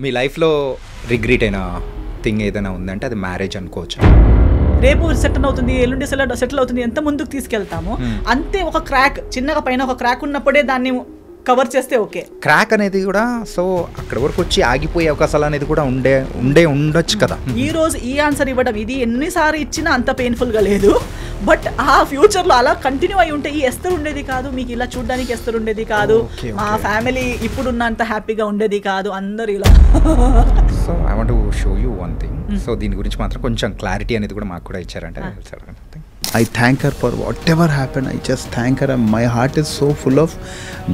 మీ లైఫ్లో రిగ్రెట్ అయిన థింగ్ ఏదైనా ఉందంటే అది మ్యారేజ్ అనుకోవచ్చు. రేపు సెటిల్ అవుతుంది, ఎల్లుండి సెటిల్ అవుతుంది, ఎంత ముందుకు తీసుకెళ్తాము అంతే. ఒక క్రాక్ చిన్నగా పైన ఒక క్రాక్ ఉన్నప్పుడే దాన్ని కవర్ చేస్తే ఓకే. క్రాక్ అనేది కూడా సో అక్కడ వరకు వచ్చి ఆగిపోయే అవకాశాలు అనేది కూడా ఉండొచ్చు కదా. ఈ రోజు ఈ ఆన్సర్ ఇవ్వడం ఇది ఎన్నిసార్లు ఇచ్చినా అంత పెయిన్ఫుల్గా లేదు. బట్ ఆ ఫ్యూచర్లో అలా కంటిన్యూ అయి ఉంటే ఈ ఎస్తరు ఉండేది కాదు, మీకు ఇలా చూడడానికి ఎస్తరు ఉండేది కాదు, మా ఫ్యామిలీ ఇప్పుడున్నంత హ్యాపీగా ఉండేది కాదు, అందరు ఇలా. So I want to show you one thing. So దీని గురించి మాత్రం కొంచెం క్లారిటీ అనేది కూడా మాకు కూడా ఇచ్చారంటే I thank her for whatever happened. I just thank her. My heart is so full of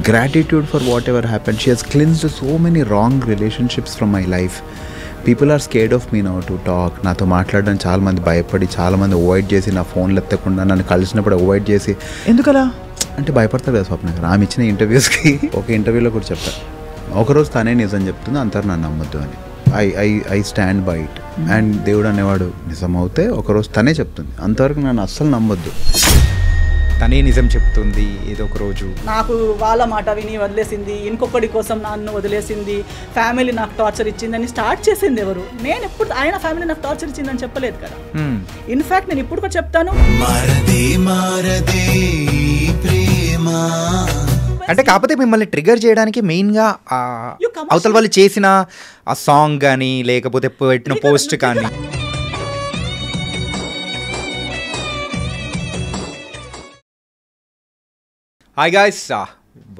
gratitude for whatever happened. She has cleansed so many wrong relationships from my life. People are scared of me now to talk. నాతో మాట్లాడడం చాలా మంది భయపడి, చాలా మంది avoid చేసి, నా ఫోన్లు ఎత్తకుండా నన్ను కలిసినప్పుడు అవాయిడ్ చేసి, ఎందుకలా అంటే భయపడతారు కదా స్వప్న గారు. ఆమె ఇచ్చిన ఇంటర్వ్యూస్కి ఒక ఇంటర్వ్యూలో కూడా చెప్పారు, ఒకరోజు తనే నిజం చెప్తుంది, అంటారు నన్ను నమ్మొద్దు అని. I stand by it. And దేవుడు అనేవాడు నిజమవుతే ఒకరోజు తనే చెప్తుంది, అంతవరకు నన్ను అస్సలు నమ్మొద్దు. తనే నిజం చెప్తుంది ఏదో ఒక రోజు. నాకు వాళ్ళ మాట విని వదిలేసింది, ఇంకొకటి కోసం నన్ను వదిలేసింది, ఫ్యామిలీ నాకు టార్చర్ ఇచ్చిందని స్టార్ట్ చేసింది ఎవరు? నేను ఎప్పుడు ఆయన ఫ్యామిలీ నాకు టార్చర్ ఇచ్చిందని చెప్పలేదు కదా. ఇన్ఫాక్ట్ నేను ఇప్పుడు కూడా చెప్తాను, అంటే కాకపోతే మిమ్మల్ని ట్రిగర్ చేయడానికి మెయిన్గా అవతల వాళ్ళు చేసిన ఆ సాంగ్ కానీ లేకపోతే పెట్టిన పోస్ట్ కానీ. Hi guys,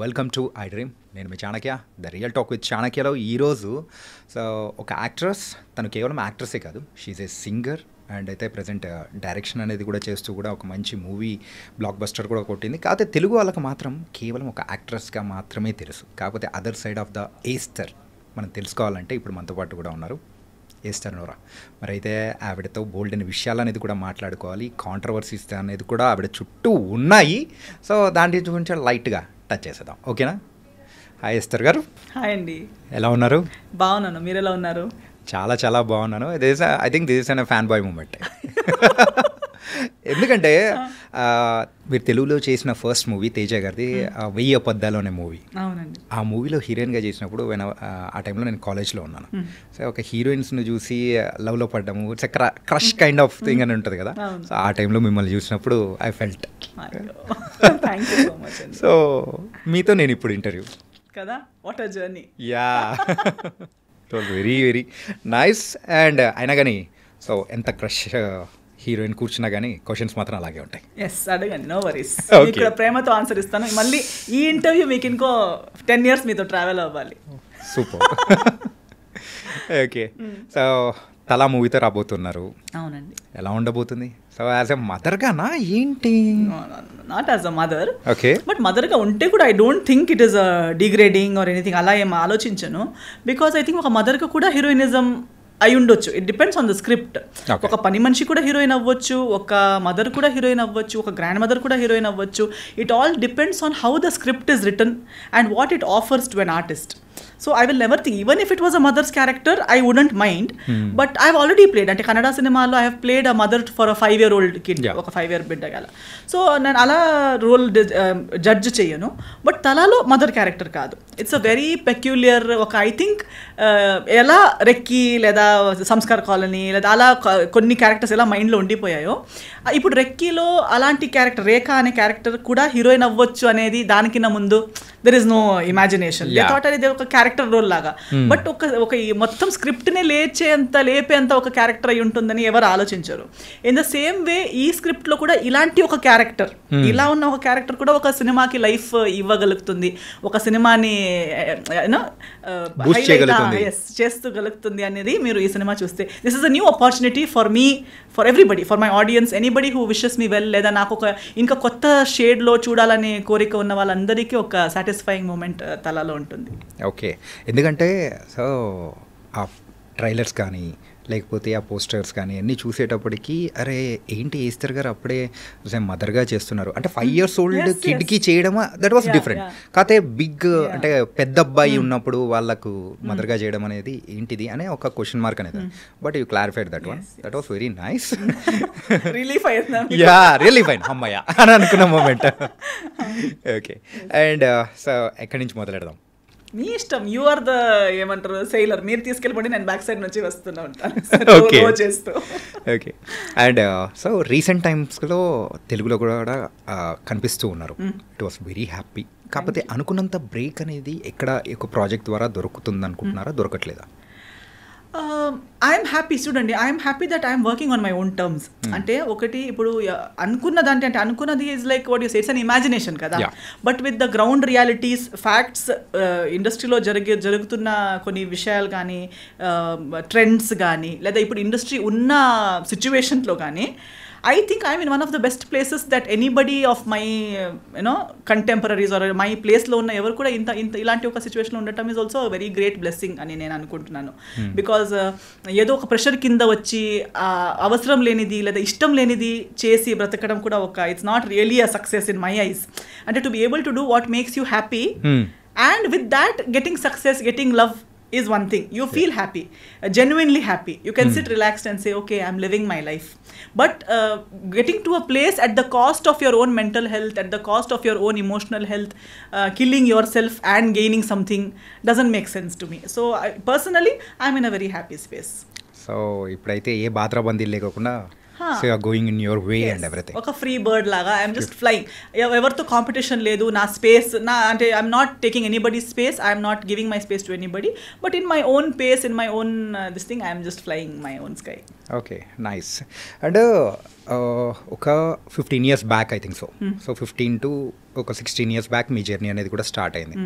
welcome to I dream. నేను మీ Chanakya, the real talk with చాణక్యలో ఈరోజు సో ఒక యాక్ట్రెస్, తను కేవలం యాక్ట్రెసే కాదు, షీఈ్ ఏ సింగర్ అండ్ అయితే ప్రజెంట్ డైరెక్షన్ అనేది కూడా చేస్తూ కూడా ఒక మంచి మూవీ బ్లాక్ బస్టర్ కూడా కొట్టింది. కాకపోతే తెలుగు వాళ్ళకి మాత్రం కేవలం ఒక యాక్ట్రెస్గా మాత్రమే తెలుసు. కాకపోతే other side of the Aster మనం తెలుసుకోవాలంటే ఇప్పుడు మనతో పాటు కూడా ఉన్నారు ఏస్టర్ నోరా. మరి అయితే ఆవిడతో బోల్డ్ అనే విషయాలు అనేది కూడా మాట్లాడుకోవాలి, కాంట్రవర్సీస్ అనేది కూడా ఆవిడ చుట్టూ ఉన్నాయి. సో దాని గురించి లైట్గా టచ్ చేసేద్దాం, ఓకేనా? హాయ్ ఏస్టర్ గారు. హాయ్ అండి, ఎలా ఉన్నారు? బాగున్నాను, మీరు ఎలా ఉన్నారు? చాలా చాలా బాగున్నాను. I think this is an fan boy moment. ఎందుకంటే మీరు తెలుగులో చేసిన ఫస్ట్ మూవీ తేజ గారిది 1000 అబద్ధాలు అనే మూవీ. అవునండి. ఆ మూవీలో హీరోయిన్గా చేసినప్పుడు ఆ టైంలో నేను కాలేజ్లో ఉన్నాను. సో ఒక హీరోయిన్స్ని చూసి లవ్లో పడ్డాము, it's crush kind of thing అని ఉంటుంది కదా. సో ఆ టైంలో మిమ్మల్ని చూసినప్పుడు ఐ ఫెల్ట్. సో మీతో నేను ఇప్పుడు ఇంటర్వ్యూ కదా, what a journey. Yeah, it was very very nice. And అయినా కానీ సో ఎంత క్రష్ హీరోయిన్ కూర్చున్నా కానీ క్వశ్చన్స్ మాత్రం అలాగే ఉంటాయి. ఎస్, అడగండి, నో వరీస్. ఇక్కడ ప్రేమతో ఆన్సర్ ఇస్తాను. మళ్ళీ ఈ ఇంటర్వ్యూ మీకు ఇంకో 10 years మీతో ట్రావెల్ అవ్వాలి. సూపర్. ఓకే, సో తలా మూవీతో రాబోతున్నారు. అవునండి. ఎలా ఉండబోతుంది? సో యాజ్ ఎ మదర్గానా ఏంటి? Not as a mother. Okay, but మదర్గా ఉంటే కూడా I don't think it is degrading or anything, అలా ఏం ఆలోచించను. బికాస్ ఐ థింక్ ఒక మదర్గా కూడా హీరోయినిజం అయి ఉండొచ్చు. It depends on the script. ఒక పని మనిషి కూడా హీరోయిన్ అవ్వచ్చు, ఒక మదర్ కూడా హీరోయిన్ అవ్వచ్చు, ఒక గ్రాండ్ మదర్ కూడా హీరోయిన్ అవ్వచ్చు. It all depends on how the script is return and what it offers to an artist. So I will never think, even if it was a mother's character, I wouldn't mind. But I've already played, అంటే కన్నడ సినిమాలో I have played a mother for a 5-year-old kid, ఒక 5-year బిడ్డ గల. So నేను అలా role judge చేయను. But తలాలో mother character కాదు, it's a very peculiar. ఒక ఐ థింక్ ఎలా రెక్కి లేదా సంస్కార్ కాలనీ లేదా అలా కొన్ని క్యారెక్టర్స్ ఎలా మైండ్లో ఉండిపోయాయో, ఇప్పుడు రెక్కీలో అలాంటి క్యారెక్టర్ రేఖ అనే క్యారెక్టర్ కూడా హీరోయిన్ అవ్వచ్చు అనేది దానికన్నా ముందు there is no imagination. Thought అనేది ఒక క్యారెక్టర్ రోల్ లాగా. బట్ ఒక మొత్తం స్క్రిప్ట్ని లేపేంత ఒక క్యారెక్టర్ అయి ఉంటుందని ఎవరు ఆలోచించరు. ఇన్ ద సేమ్ వే ఈ స్క్రిప్ట్లో కూడా ఇలాంటి ఒక క్యారెక్టర్, ఇలా ఉన్న ఒక క్యారెక్టర్ కూడా ఒక సినిమాకి లైఫ్ ఇవ్వగలుగుతుంది, ఒక సినిమాని చేస్తూగలుగుతుంది అనేది మీరు ఈ సినిమా చూస్తే. This is a new opportunity for me, for everybody, for my audience, anybody who wishes me well, లేదా నాకు ఒక ఇంకా కొత్త షేడ్లో చూడాలనే కోరిక ఉన్న వాళ్ళందరికీ ఒక సాటిస్ఫైయింగ్ మూమెంట్ తలాలో ఉంటుంది. ఓకే, ఎందుకంటే సో ఆ ట్రైలర్స్ కానీ లేకపోతే ఆ పోస్టర్స్ కానీ అన్నీ చూసేటప్పటికి అరే ఏంటి ఏస్తర్ గారు అప్పుడే మదర్గా చేస్తున్నారు అంటే 5 years old కిడ్కి చేయడం దట్ వాస్ డిఫరెంట్. కాకపోతే బిగ్ అంటే పెద్ద అబ్బాయి ఉన్నప్పుడు వాళ్ళకు మదర్గా చేయడం అనేది ఏంటిది అనే ఒక క్వశ్చన్ మార్క్ అనేది. But you clarified that one, that was very nice. Yeah, really fine అమ్మయ్య అని అనుకున్న మూమెంట్. ఓకే, అండ్ సో ఎక్కడి నుంచి మొదలెడదాం? మీ ఇష్టం, యు ఆర్ ద ఏమంటారు సెయిలర్, మీరు తీసుకెళ్ళిపోండి, నేను బ్యాక్ సైడ్ నుంచి వస్తూనే ఉంటాను చేస్తూ. ఓకే. అండ్ సో రీసెంట్ టైమ్స్లో తెలుగులో కూడా కనిపిస్తూ ఉన్నారు. It was very happy. కాకపోతే అనుకున్నంత బ్రేక్ అనేది ఎక్కడ ఒక ప్రాజెక్ట్ ద్వారా దొరుకుతుంది అనుకుంటున్నారా, దొరకట్లేదా? ఐఎమ్ హ్యాపీ, చూడండి, I'm happy that I'm working on my own terms. అంటే ఒకటి ఇప్పుడు అనుకున్నదంటే, అంటే అనుకున్నది is like what you say, it's an imagination కదా. But with the ground realities, facts, ఇండస్ట్రీలో జరుగుతున్న కొన్ని విషయాలు కానీ, ట్రెండ్స్ కానీ, లేదా ఇప్పుడు ఇండస్ట్రీ ఉన్న సిచ్యువేషన్లో కానీ, I think I'm in one of the best places that anybody of my contemporaries or my place లో ఉన్న ఎవరు కూడా ఇంత ఇలాంటి ఒక సిచ్యువేషన్లో ఉండటం is also very great blessing అని నేను అనుకుంటున్నాను. బికాజ్ ఏదో ఒక ప్రెషర్ కింద వచ్చి అవసరం లేనిది లేదా ఇష్టం లేనిది చేసి బ్రతకడం కూడా ఒక it's not really a success in my eyes. అంటే to be able to do what makes you happy and with that getting success, getting love is one thing. You feel happy, genuinely happy. You can sit relaxed and say, okay, I'm living my life. But getting to a place at the cost of your own mental health, at the cost of your own emotional health, killing yourself and gaining something doesn't make sense to me. So personally, I'm in a very happy space. So ఇప్పుడైతే ఏ బాత్రబందీ లేకుండా so you are going in your way and everything. ఒక free bird లాగా I'm just flying. ఎవరితో competition లేదు. నా space అంటే I'm not taking anybody space, I'm not giving my space to anybody, but in my own pace, in my own this thing, I'm just flying my own sky. Okay, nice. And ఒక 15 years back I think so 15 to ఒక 16 years back మీ journey అనేది కూడా start అయింది.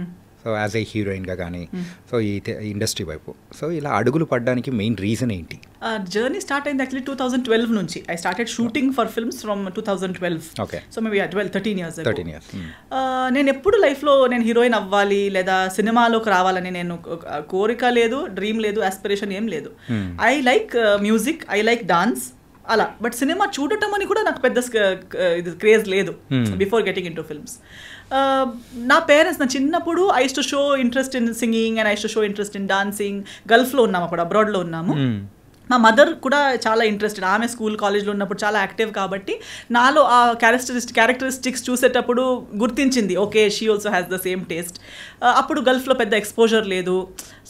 So as a హీరోయిన్గా కానీ so ఈ industry వైపు so ఇలా అడుగులు పడడానికి మెయిన్ రీజన్ ఏంటి? జర్నీ స్టార్ట్ అయింది యాక్చువల్లీ 2012 నుంచి. I started shooting for films from 2012. Okay. So maybe 13 years. నేను ఎప్పుడు లైఫ్లో నేను హీరోయిన్ అవ్వాలి లేదా సినిమాలోకి రావాలని నేను కోరిక లేదు, డ్రీమ్ లేదు, ఆస్పిరేషన్ ఏం లేదు. I like music, I like dance అలా. బట్ సినిమా చూడటం అని కూడా నాకు పెద్ద ఇది క్రేజ్ లేదు before getting into films. నా పేరెంట్స్ నా చిన్నప్పుడు I use to show interest in singing and I use to show interest in dancing. గల్ఫ్లో ఉన్నాము, అప్పుడు అబ్రాడ్లో ఉన్నాము. మా మదర్ కూడా చాలా ఇంట్రెస్టెడ్. ఆమె స్కూల్ కాలేజ్లో ఉన్నప్పుడు చాలా యాక్టివ్ కాబట్టి నాలో ఆ క్యారెక్టరిస్టిక్స్ చూసేటప్పుడు గుర్తించింది, okay she also has the same taste. అప్పుడు గల్ఫ్లో పెద్ద ఎక్స్పోజర్ లేదు.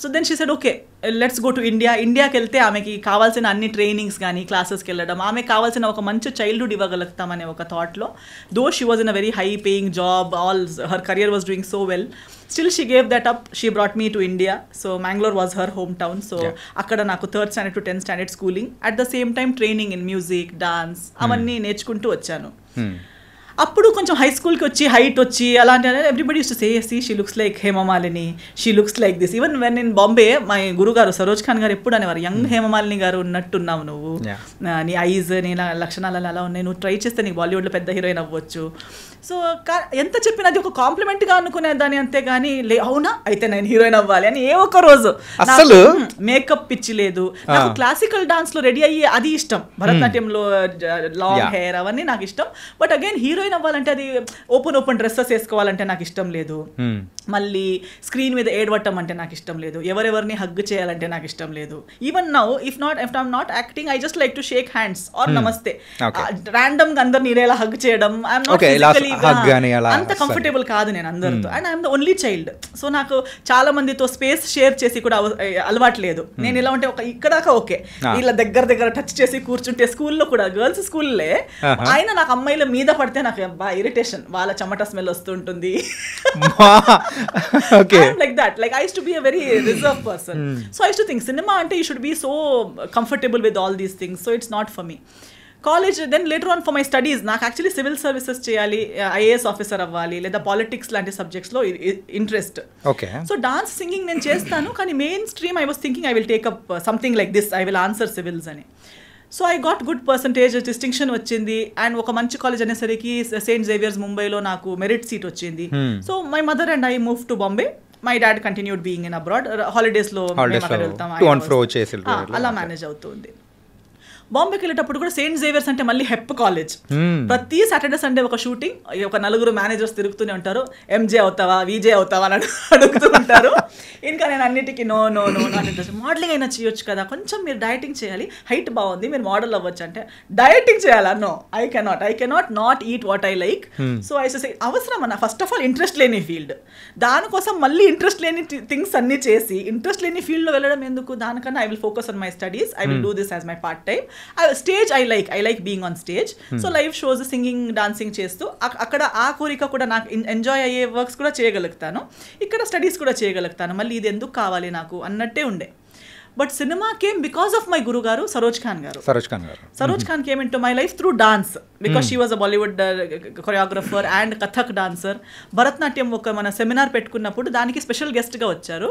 So then she said okay let's go to India. ఇండియాకి వెళ్తే ఆమెకి కావాల్సిన అన్ని ట్రైనింగ్స్ కానీ క్లాసెస్కి వెళ్ళడం, ఆమెకు కావాల్సిన ఒక మంచి చైల్డ్హుడ్ ఇవ్వగలుగుతామనే ఒక థాట్లో, though she was in a very high paying job, all her career was doing so well. Still she gave that up. She brought me to India. So Mangalore was her hometown. So akkada naku 3rd standard to 10th standard schooling. At the same time training in music, dance, avanni నేర్చుకుంటూ వచ్చాను. అప్పుడు కొంచెం high స్కూల్కి వచ్చి height వచ్చి అలాంటి everybody use to say see she looks like Hemamalini, she looks like this. Even when in Bombay my గురుగారు సరోజ్ ఖాన్ గారు ఎప్పుడు అనేవారు, యంగ్ హేమమాలిని గారు ఉన్నట్టున్నావు నువ్వు, నీ ఐజ్ నీ లక్షణాలు అలా ఉన్నాయి, నువ్వు ట్రై చేస్తే నీకు బాలీవుడ్లో పెద్ద హీరోయిన్ అవ్వచ్చు. సో ఎంత చెప్పినా అది ఒక కాంప్లిమెంట్గా అనుకునేదాన్ని, అంతేగాని అవునా అయితే నేను హీరోయిన్ అవ్వాలి అని ఏ ఒక్క రోజు అసలు మేకప్ పిచ్చి లేదు. నాకు క్లాసికల్ డాన్స్లో రెడీ అయ్యి అది ఇష్టం, భరతనాట్యంలో లాంగ్ హెయిర్ అవన్నీ నాకు ఇష్టం. బట్ అగైన్ హీరోయిన్ అవ్వాలంటే అది ఓపెన్ డ్రెస్సెస్ వేసుకోవాలంటే నాకు ఇష్టం లేదు. మళ్ళీ స్క్రీన్ మీద ఏడవటం అంటే నాకు ఇష్టం లేదు. ఎవరెవరిని హగ్ చేయాలంటే నాకు ఇష్టం లేదు. Even now if I'm not acting I just like to shake hands or namaste. Random గా అందరు నేనేలా హగ్ చేయడం ఐఎమ్ నాట్ ఫిజికలీ అంత కంఫర్టబుల్ కాదు నేను అందరితో. And I'm the only child. So నాకు చాలా మందితో స్పేస్ షేర్ చేసి కూడా అలవాటు లేదు. నేను ఇలా ఉంటే ఒక ఇక్కడాక ఓకే, వీళ్ళ దగ్గర టచ్ చేసి కూర్చుంటే స్కూల్లో కూడా గర్ల్స్ స్కూల్లే ఆయన నాకు అమ్మాయిల మీద పడితే నాకు బాగా ఇరిటేషన్, వాళ్ళ చెమట స్మెల్ వస్తుంటుంది. Like that. Like I used to be a very reserved person. So I used to think cinema ante you should be so comfortable with all these things. So it's not for me. College, then later on for my studies, నాకు actually civil services చేయాలి, IAS officer అవ్వాలి లేదా politics లాంటి సబ్జెక్ట్స్లో interest. Okay. So dance singing నేను చేస్తాను, కానీ mainstream I was thinking I will take up something like this, I will answer civils అని. So I got good percentage, distinction వచ్చింది. అండ్ ఒక మంచి కాలేజ్ అనేసరికి సెయింట్ జేవియర్స్ ముంబైలో నాకు మెరిట్ సీట్ వచ్చింది. So my mother and I move to Bombay. My dad continued being in abroad. హాలిడేస్లో వెళ్తాం, అలా మేనేజ్ అవుతుంది. బాంబేకి వెళ్ళేటప్పుడు కూడా సెయింట్ జేవియర్స్ అంటే మళ్ళీ హెప్ కాలేజ్, ప్రతి సాటర్డే సండే ఒక షూటింగ్, ఒక నలుగురు మేనేజర్స్ తిరుగుతూనే ఉంటారు, ఎంజే అవుతావా విజే అవుతావా అని అడుగుతూ ఉంటారు. ఇంకా నేను అన్నిటికీ no no no not interest, modelling అయినా చేయొచ్చు కదా, కొంచెం మీరు డైటింగ్ చేయాలి, హైట్ బాగుంది మీరు మోడల్ అవ్వచ్చు అంటే డైటింగ్ చేయాలా, no I cannot not eat what I like. So I say అవసరం అన్న, ఫస్ట్ ఆఫ్ ఆల్ ఇంట్రెస్ట్ లేని ఫీల్డ్, దానికోసం మళ్ళీ ఇంట్రెస్ట్ లేని థింగ్స్ అన్ని చేసి ఇంట్రెస్ట్ లేని ఫీల్డ్లో వెళ్ళడం ఎందుకు, దానికన్నా I will focus on my studies, I will do this as my part time. Stage I like being on stage. So live shows, singing, dancing చేస్తూ అక్కడ ఆ కోరిక కూడా నాకు ఎంజాయ్ అయ్యే వర్క్స్ కూడా చేయగలుగుతాను, ఇక్కడ స్టడీస్ కూడా చేయగలుగుతాను, మళ్ళీ ఇది ఎందుకు కావాలి నాకు అన్నట్టే ఉండే. But cinema came because of my guru garu Saroj Khan garu. Saroj Khan came into my life through dance, because she was a Bollywood choreographer and Kathak dancer. Bharatanatyam ఒక మన సెమినార్ పెట్టుకున్నప్పుడు దానికి స్పెషల్ గెస్ట్ గా వచ్చారు.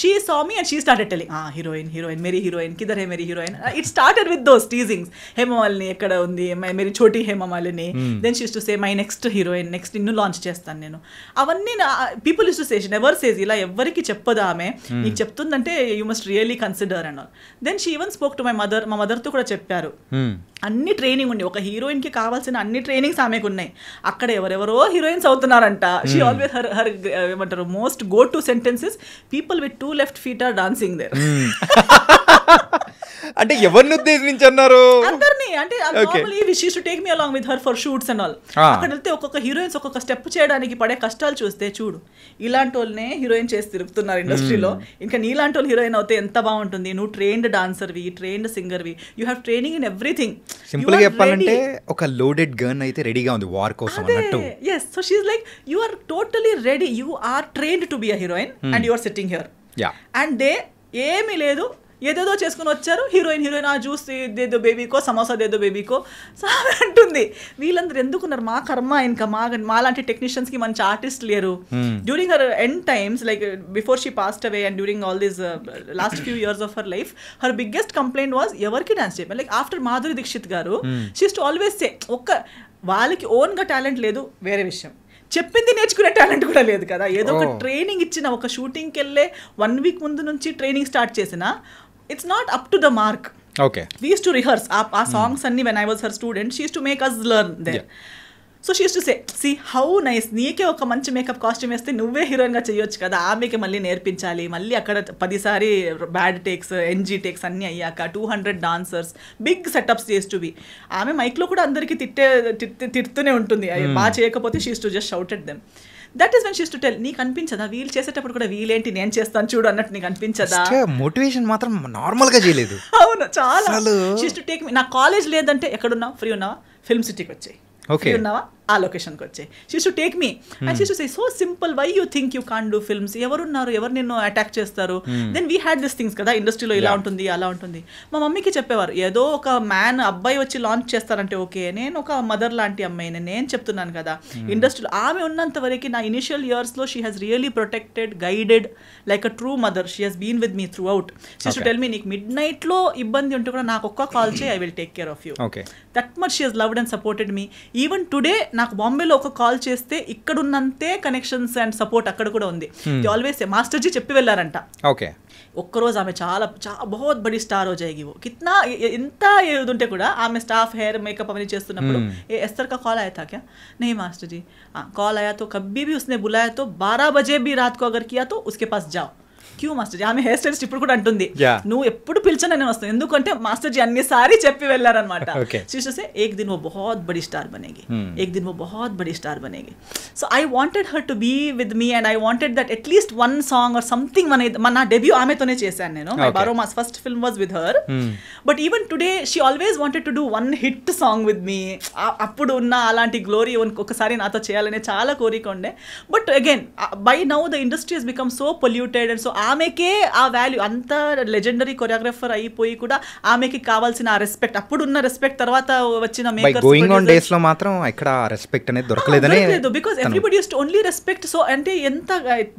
She saw me and she started telling heroine మేరీ heroine కిధర్ హే మేరీ heroine. It started with those teasings, Hemamalini ఎక్కడ ఉంది, మేరీ చోటీ Hemamalini. Then she use to say my next heroine, next నిన్ను లాంచ్ చేస్తాను నేను. అవన్నీ people use to say, never says, ఇలా ఎవరికి చెప్పదు ఆమె, నీకు చెప్తుందంటే you must really consider and all. Then she even spoke to my mother. మా మదర్తో కూడా చెప్పారు, అన్ని ట్రైనింగ్ ఉంది, ఒక హీరోయిన్ కి కావాల్సిన అన్ని ట్రైనింగ్స్ ఆమెకు ఉన్నాయి, అక్కడ ఎవరెవరో హీరోయిన్స్ అవుతున్నారంట. షీ ఆల్వేస్ హర్ ఏమంటారు most go to sentences, people with 2 left feet are dancing there. అంటే ఎవరిని ఉద్దేశించి అన్నారు? అందరినీ. అంటే normally she use to take me along with her for shoots and all. అక్కడ వెళ్తే ఒక్కొక్క హీరోయిన్స్ ఒక్కొక్క స్టెప్ చేయడానికి పడే కష్టాలు చూస్తే, చూడు ఇలాంటి వాళ్ళనే హీరోయిన్ చేసి తిరుగుతున్నారు ఇండస్ట్రీలో, ఇంకా నీలాంటి వాళ్ళు హీరోయిన్ అవుతే ఎంత బాగుంటుంది. నువ్వు ట్రైన్డ్ డాన్సర్వి, ట్రైన్డ్ సింగర్వి, you have training in everything. Simple గా చెప్పాలంటే ఒక లోడెడ్ గన్ అయితే రెడీగా ఉంది వార్ కోసం అన్నట్టు. yes, so she is like, you are totally ready, you are trained to be a heroine and you are sitting here. And they ఏమీ లేదు, ఏదేదో చేసుకుని వచ్చారు, హీరోయిన్ ఆ జ్యూస్ దేదో బేబీకో, సమోసా దేదో బేబీకో అంటుంది. వీళ్ళందరూ ఎందుకున్నారు? మా కర్మ, ఇంకా మాలాంటి టెక్నీషియన్స్కి మంచి ఆర్టిస్ట్ లేరు. During her end times, like before she passed away and during all these last few years of her life, her biggest complaint was ఎవరికి డాన్స్ చేయాలి. లైక్ ఆఫ్టర్ మాధురి దీక్షిత్ గారు, she use to always say, వాళ్ళకి ఓన్గా talent లేదు వేరే విషయం, చెప్పింది నేర్చుకునే టాలెంట్ కూడా లేదు కదా. ఏదో ఒక ట్రైనింగ్ ఇచ్చిన, ఒక షూటింగ్కి వెళ్ళే 1 week ముందు నుంచి ట్రైనింగ్ స్టార్ట్ చేసిన, it's not up to the mark. We used to rehearse our songs anni when I was her student. She used to make us learn there. So she used to say, see how nice, నీకే ఒక మంచి makeup costume వేస్తే నువ్వే heroine గా చేయొచ్చు కదా, ఆమెకి మళ్ళీ నేర్పించాలి, మళ్ళీ అక్కడ 10 సారి బ్యాడ్ టేక్స్, ఎన్జీ టేక్స్ అన్ని అయ్యాక 200 డాన్సర్స్, బిగ్ సెటప్స్ చేస్ టు బి. ఆమె మైక్ లో కూడా అందరికి తిడుతూనే ఉంటుంది, బాగా చేయకపోతే she use to just shout at them. That is when she use to tell, నీకు అనిపించదా వీళ్ళు చేసేటప్పుడు కూడా వీళ్ళేంటి నేను చేస్తాను చూడు అన్నట్టు నీకు అనిపించదా? మోటివేషన్ మాత్రం నార్మల్ గా చేయలేదు. అవును, చాలా. షీ యూస్ టు టేక్ మీ, నా కాలేజ్ లేదంటే ఎక్కడున్నావు, ఫ్రీ ఉన్నావా, ఫిల్మ్ సిటీకి వచ్చాయి, ఫ్రీ ఉన్నావా, ఆ లొకేషన్కి వచ్చాయి. She use to take me and she use to say, so simple, why you think you can't do films, ఎవరున్నారు, ఎవరు నిన్ను అటాక్ చేస్తారు. Then we had this things కదా, ఇండస్ట్రీలో ఇలా ఉంటుంది అలా ఉంటుంది. మా మమ్మీకి చెప్పేవారు, ఏదో ఒక అబ్బాయి వచ్చి లాంచ్ చేస్తారంటే ఓకే, నేను ఒక మదర్ లాంటి అమ్మాయిని, నేను చెప్తున్నాను కదా ఇండస్ట్రీలో. ఆమె ఉన్నంత వరకు నా ఇనిషియల్ ఇయర్స్లో she has really protected, guided like a true mother. She has been with me throughout. She use to tell me, నీకు midnight ఇబ్బంది ఉంటే కూడా నాకు ఒక్క కాల్ చేయి, I will take care of you. That much she has loved and supported me. Even today నాకు బాంబేలో ఒక కాల్ చేస్తే ఇక్కడున్నంతే కనెక్షన్స్ అండ్ సపోర్ట్ అక్కడ కూడా ఉంది. ఆల్వేస్ మాస్టర్జీ చెప్పి వెళ్ళారంట, ఒక్కరోజు ఆమె చాలా బహుత్ బడి స్టార్ హో జాయేగి, वो कितना ఎంత ఏదుంటే కూడా ఆమె స్టాఫ్ హెయిర్ మేకప్ అవన్నీ చేస్తున్నప్పుడు, ఏ ఎస్తర్ का कॉल आया था क्या? नहीं मास्टर जी, कॉल आया तो कभी भी उसने बुलाया तो 12 बजे भी रात को अगर किया तो उसके पास जाओ. క్యూ మాస్టర్ జీ, ఆమె హెయిర్ స్టైలిస్ట్ ఇప్పుడు కూడా అంటుంది, నువ్వు ఎప్పుడు పిలిచినా నేను వస్తాను, ఎందుకంటే మాస్టర్ జీ అన్నిసారి చెప్పి వెళ్ళారనమాట. సే ఏక్ దిన్ वो बहुत बड़ी स्टार बनेगी, एक दिन वो बहुत बड़ी स्टार बनेगी. So I wanted her to be with me and I wanted that at least one song or something. నా డెబ్యూ ఆమెతోనే చేశాను నేను. My Baromas first film was with her. But even today she always wanted to do one hit song with me. అప్పుడు ఉన్న అలాంటి glory ఒకసారి నాతో చేయాలనే చాలా కోరిక ఉండే. But again, by now the industry has become so polluted and so ఆమెకే ఆ వాల్యూ, అంత లెజెండరీ కొరియోగ్రాఫర్ అయిపోయి కూడా ఆమెకి కావాల్సిన ఆ రెస్పెక్ట్, అప్పుడున్న రెస్పెక్ట్ తర్వాత వచ్చిన మేకర్స్ గోయింగ్ ఆన్ డేస్ లో మాత్రం ఇక్కడ రెస్పెక్ట్ అనేది దొరకలేదని, because everybody use to only respect. So అంటే ఎంత,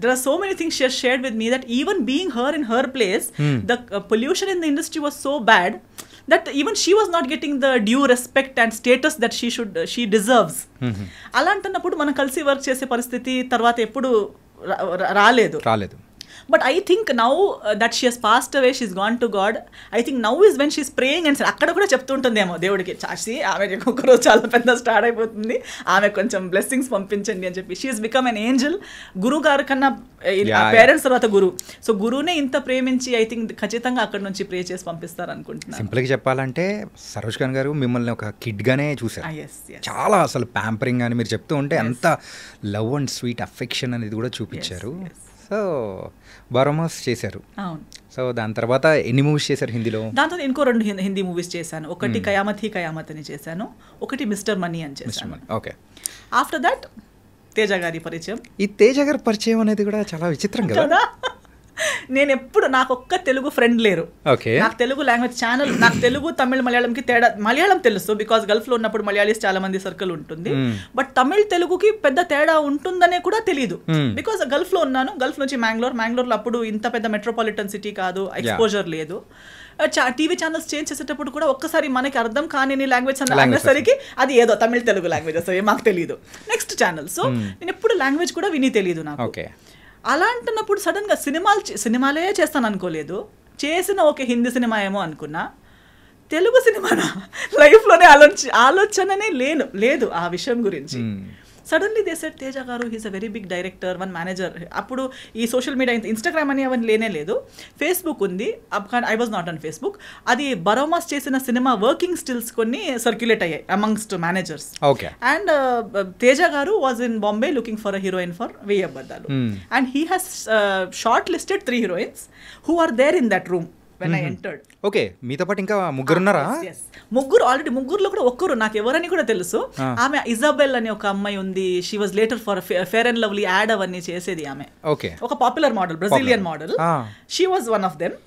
there are so many things she has shared with me that even being her in her place, the pollution in the industry was so bad that even she was not getting the due respect and status that she deserves. అలాంటప్పుడు మనం కలిసి work చేసే పరిస్థితి తర్వాత ఎప్పుడు రాలేదు. But I think now that she has passed away, she's gone to God. I think now is when she's praying and అక్కడ కూడా చెప్తుంటుందేమో దేవుడికి, చాసి ఆమె ఒక్కొక్కరోజు చాలా పెద్ద స్టార్ట్ అయిపోతుంది, ఆమె కొంచెం బ్లెస్సింగ్స్ పంపించండి అని చెప్పి. She has become an Angel. గురువు గారు కన్నా పేరెంట్స్ తర్వాత గురువు. సో గురువునే ఇంత ప్రేమించి ఐ థింక్ ఖచ్చితంగా అక్కడ నుంచి ప్రే చేసి పంపిస్తారు అనుకుంటున్నాను. సింపుల్గా చెప్పాలంటే సరోజ్ ఖాన్ గారు మిమ్మల్ని ఒక కిడ్గానే చూసారు. చాలా అసలు ప్యాంపరింగ్ అని మీరు చెప్తూ ఉంటే అంత లవ్ అండ్ స్వీట్ అఫెక్షన్ అనేది కూడా చూపించారు. సో బరోమాస్ చేశారు. సో దాని తర్వాత ఎన్ని మూవీస్ చేశారు హిందీలో? దాంతో ఇంకో 2 హిందీ మూవీస్ చేశాను. ఒకటి కయామత్ హీ కయామత్ అని చేశాను, ఒకటి మిస్టర్ మనీ అని చేశాను. ఓకే. ఆఫ్టర్ దట్ తేజ గారి పరిచయం. ఈ తేజ గారి పరిచయం అనేది కూడా చాలా విచిత్రం కదా. నేను ఎప్పుడు, నాకు ఒక్క తెలుగు ఫ్రెండ్ లేరు. నాకు తెలుగు లాంగ్వేజ్ ఛానల్, నాకు తెలుగు తమిళ మలయాళంకి తేడా, మలయాళం తెలుసు బికాస్ గల్ఫ్లో ఉన్నప్పుడు మలయాళీస్ చాలా మంది సర్కిల్ ఉంటుంది, బట్ తమిళ్ తెలుగుకి పెద్ద తేడా ఉంటుందనే కూడా తెలియదు బికాస్ గల్ఫ్లో ఉన్నాను. గల్ఫ్ నుంచి మ్యాంగ్లూర్లో అప్పుడు ఇంత పెద్ద మెట్రోపాలిటన్ సిటీ కాదు, ఎక్స్పోజర్ లేదు. టీవీ ఛానల్స్ చేంజ్ చేసేటప్పుడు కూడా ఒక్కసారి మనకి అర్థం కాని లాంగ్వేజ్ అనేసరికి అది ఏదో తమిళ తెలుగు లాంగ్వేజ్ వస్తుంది, మాకు తెలియదు. Next channel. సో నేను ఎప్పుడు లాంగ్వేజ్ కూడా విని తెలియదు నాకు. అలా అంటున్నప్పుడు సడన్గా సినిమాలే చేస్తాను అనుకోలేదు, చేసిన ఓకే హిందీ సినిమా ఏమో అనుకున్నా, తెలుగు సినిమానా లైఫ్లోనే ఆలోచననే లేదు ఆ విషయం గురించి. Suddenly they said Teja garu he's a very big director, one manager. అప్పుడు ఈ సోషల్ మీడియా ఇన్స్టాగ్రామ్ అని అవన్నీ లేనే లేదు, ఫేస్బుక్ ఉంది. I was not on Facebook. అది బరోమాస్ చేసిన సినిమా వర్కింగ్ స్టిల్స్ కొన్ని సర్క్యులేట్ అయ్యాయి amongst managers. And Teja garu was in Bombay looking for a heroine for వెయ్యి అబద్ధాలు, and he has short listed 3 heroines who are there in that room when I entered. Okay, మీతో పాటు ఇంకా ముగ్గురు ఉన్నారా? ఆల్రెడీ ముగ్గురులో కూడా ఒక్కరు నాకు ఎవరని కూడా తెలుసు. ఆమె ఇజాబెల్ అని ఒక అమ్మాయి ఉంది. She was later for fair and lovely ad అవన్నీ చేసేది ఆమె. ఒక popular model, Brazilian model. She was one of them.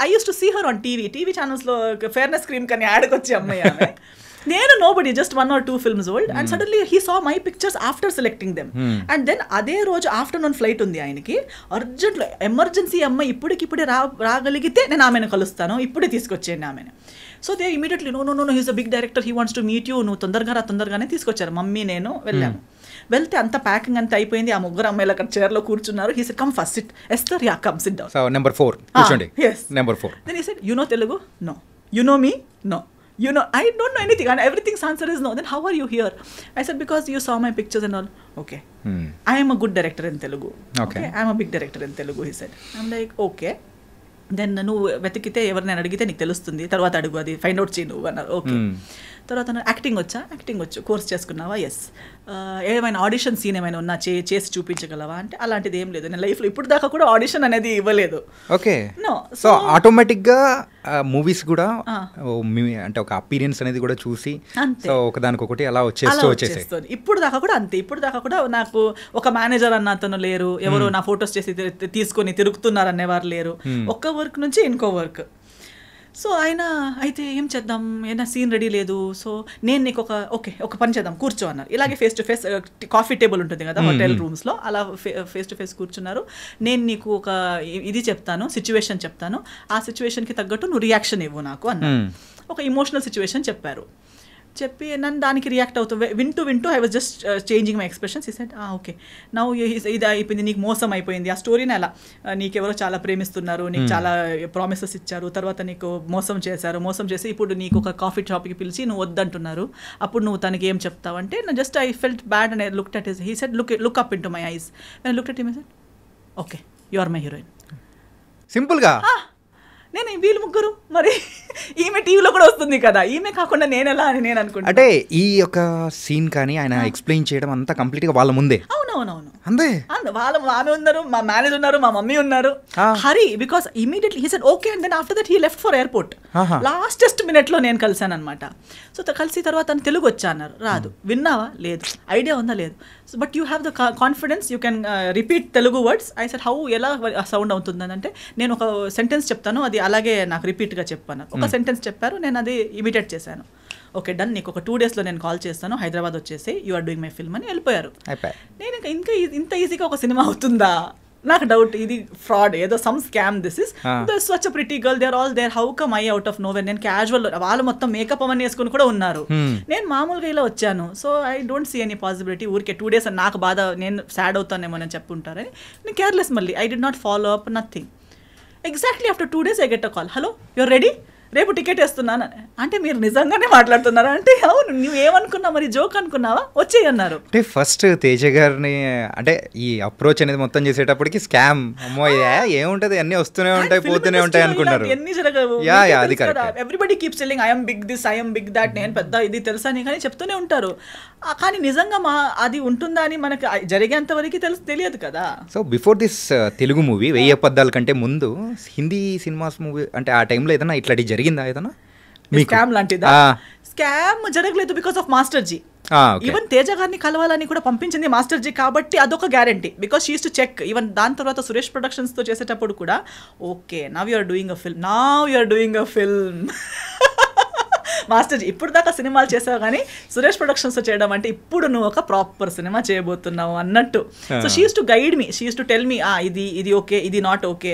I used to see her on TV channels లో ఫేర్నెస్ క్రీమ్ కని యాడ్కి వచ్చే అమ్మాయి ఆమె. నేను nobody, just 1 or 2 films old, and suddenly he saw my pictures after selecting them. And then అదే రోజు afternoon flight ఉంది ఆయనకి, అర్జెంట్లో ఎమర్జెన్సీ అమ్మాయి ఇప్పుడే రాగలిగితే నేను ఆమెను కలుస్తాను, ఇప్పుడే తీసుకొచ్చేయండి ఆమెను. So they immediately no he's a big director, he wants to meet you, నువ్వు తొందరగానే తీసుకొచ్చారు. మమ్మీ నేను వెళ్ళాము. వెళ్తే అంత ప్యాకింగ్ అంతా అయిపోయింది. ఆ ముగ్గురు అమ్మాయిలు అక్కడ చైర్లో కూర్చున్నారు. He said come first SIT. Esther yeah come SIT down. So number 4 కూర్చోండి. yes number 4. then he said you know Telugu? No. You know me? No. You know, I don't know anything, and everything's answer is no. Then how are you here? I said because you saw my pictures and all. Okay. I am a good director in Telugu. Okay. I am a big director in Telugu, he said. I'm like okay. Then నువ్వు వెతికితే ఎవరినైనా అడిగితే నీకు తెలుస్తుంది, తర్వాత అడుగు, అది find out చేయి నువ్వు అన్నారు. ఓకే. తర్వాత యాక్టింగ్ వచ్చు, కోర్స్ చేసుకున్నావా? ఎస్. ఏమైనా ఆడిషన్ సీన్ ఏమైనా ఉన్నా చేసి చూపించగలవా అంటే అలాంటిది ఏం లేదు. నేను లైఫ్లో ఇప్పుడు దాకా కూడా ఆడిషన్ అనేది ఇవ్వలేదు. ఓకే. సో ఆటోమేటిక్గా మూవీస్ కూడా అంటే ఒక అపీరియన్స్ అనేది కూడా చూసి సో ఒకదానికొకటి అలా వచ్చేస్తుంది. ఇప్పుడు దాకా కూడా అంతే. ఇప్పుడు దాకా కూడా నాకు ఒక మేనేజర్ అన్న అతను లేరు, ఎవరో నా ఫొటోస్ చేసి తీసుకొని తిరుగుతున్నారు అనేవారు లేరు. ఒక్క వర్క్ నుంచి ఇంకో వర్క్. సో ఆయన అయితే ఏం చేద్దాం, ఏదైనా సీన్ రెడీ లేదు, సో నేను నీకు ఒక పని చేద్దాం, కూర్చో అన్నారు. ఇలాగే face to face coffee table ఉంటుంది కదా హోటల్ రూమ్స్లో, అలా ఫేస్ టు ఫేస్ కూర్చున్నారు. నేను నీకు ఒక ఇది చెప్తాను, సిచ్యువేషన్ చెప్తాను, ఆ సిచ్యువేషన్కి తగ్గట్టు నువ్వు రియాక్షన్ ఇవ్వు నాకు అన్నారు. ఒక ఇమోషనల్ సిచ్యువేషన్ చెప్పి నన్ను దానికి రియాక్ట్ అవుతూ వింటూ I was just changing my expressions. ఈ సెడ్ ఓకే నౌ ఇది అయిపోయింది, నీకు మోసం అయిపోయింది, ఆ స్టోరీని అలా నీకెవరో చాలా ప్రేమిస్తున్నారు, నీకు చాలా ప్రామిసెస్ ఇచ్చారు, తర్వాత నీకు మోసం చేసి ఇప్పుడు నీకు ఒక కాఫీ షాప్కి పిలిచి నువ్వు వద్దంటున్నారు, అప్పుడు నువ్వు తనకి ఏం చెప్తావు అంటే just I felt bad and I looked at his. He said look up into my eyes. I looked at him. I said okay you are my heroine. సింపుల్గా. నేను వీళ్ళు ముగ్గురు, మరి ఈమె టీవీలో కూడా వస్తుంది కదా, ఈమె కాకుండా నేను ఎలా అని నేను అనుకుంటా. అంటే ఈ యొక్క సీన్ కానీ ఆయన ఎక్స్ప్లెయిన్ చేయడం అంతా కంప్లీట్గా వాళ్ళ ముందే. అవునవునవును అంతే. ఆమె ఉన్నారు, మా మేనేజర్ ఉన్నారు, మా మమ్మీ ఉన్నారు. Hari because immediately he said okay and then after that he left for airport. Latest మినిట్లో నేను కలిసాను అనమాట. సో కలిసి తర్వాత తను తెలుగు వచ్చా అన్నారు. రాదు. విన్నావా? లేదు. ఐడియా ఉందా? లేదు. So but you have the confidence, you can repeat Telugu words. I said how, ఎలా సౌండ్ అవుతుందని అంటే నేను ఒక సెంటెన్స్ చెప్తాను, అది అలాగే నాకు రిపీట్గా చెప్పాను. ఒక సెంటెన్స్ చెప్పారు, నేను అది ఇమిటేట్ చేశాను. ఓకే డన్, నీకు ఒక 2 daysలో నేను కాల్ చేస్తాను, హైదరాబాద్ వచ్చేసి you are doing my film అని వెళ్ళిపోయారు. నేను ఇంకా ఇంత ఈజీగా ఒక సినిమా అవుతుందా నాకు డౌట్ ఇది ఫ్రాడ్ ఏదో some scam this is such a pretty girl they are all there how come I out of nowhere నేను క్యాజువల్ వాళ్ళు మొత్తం మేకప్ అవన్నీ వేసుకుని కూడా ఉన్నారు నేను మామూలుగా ఇలా వచ్చాను so I don't see any possibility ఊరికే 2 days నాకు బాధ నేను సాడ్ అవుతానేమో నేను చెప్పుంటారని నేను కేర్లెస్ మళ్ళీ I did not follow up nothing exactly after 2 days I get a call hello your ready రేపు టికెట్ వేస్తున్నాను అంటే మీరు నిజంగానే మాట్లాడుతున్నారా అంటే అవును నువ్వు ఏమనుకున్నావు మరి జోక్ అనుకున్నావా వచ్చేయి అన్నారు అంటే ఫస్ట్ తేజ గారిని అంటే ఈ అప్రోచ్ అనేది మొత్తం చేసేటప్పటికి స్కామ్ అమ్మో ఏముంటది అన్ని వస్తూనే ఉంటాయి పోతూనే ఉంటాయి అనుకున్నారు ఎన్ని జరగవు everybody keep selling I'm big this I'm big that నేను పెద్ద ఇది తెలుసా అని కానీ చెప్తూనే ఉంటారు కానీ నిజంగా అది ఉంటుందా అని మనకి జరిగేంత వరకు తెలియదు కదా so before this Telugu movie 1000 అబద్ధాల కంటే ముందు హిందీ సినిమాస్ మూవీ అంటే ఆ టైంలో ఏదైనా ఇట్లాంటి జరిగిందా ఏదైనా స్కామ్ లాంటిదా స్కామ్ జరగలేదు because of master ji even Teja గారిని కలవాలని కూడా పంపించింది మాస్టర్ జీ కాబట్టి అదొక guarantee because she use to check even దాని తర్వాత సురేష్ ప్రొడక్షన్స్ తో చేసేటప్పుడు కూడా okay now you are doing a film master ji ఇప్పుడు దాకా సినిమాలు చేసావు కానీ సురేష్ ప్రొడక్షన్స్ చేయడం అంటే ఇప్పుడు నువ్వు ఒక ప్రాపర్ సినిమా చేయబోతున్నావు అన్నట్టు so she use to guide me she use to tell మీ ఇది ఓకే ఇది నాట్ ఓకే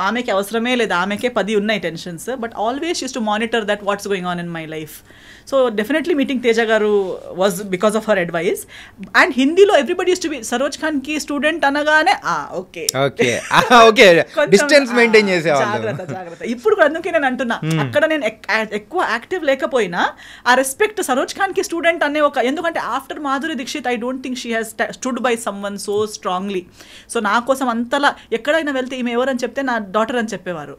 ఆమెకి అవసరమే లేదు ఆమెకే 10 ఉన్నాయి tensions but always used to monitor that what's going on in my life so definitely meeting Teja garu was because of her advice and హిందీలో everybody use to be Saroj Khan కి student అనగానే ఓకే డిస్టెన్స్ మెయింటైన్ చేసేవాళ్ళు జాగ్రత్త ఇప్పుడు కూడా అందుకే నేను అంటున్నా అక్కడ నేను ఎక్కువ యాక్టివ్ లేకపోయినా ఆ రెస్పెక్ట్ సరోజ్ ఖాన్ కి స్టూడెంట్ అనే ఒక ఎందుకంటే after Madhuri Dixit I don't think she has stood by someone so strongly so నా కోసం అంతలా ఎక్కడైనా వెళ్తే ఈమె ఎవరని చెప్తే నా డాటర్ అని చెప్పేవారు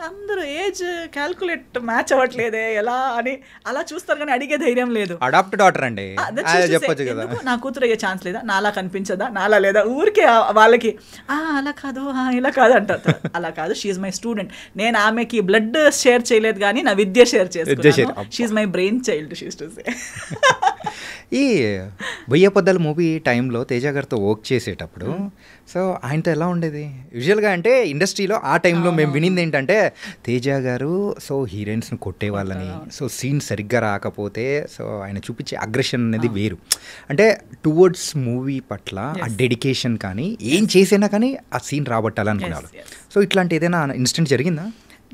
అందరూ ఏజ్ క్యాల్కులేట్ మ్యాచ్ అవ్వట్లేదే ఎలా అని అలా చూస్తారు కానీ అడిగే ధైర్యం లేదు అడాప్ట్ డాటర్ అండి చెప్పొచ్చు కదా నా కూతురు అయ్యే ఛాన్స్ లేదా నాలా కనిపించదా నాలా లేదా ఊరికే వాళ్ళకి అలా కాదు ఇలా కాదు అంటారు అలా కాదు షీఈ్ మై స్టూడెంట్ నేను ఆమెకి బ్లడ్ షేర్ చేయలేదు కానీ నా విద్య షేర్ చేసుకున్నాను she my brain child she's to say ఈ 1000 అబద్ధాల మూవీ టైంలో తేజ గారితో వర్క్ చేసేటప్పుడు సో ఆయనతో ఎలా ఉండేది యూజువల్గా అంటే ఇండస్ట్రీలో ఆ టైంలో మేము వినింది ఏంటంటే తేజ గారు సో హీరోయిన్స్ని కొట్టేవాళ్ళని సో సీన్ సరిగ్గా రాకపోతే సో ఆయన చూపించే అగ్రెషన్ అనేది వేరు అంటే టువర్డ్స్ మూవీ పట్ల ఆ డెడికేషన్ కానీ ఏం చేసినా కానీ ఆ సీన్ రాబట్టాలనుకున్నారు సో ఇట్లాంటి ఏదైనా ఇన్సిడెంట్ జరిగిందా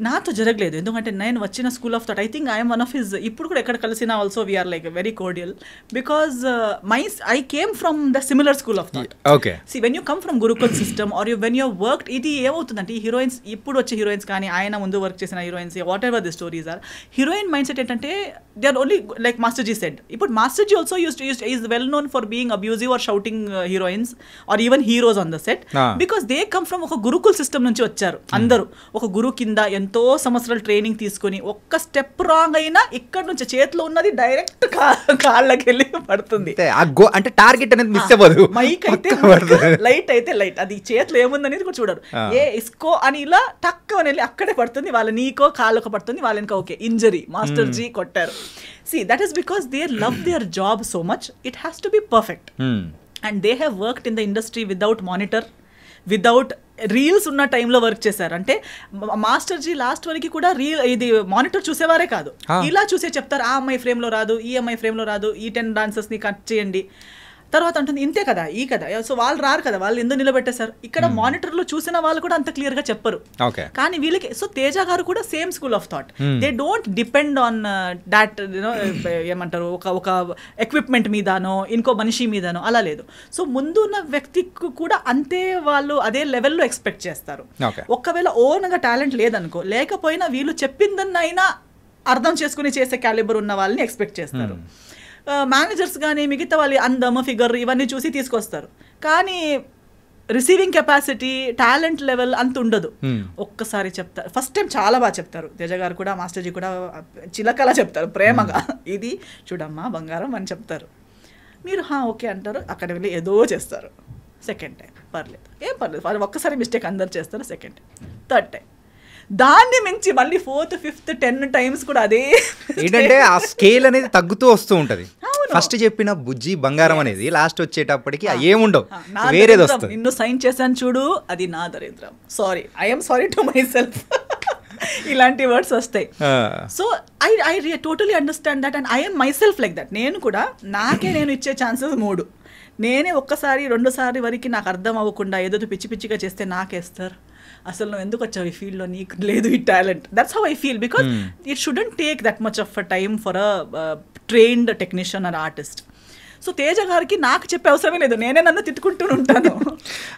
నాతో జరగలేదు ఎందుకంటే నేను వచ్చిన school of thought I think I'm one of his ఇప్పుడు కూడా ఎక్కడ కలిసినా also we're like very cordial because I came from the similar school of thought okay see when you come from gurukul system or you when you work ఇది ఏమవుతుందంటే ఈ heroines ఇప్పుడు వచ్చే heroines కానీ ఆయన ముందు వర్క్ చేసిన heroines whatever the stories are heroine mindset ఏంటంటే they are only like master ji said ఇప్పుడు master ji also is well known for being abusive or shouting heroines or even heroes on the set because they come from ఒక gurukul system నుంచి వచ్చారు అందరూ ఒక గురు కింద ఎంతో సంవత్సరాలు ట్రైనింగ్ తీసుకుని ఒక్క స్టెప్ రాంగ్ అయినా ఇక్కడ నుంచి చేతిలో ఉన్నది డైరెక్ట్ కాళ్ళకి వెళ్ళి పడుతుంది అంటే టార్గెట్ అనేది మిస్ అవ్వదు మైక్ అయితే లైట్ అయితే లైట్ అది చేతిలో ఏముందనేది కూడా చూడరు ఇస్కో అని ఇలా టక్ అని వెళ్ళి అక్కడే పడుతుంది వాళ్ళ నీకో కాళ్ళకో పడుతుంది వాళ్ళకి ఓకే ఇంజరీ మాస్టర్ జీ కొట్టారు see that is because they love their job so much it has to be perfect and they have worked in the industry without monitor without reels ఉన్న టైంలో వర్క్ చేశారు అంటే మాస్టర్ జీ లాస్ట్ వరకు కూడా ఇది monitor చూసేవారే కాదు ఇలా చూసే చెప్తారు ఆ అమ్మాయి ఫ్రేమ్లో రాదు ఈ అమ్మాయి ఫ్రేమ్లో రాదు ఈ 10 డాన్సర్స్ని కట్ చేయండి తర్వాత అంటుంది ఇంతే కదా ఈ కదా సో వాళ్ళు రారు కదా వాళ్ళు ఎందుకు నిలబెట్టేశారు ఇక్కడ మానిటర్లో చూసిన వాళ్ళు కూడా అంత క్లియర్గా చెప్పరు కానీ వీళ్ళకి సో తేజ గారు కూడా same school of thought they don't depend on that you know ఏమంటారు ఒక ఎక్విప్మెంట్ మీదనో ఇంకో మనిషి మీదనో అలా లేదు సో ముందున్న వ్యక్తికి కూడా అంతే వాళ్ళు అదే లెవెల్లో ఎక్స్పెక్ట్ చేస్తారు ఒకవేళ ఓన్గా టాలెంట్ లేదనుకో లేకపోయినా వీళ్ళు చెప్పిందన్నైనా అర్థం చేసుకుని చేసే క్యాలిబర్ ఉన్న వాళ్ళని ఎక్స్పెక్ట్ చేస్తారు మేనేజర్స్ కానీ మిగతా వాళ్ళు అందమ ఫిగర్ ఇవన్నీ చూసి తీసుకొస్తారు కానీ రిసీవింగ్ కెపాసిటీ టాలెంట్ లెవెల్ అంత ఉండదు ఒక్కసారి చెప్తారు ఫస్ట్ టైం చాలా బాగా చెప్తారు తేజ గారు కూడా మాస్టర్ జీ కూడా చిలకలా చెప్తారు ప్రేమగా ఇది చూడమ్మా బంగారం అని చెప్తారు మీరు ఓకే అంటారు అక్కడ వెళ్ళి ఏదో చేస్తారు సెకండ్ టైం పర్లేదు ఏం పర్లేదు వాళ్ళు ఒక్కసారి మిస్టేక్ అందరు చేస్తారు సెకండ్ టైం థర్డ్ టైం దాన్ని మించి మళ్ళీ 4th 5th 10 టైమ్స్ కూడా అదే ఏంటంటే ఆ స్కేల్ అనేది తగ్గుతూ వస్తూ ఉంటది ఫస్ట్ చెప్పిన బుజ్జి బంగారం అనేది లాస్ట్ వచ్చేటప్పటికి ఏముండవు వేరేది వస్తుంది నిన్ను సైన్ చేశాను చూడు అది నా దరిద్రం sorry I'm sorry to my self ఇలాంటి వర్డ్స్ వస్తాయి so I totally understand that and I'm my self like that నేను కూడా నాకే నేను ఇచ్చే ఛాన్సెస్ 3 నేనే ఒక్కసారి 2సారి వరకు నాకు అర్థం అవ్వకుండా ఏదో పిచ్చి పిచ్చిగా చేస్తే నాకేస్తారు. అసలు నువ్వు ఎందుకు వచ్చావు ఈ ఫీల్డ్లో, నీకు లేదు ఈ talent. That's how I feel, because it shouldn't take that much of a time for a trained technician are artist. So Teja గారికి నాకు చెప్పే అవసరమే లేదు, నేనే నన్ను తిట్టుకుంటూ ఉంటాను.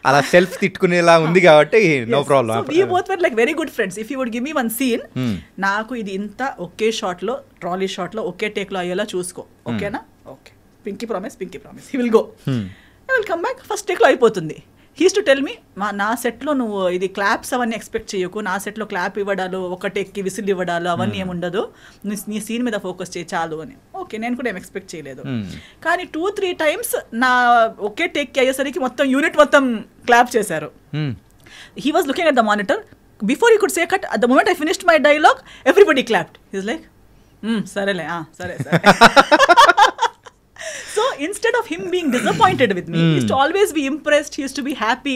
అలా సెల్ఫ్ తిట్టుకునేలా ఉంది కాబట్టి no problem. We both were like very good friends. If you would give me one scene, నాకు ఇది ఇంత ఒకే షాట్లో, ట్రాలీ షాట్లో ఒకే టేక్లో అయ్యేలా చూసుకో, ఓకేనా? Okay, pinky promise, he will go, I will come back, first టేక్లో అయిపోతుంది. హీస్ టు టెల్ మీ, నా సెట్లో నువ్వు ఇది క్లాప్స్ అవన్నీ ఎక్స్పెక్ట్ చేయకు, నా సెట్లో క్లాప్ ఇవ్వడాలు, ఒక టేక్కి విసిల్ ఇవ్వడాలు అవన్నీ ఏముండదు, నీ సీన్ మీద ఫోకస్ చేయి చాలు అని. ఓకే, నేను కూడా ఏం ఎక్స్పెక్ట్ చేయలేదు. కానీ 2-3 టైమ్స్ నా ఒకే టేక్కి అయ్యేసరికి మొత్తం యూనిట్ మొత్తం క్లాప్ చేశారు. He was looking at the monitor, before you could say cut, at the moment I finished my dialogue everybody clapped. He's like సరేలే, సరే. So instead of him being disappointed with me, he used to always be impressed, he used to be happy,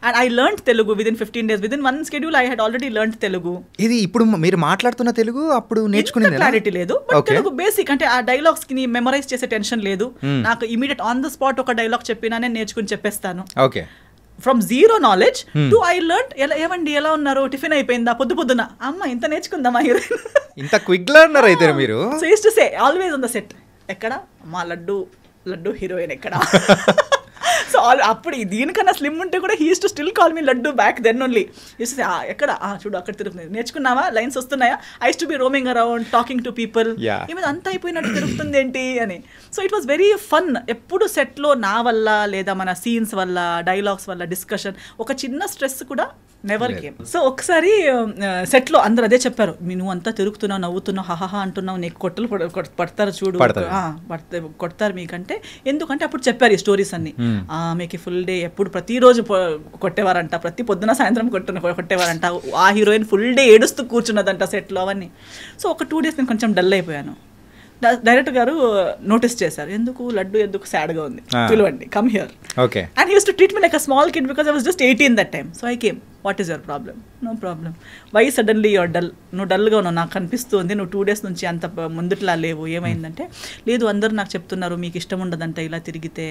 and I learned Telugu within 15 days. Within one schedule I had already learned Telugu. ఇది ఇప్పుడు మీరు మాట్లాడుతున్న తెలుగు అప్పుడు నేర్చుకునేది clarity లేదు, but Telugu basic అంటే ఆ dialogues కి మెమరైజ్ చేసే టెన్షన్ లేదు నాకు. ఇమీడియట్ ఆన్ ద స్పాట్ ఒక డైలాగ్ చెప్పినా నేను నేర్చుకుని చెప్పేస్తాను. Okay, from zero knowledge to I learn. ఏమండి ఎలా ఉన్నారు, టిఫిన్ అయిపోయిందా, పొద్దున అమ్మ ఇంత నేర్చుకుందామా హీరోయిన్, ఇంత క్విక్ లెర్నర్ అయితే మీరు. So use to say always on the set, ఎక్కడ మా లడ్డు హీరోయిన్ ఎక్కడ. సో అప్పుడు దీనికన్నా స్లిమ్ ఉంటే కూడా he use to still call me laddu back then only. Use to say ఎక్కడ, చూడు అక్కడ తిరుగుతుంది, నేర్చుకున్నావా, లైన్స్ వస్తున్నాయా. I use to be roaming around talking to people, ఏమైనా అంత అయిపోయినట్టు తిరుగుతుంది ఏంటి అని. So it was very fun. ఎప్పుడు సెట్లో నా వల్ల లేదా మన సీన్స్ వల్ల, డైలాగ్స్ వల్ల డిస్కషన్, ఒక చిన్న స్ట్రెస్ కూడా నెవర్ కేమ్. సో ఒకసారి సెట్లో అందరు అదే చెప్పారు, నువ్వు అంతా తిరుగుతున్నావు, నవ్వుతున్నావు, హహహా అంటున్నావు, నీకు కొట్టలు పడతారు చూడు, కొడతారు మీకంటే. ఎందుకంటే అప్పుడు చెప్పారు ఈ స్టోరీస్ అన్ని. మీకు ఫుల్ డే ఎప్పుడు ప్రతిరోజు కొట్టేవారంట, ప్రతి పొద్దున సాయంత్రం కొట్టేవారంట, ఆ హీరోయిన్ ఫుల్ డే ఏడుస్తూ కూర్చున్నదంట సెట్లో అవన్నీ. సో ఒక 2 days నేను కొంచెం డల్ అయిపోయాను. డైరెక్టర్ గారు నోటీస్ చేశారు, ఎందుకు లడ్డు ఎందుకు సాడ్గా ఉంది, పిలవండి, come here. Okay, and he use to treat me like a small kid because I was just 18 that time. So I came, what is your problem? No problem. Why suddenly your dull? నువ్వు డల్గా ఉన్నావు, నాకు కనిపిస్తుంది, నువ్వు 2 days నుంచి అంత ముందుట్లా లేవు, ఏమైందంటే, లేదు అందరూ నాకు చెప్తున్నారు మీకు ఇష్టం ఉండదంట ఇలా తిరిగితే,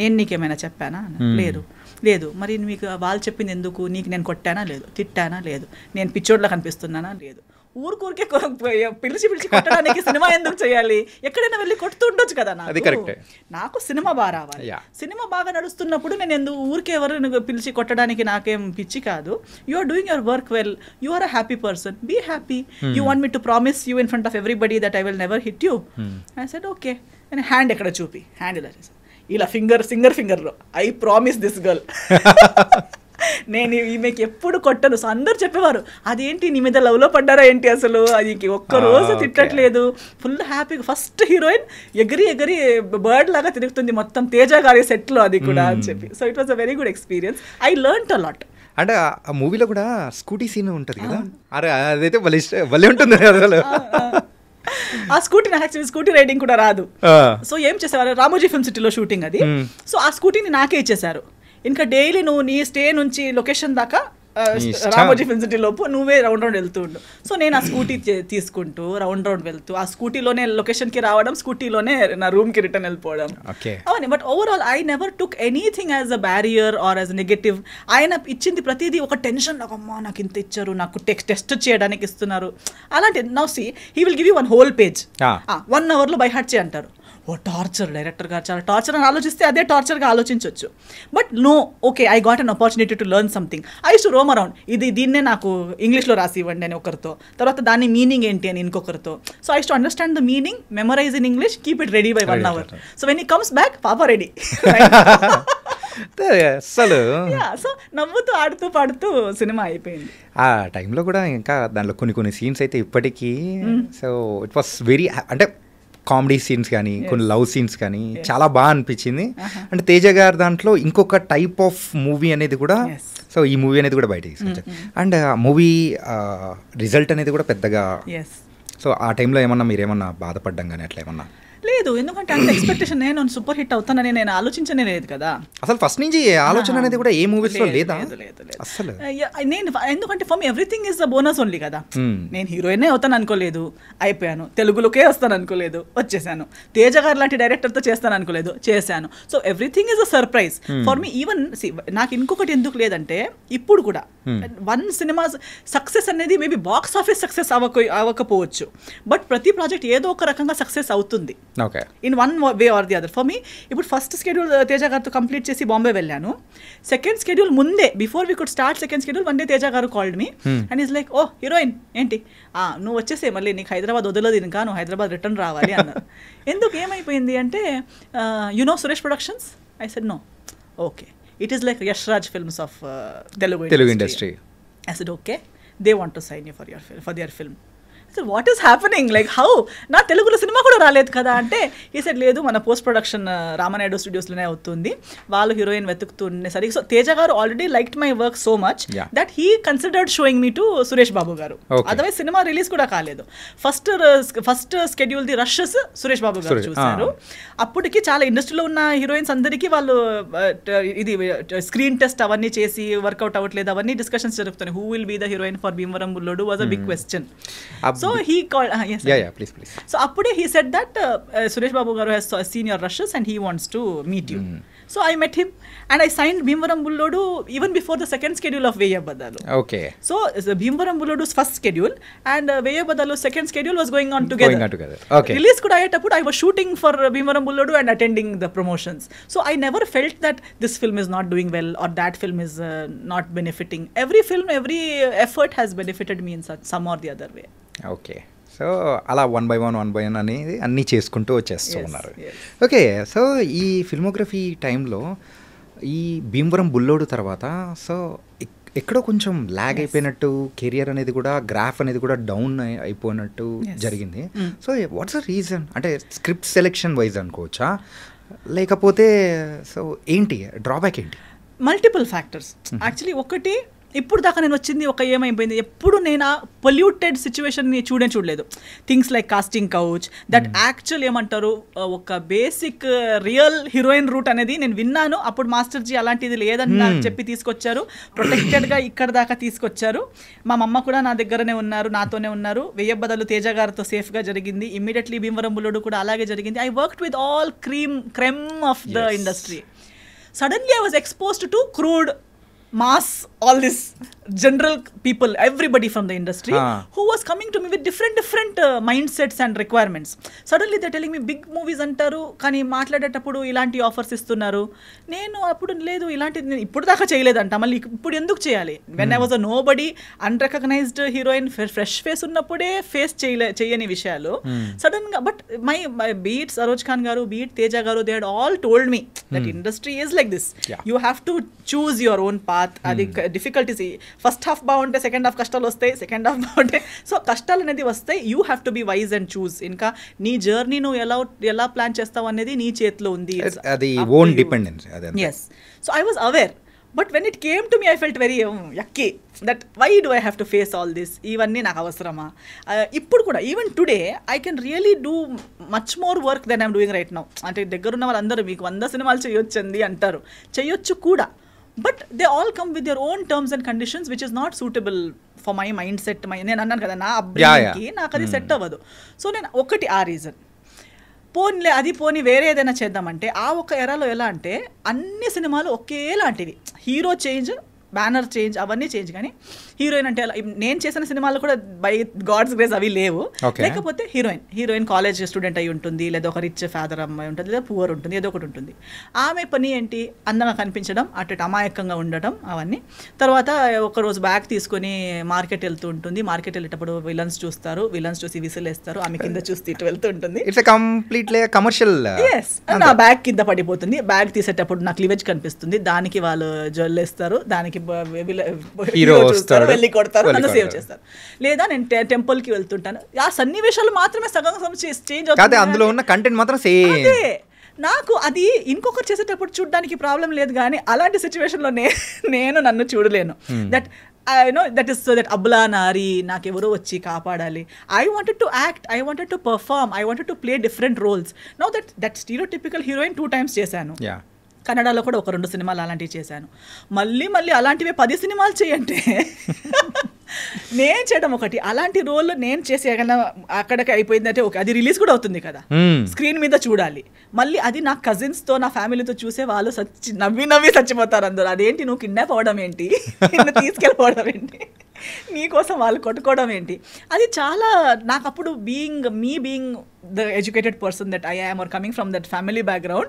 నేను నీకేమైనా చెప్పానా? లేదు. మరి మీకు వాళ్ళు చెప్పింది ఎందుకు? నీకు నేను కొట్టానా? లేదు. తిట్టానా? లేదు. నేను పిచ్చోడ్లా కనిపిస్తున్నానా? లేదు. ఊరికే పిలిచి కొట్టడానికి సినిమా ఎందుకు చేయాలి? ఎక్కడైనా వెళ్ళి కొడుతూ ఉండొచ్చు కదా. నాకు సినిమా బాగా రావాలి. సినిమా బాగా నడుస్తున్నప్పుడు నేను ఎందుకు ఊరికే ఎవరు పిలిచి కొట్టడానికి నాకేం పిచ్చి కాదు. You are doing your work well, you are a happy person, be happy. You want me to promise you in front of everybody that I will never hit you. I said okay. And hand ఎక్కడ చూపి, hand ఇలా చేశాను, ఇలా ఫింగర్లో I promise this girl నేను ఈమెకి ఎప్పుడు కొట్టను. సో అందరు చెప్పేవారు, అదేంటి నీ మీద లవ్లో పడ్డారా ఏంటి, అసలు అది ఒక్కరోజు తిట్టట్లేదు, ఫుల్ హ్యాపీగా. ఫస్ట్ హీరోయిన్ ఎగిరి బర్డ్ లాగా తిరుగుతుంది మొత్తం తేజ గారి సెట్లో, అది కూడా అని చెప్పి. So it was a very good experience. I learned a lot. అంటే ఆ మూవీలో కూడా స్కూటీ సీన్ ఉంటుంది కదా, అరే అదైతే భలే ఉంటుంది అసలు. ఆ స్కూటీ నాకు యాక్చువల్లీ స్కూటీ రైడింగ్ కూడా రాదు. సో ఏం చేసేవారు, రామోజీ ఫిల్మ్ సిటీలో షూటింగ్ అది. సో ఆ స్కూటీని నాకే ఇచ్చేసారు. ఇంకా డైలీ నువ్వు నీ స్టే నుంచి లొకేషన్ దాకా రామోజీ ఫిల్మ్ సిటీ లోపు నువ్వే రౌండ్ వెళ్తూ ఉండు. సో నేను ఆ స్కూటీ తీసుకుంటూ రౌండ్ వెళ్తూ ఆ స్కూటీలోనే లొకేషన్కి రావడం, స్కూటీలోనే నా రూమ్కి రిటర్న్ వెళ్ళిపోవడం అవన్నీ. But overall I never took anything as a barrier or as negative. ఆయన ఇచ్చింది ప్రతిదీ ఒక టెన్షన్, అమ్మా నాకు ఇంత ఇచ్చారు, నాకు టెస్ట్ చేయడానికి ఇస్తున్నారు అలాంటి. Now see he will give you 1 whole page, 1 hourలో బై హార్ట్ చేయి అంటారు. ఓ టార్చర్, డైరెక్టర్ గారు చాలా టార్చర్ అని ఆలోచిస్తే అదే టార్చర్గా ఆలోచించవచ్చు. But no, okay, I got an opportunity to learn something. I use to roam around, దీన్నే నాకు ఇంగ్లీష్లో రాసి ఇవ్వండి అని ఒకరితో, తర్వాత దాని మీనింగ్ ఏంటి అని ఇంకొకరితో. So I use to understand the meaning, memorise in English, keep it ready by 1 hour. So when he comes back, పాప రెడీ. అసలు సో నవ్వుతూ ఆడుతూ పాడుతూ సినిమా అయిపోయింది. ఆ టైంలో కూడా ఇంకా దాంట్లో కొన్ని సీన్స్ అయితే ఇప్పటికీ, సో ఇట్ వాస్ వెరీ, అంటే కామెడీ సీన్స్ కానీ కొన్ని లవ్ సీన్స్ కానీ చాలా బాగా అనిపించింది. అంటే తేజ గారు దాంట్లో ఇంకొక టైప్ ఆఫ్ మూవీ అనేది కూడా, సో ఈ మూవీ అనేది కూడా బయటకి తీసుకొచ్చారు. అండ్ మూవీ రిజల్ట్ అనేది కూడా పెద్దగా, సో ఆ టైంలో ఏమన్నా మీరేమన్నా బాధపడ్డం కానీ అట్లా ఏమన్నా? లేదు, ఎందుకంటే అంత ఎక్స్పెక్టేషన్ నేను సూపర్ హిట్ అవుతానని నేను ఆలోచించనే లేదు కదా. అసలు ఫస్ట్ నుంచి ఆలోచన అనేది కూడా ఏ మూవీస్ లో లేదా అసలు. నేను ఎందుకంటే for me everything is the bonus only కదా. నేను హీరోయిన్ అవుతాను అనుకోలేదు, అయిపోయాను. తెలుగులోకే వస్తాను అనుకోలేదు, వచ్చేసాను. తేజ గారు లాంటి డైరెక్టర్తో చేస్తాను అనుకోలేదు, చేశాను. So everything is a surprise for me. Even నాకు ఇంకొకటి ఎందుకు లేదంటే, ఇప్పుడు కూడా వన్ సినిమా సక్సెస్ అనేది మేబీ బాక్స్ ఆఫీస్ సక్సెస్ అవ్వకపోవచ్చు, బట్ ప్రతి ప్రాజెక్ట్ ఏదో ఒక రకంగా సక్సెస్ అవుతుంది in one way or the other. For me ఇప్పుడు ఫస్ట్ స్కెడ్యూల్ తేజ గారితో కంప్లీట్ చేసి బాంబే వెళ్ళాను. సెకండ్ స్కెడ్యూల్ ముందే, before we could start second schedule, one day Teja garu called me and is like, oh heroine ఏంటి, నువ్వు వచ్చేసే, మళ్ళీ నీకు హైదరాబాద్ వదలదు ఇంకా, నువ్వు హైదరాబాద్ రిటర్న్ రావాలి అన్నారు. ఎందుకు ఏమైపోయింది అంటే, you know Suresh Productions? I said no. Okay, it is like Yash Raj Films of Telugu industry. I said, okay, they want to sign you for their film. I said, what is happening? Like, how? నా తెలుగులో cinema కూడా రాలేదు కదా అంటే, ఈ said లేదు, మన post production Ramanaidu స్టూడియోస్లోనే అవుతుంది, వాళ్ళు heroine వెతుకుతుండేసరికి. So Teja garu already liked my work so much that he considered showing me to Suresh Babu garu. Otherwise cinema release కూడా కాలేదు. First schedule the rushes Suresh Babu garu చూశారు. అప్పటికి చాలా ఇండస్ట్రీలో ఉన్న హీరోయిన్స్ అందరికీ వాళ్ళు ఇది స్క్రీన్ టెస్ట్ అవన్నీ చేసి వర్కౌట్ అవ్వట్లేదు, అవన్నీ డిస్కషన్స్ జరుగుతున్నాయి. Who will be the heroine for Bhimavaram Bullodu was a big question. So he called, yes. Yeah, please. So appude he said that Suresh Babu garu has seen your rushes and he wants to meet you. So I met him and I signed Bhimvaram Bullodu even before the second schedule of Veya Badalu. Okay. So Bhimvaram Bullodu's first schedule and Veya Badalu's second schedule was going on together. Okay. Release kuda ayetappudu I was shooting for Bhimvaram Bullodu and attending the promotions. So I never felt that this film is not doing well or that film is not benefiting. Every film, every effort has benefited me in some or the other way. Okay, so అలా one by one అనేది అన్నీ చేసుకుంటూ వచ్చేస్తూ ఉన్నారు. Okay, so ఈ filmography టైంలో ఈ భీమవరం బుల్లోడు తర్వాత సో ఎక్కడో కొంచెం ల్యాగ్ అయిపోయినట్టు, కెరియర్ అనేది కూడా, గ్రాఫ్ అనేది కూడా డౌన్ అయిపోయినట్టు జరిగింది. So what's the reason? అంటే స్క్రిప్ట్ సెలెక్షన్ వైజ్ అనుకోవచ్చా, లేకపోతే సో ఏంటి డ్రాబ్యాక్ ఏంటి? Multiple factors actually. ఒకటి, ఇప్పుడు దాకా నేను వచ్చింది ఒక ఏమైపోయింది, ఎప్పుడు నేను ఆ పొల్యూటెడ్ సిచ్యువేషన్ని చూడలేదు. Things like casting couch, that actual ఏమంటారు, ఒక బేసిక్ రియల్ హీరోయిన్ రూట్ అనేది నేను విన్నాను. అప్పుడు మాస్టర్జీ అలాంటిది లేదని నాకు చెప్పి తీసుకొచ్చారు, ప్రొటెక్టెడ్గా ఇక్కడ దాకా తీసుకొచ్చారు. మా మమ్మ కూడా నా దగ్గరనే ఉన్నారు, నాతోనే ఉన్నారు. వెయ్య బదులు తేజ గారితో సేఫ్గా జరిగింది. ఇమ్మీడియట్లీ భీమవరం బుల్లోడు కూడా అలాగే జరిగింది. I worked with all cream of the industry. Suddenly I was exposed to crude mass, all this general people, everybody from the industry who was coming to me with different mindsets and requirements. Suddenly they're telling me big movies antaru kani maatladetappudu ilanti offers istunnaru. Nenu appudu ledu ilanti ippudu daaka cheyaledanట, malli ippudu enduku cheyali? When I was a nobody, unrecognized heroine, fresh face ఉన్నప్పుడే face చేయని విషయాలు sudden ga, but my beat Saroj Khan garu, beat Teja garu, they had all told me that industry is like this. You have to choose your own path. అది difficulties. First half బాగుంటే second half కష్టాలు వస్తాయి, second half బాగుంటే so కష్టాలు అనేది వస్తాయి. You have to be wise and choose. ఇంకా నీ జర్నీ నువ్వు ఎలా ప్లాన్ చేస్తావు అనేది నీ చేతిలో ఉంది. అది own dependence. Yes, so I was aware. But when it came to me I felt very yucky that why do I have to face all this, ఇవన్నీ నాకు అవసరమా? ఇప్పుడు కూడా even today I can really do much more work than I'm doing right now. అంటే దగ్గరున్న వాళ్ళందరూ మీకు 100 సినిమాలు చేయొచ్చండి అంటారు, చేయొచ్చు కూడా. But they all come with your own terms and conditions which is not suitable for my mind set. నేను అన్నాను కదా, నా అబ్బాయికి నాకు అది సెట్ అవ్వదు. సో నేను ఒకటి ఆ రీజన్, పోనీ వేరే ఏదైనా చేద్దామంటే ఆ ఒక ఎరాలో ఎలా అంటే అన్ని సినిమాలు ఒకేలాంటివి, హీరో చేంజ్, బ్యానర్ చేంజ్, అవన్నీ చేంజ్, కానీ హీరోయిన్ అంటే నేను చేసిన సినిమాలు కూడా బై గాడ్స్ గ్రేస్ అవి లేవు. లేకపోతే హీరోయిన్ కాలేజ్ స్టూడెంట్ అయి ఉంటుంది, లేదా ఒక రిచ్ ఫాదర్ అమ్మాయి ఉంటుంది, లేదా పువర్ ఉంటుంది, ఏదో ఒకటి ఉంటుంది. ఆమె పని ఏంటి, అందంగా కనిపించడం, అటు అమాయకంగా ఉండటం, అవన్నీ. తర్వాత ఒకరోజు బ్యాగ్ తీసుకొని మార్కెట్ వెళ్తూ ఉంటుంది. మార్కెట్ వెళ్ళేటప్పుడు విలన్స్ చూస్తారు, విలన్స్ చూసి విసిలేస్తారు, ఆమె కింద చూసి ఇటు వెళ్తూ ఉంటుంది. It's completely commercial. ఎస్, నా బ్యాగ్ కింద పడిపోతుంది. బ్యాగ్ తీసేటప్పుడు నాకు క్లీవేజ్ కనిపిస్తుంది, దానికి వాళ్ళు జల్లేస్తారు, దానికి హీరో చూస్తారు, వెళ్ళి కొడతారు, నన్ను సేవ్ చేస్తారు. లేదా నేను టెంపుల్కి వెళ్తుంటాను, ఆ సన్నివేశాలు మాత్రమే సగం చేంజ్ అవుతుంది, అందులో ఉన్న కంటెంట్ మాత్రం సేమ్. నాకు అది ఇంకొకరు చేసేటప్పుడు చూడడానికి ప్రాబ్లం లేదు, కానీ అలాంటి సిచ్యువేషన్లో నేను నన్ను చూడలేను. That I know that is so that abla nari nakevaru vachi kapadali. I wanted to act, I wanted to perform, I wanted to play different roles. Now that stereotypical heroine 2 times chesanu. Yeah. కన్నడలో కూడా ఒక 2 సినిమాలు అలాంటివి చేశాను. మళ్ళీ అలాంటివే 10 సినిమాలు చేయంటే నేను చేయడం ఒకటి, అలాంటి రోల్ నేను చేసి అక్కడికి అయిపోయిందంటే ఓకే, అది రిలీజ్ కూడా అవుతుంది కదా, స్క్రీన్ మీద చూడాలి. మళ్ళీ అది నా కజిన్స్తో నా ఫ్యామిలీతో చూసే వాళ్ళు నవ్వి చచ్చిపోతారు అందరూ. అదేంటి నువ్వు కిడ్నాప్ అవ్వడం ఏంటి, నిన్ను తీసుకెళ్ళిపోవడం ఏంటి, నీకోసం వాళ్ళు కొట్టుకోవడం ఏంటి, అది చాలా నాకు అప్పుడు being the educated person that I am or coming from that family background,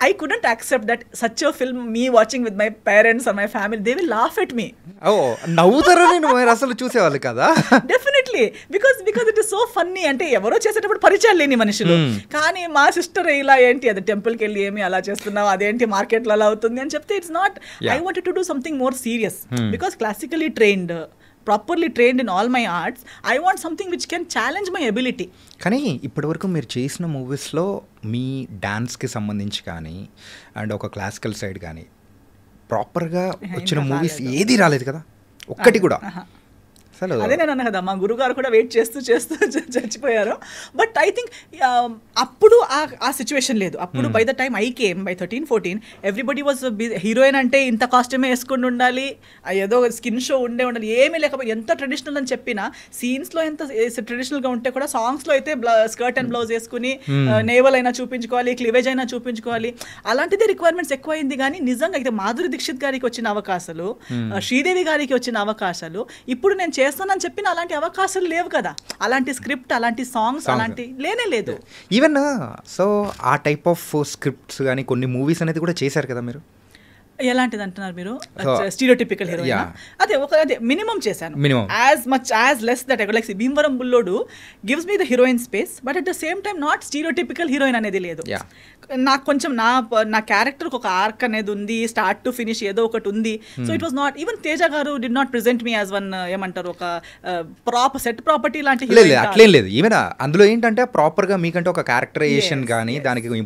I couldn't accept that such a film me watching with my parents or my family, they will laugh at me. నవ్వుతారని నువ్వు అసలు చూసేవాళ్ళు కదా. Definitely because it is so funny. అంటే ఎవరో చేసేటప్పుడు పరిచయాలు లేని మనుషులు, కానీ మా సిస్టర్ ఇలా ఏంటి అది టెంపుల్కి వెళ్ళి ఏమి అలా చేస్తున్నావు, అదేంటి మార్కెట్లో అలా అవుతుంది అని చెప్తే it's not. I wanted to do something more serious because classically trained, properly trained in all my arts, I want something which can challenge my ability. కానీ ఇప్పటివరకు మీరు చేసిన మూవీస్లో మీ డాన్స్కి సంబంధించి కానీ అండ్ ఒక క్లాసికల్ సైడ్ కానీ ప్రాపర్గా వచ్చిన మూవీస్ ఏది రాలేదు కదా, ఒక్కటి కూడా. అదే నేను అన్నా కదా, మా గురుగారు కూడా వెయిట్ చేస్తూ చచ్చిపోయారు. బట్ ఐ థింక్ అప్పుడు ఆ సిచ్యువేషన్ లేదు. అప్పుడు by the time I came by 13-14 everybody was heroine అంటే ఇంత కాస్ట్యూమే వేసుకుని ఉండాలి, ఏదో స్కిన్ షో ఉండాలి, ఏమీ లేకపోతే ఎంత ట్రెడిషనల్ అని చెప్పినా సీన్స్లో ఎంత ట్రెడిషనల్గా ఉంటే కూడా సాంగ్స్లో అయితే స్కర్ట్ అండ్ బ్లౌజ్ వేసుకుని నేవల్ అయినా చూపించుకోవాలి, క్లివేజ్ అయినా చూపించుకోవాలి, అలాంటిదే రిక్వైర్మెంట్స్ ఎక్కువైంది. కానీ నిజంగా అయితే మాధురి దీక్షిత్ గారికి వచ్చిన అవకాశాలు, శ్రీదేవి గారికి వచ్చిన అవకాశాలు, ఇప్పుడు నేను చేస్తానని చెప్పిన అలాంటి అవకాశాలు లేవు కదా. అలాంటి స్క్రిప్ట్, అలాంటి సాంగ్స్ అలాంటి లేనే లేదు. ఈవెన్ సో ఆ టైప్ ఆఫ్ స్క్రిప్ట్స్ కానీ కొన్ని మూవీస్ అనేది కూడా చేశారు కదా మీరు. ఎలాంటిది అంటున్నారు మీరు? స్టీరియోటిపికల్ హీరోయిన్ అదే మినిమం చేశాను, as much as less that I like. Bhimavaram Bullodu gives me the heroine space, but at the same time not stereotypical heroine అనేది లేదు. నాకు కొంచెం నా క్యారెక్టర్కి ఒక ఆర్క్ అనేది ఉంది, స్టార్ట్ టు ఫినిష్ ఏదో ఒకటి ఉంది. So it was not, even Teja garu did not present me as one ఏమంటారు ఒక సెట్ ప్రాపర్టీ లాంటి అట్లేం లేదు. ఈవెన్ అందులో ఏంటంటే ప్రాపర్ గా మీకంటే ఒక క్యారెక్టరైజేషన్ కానీ దానికి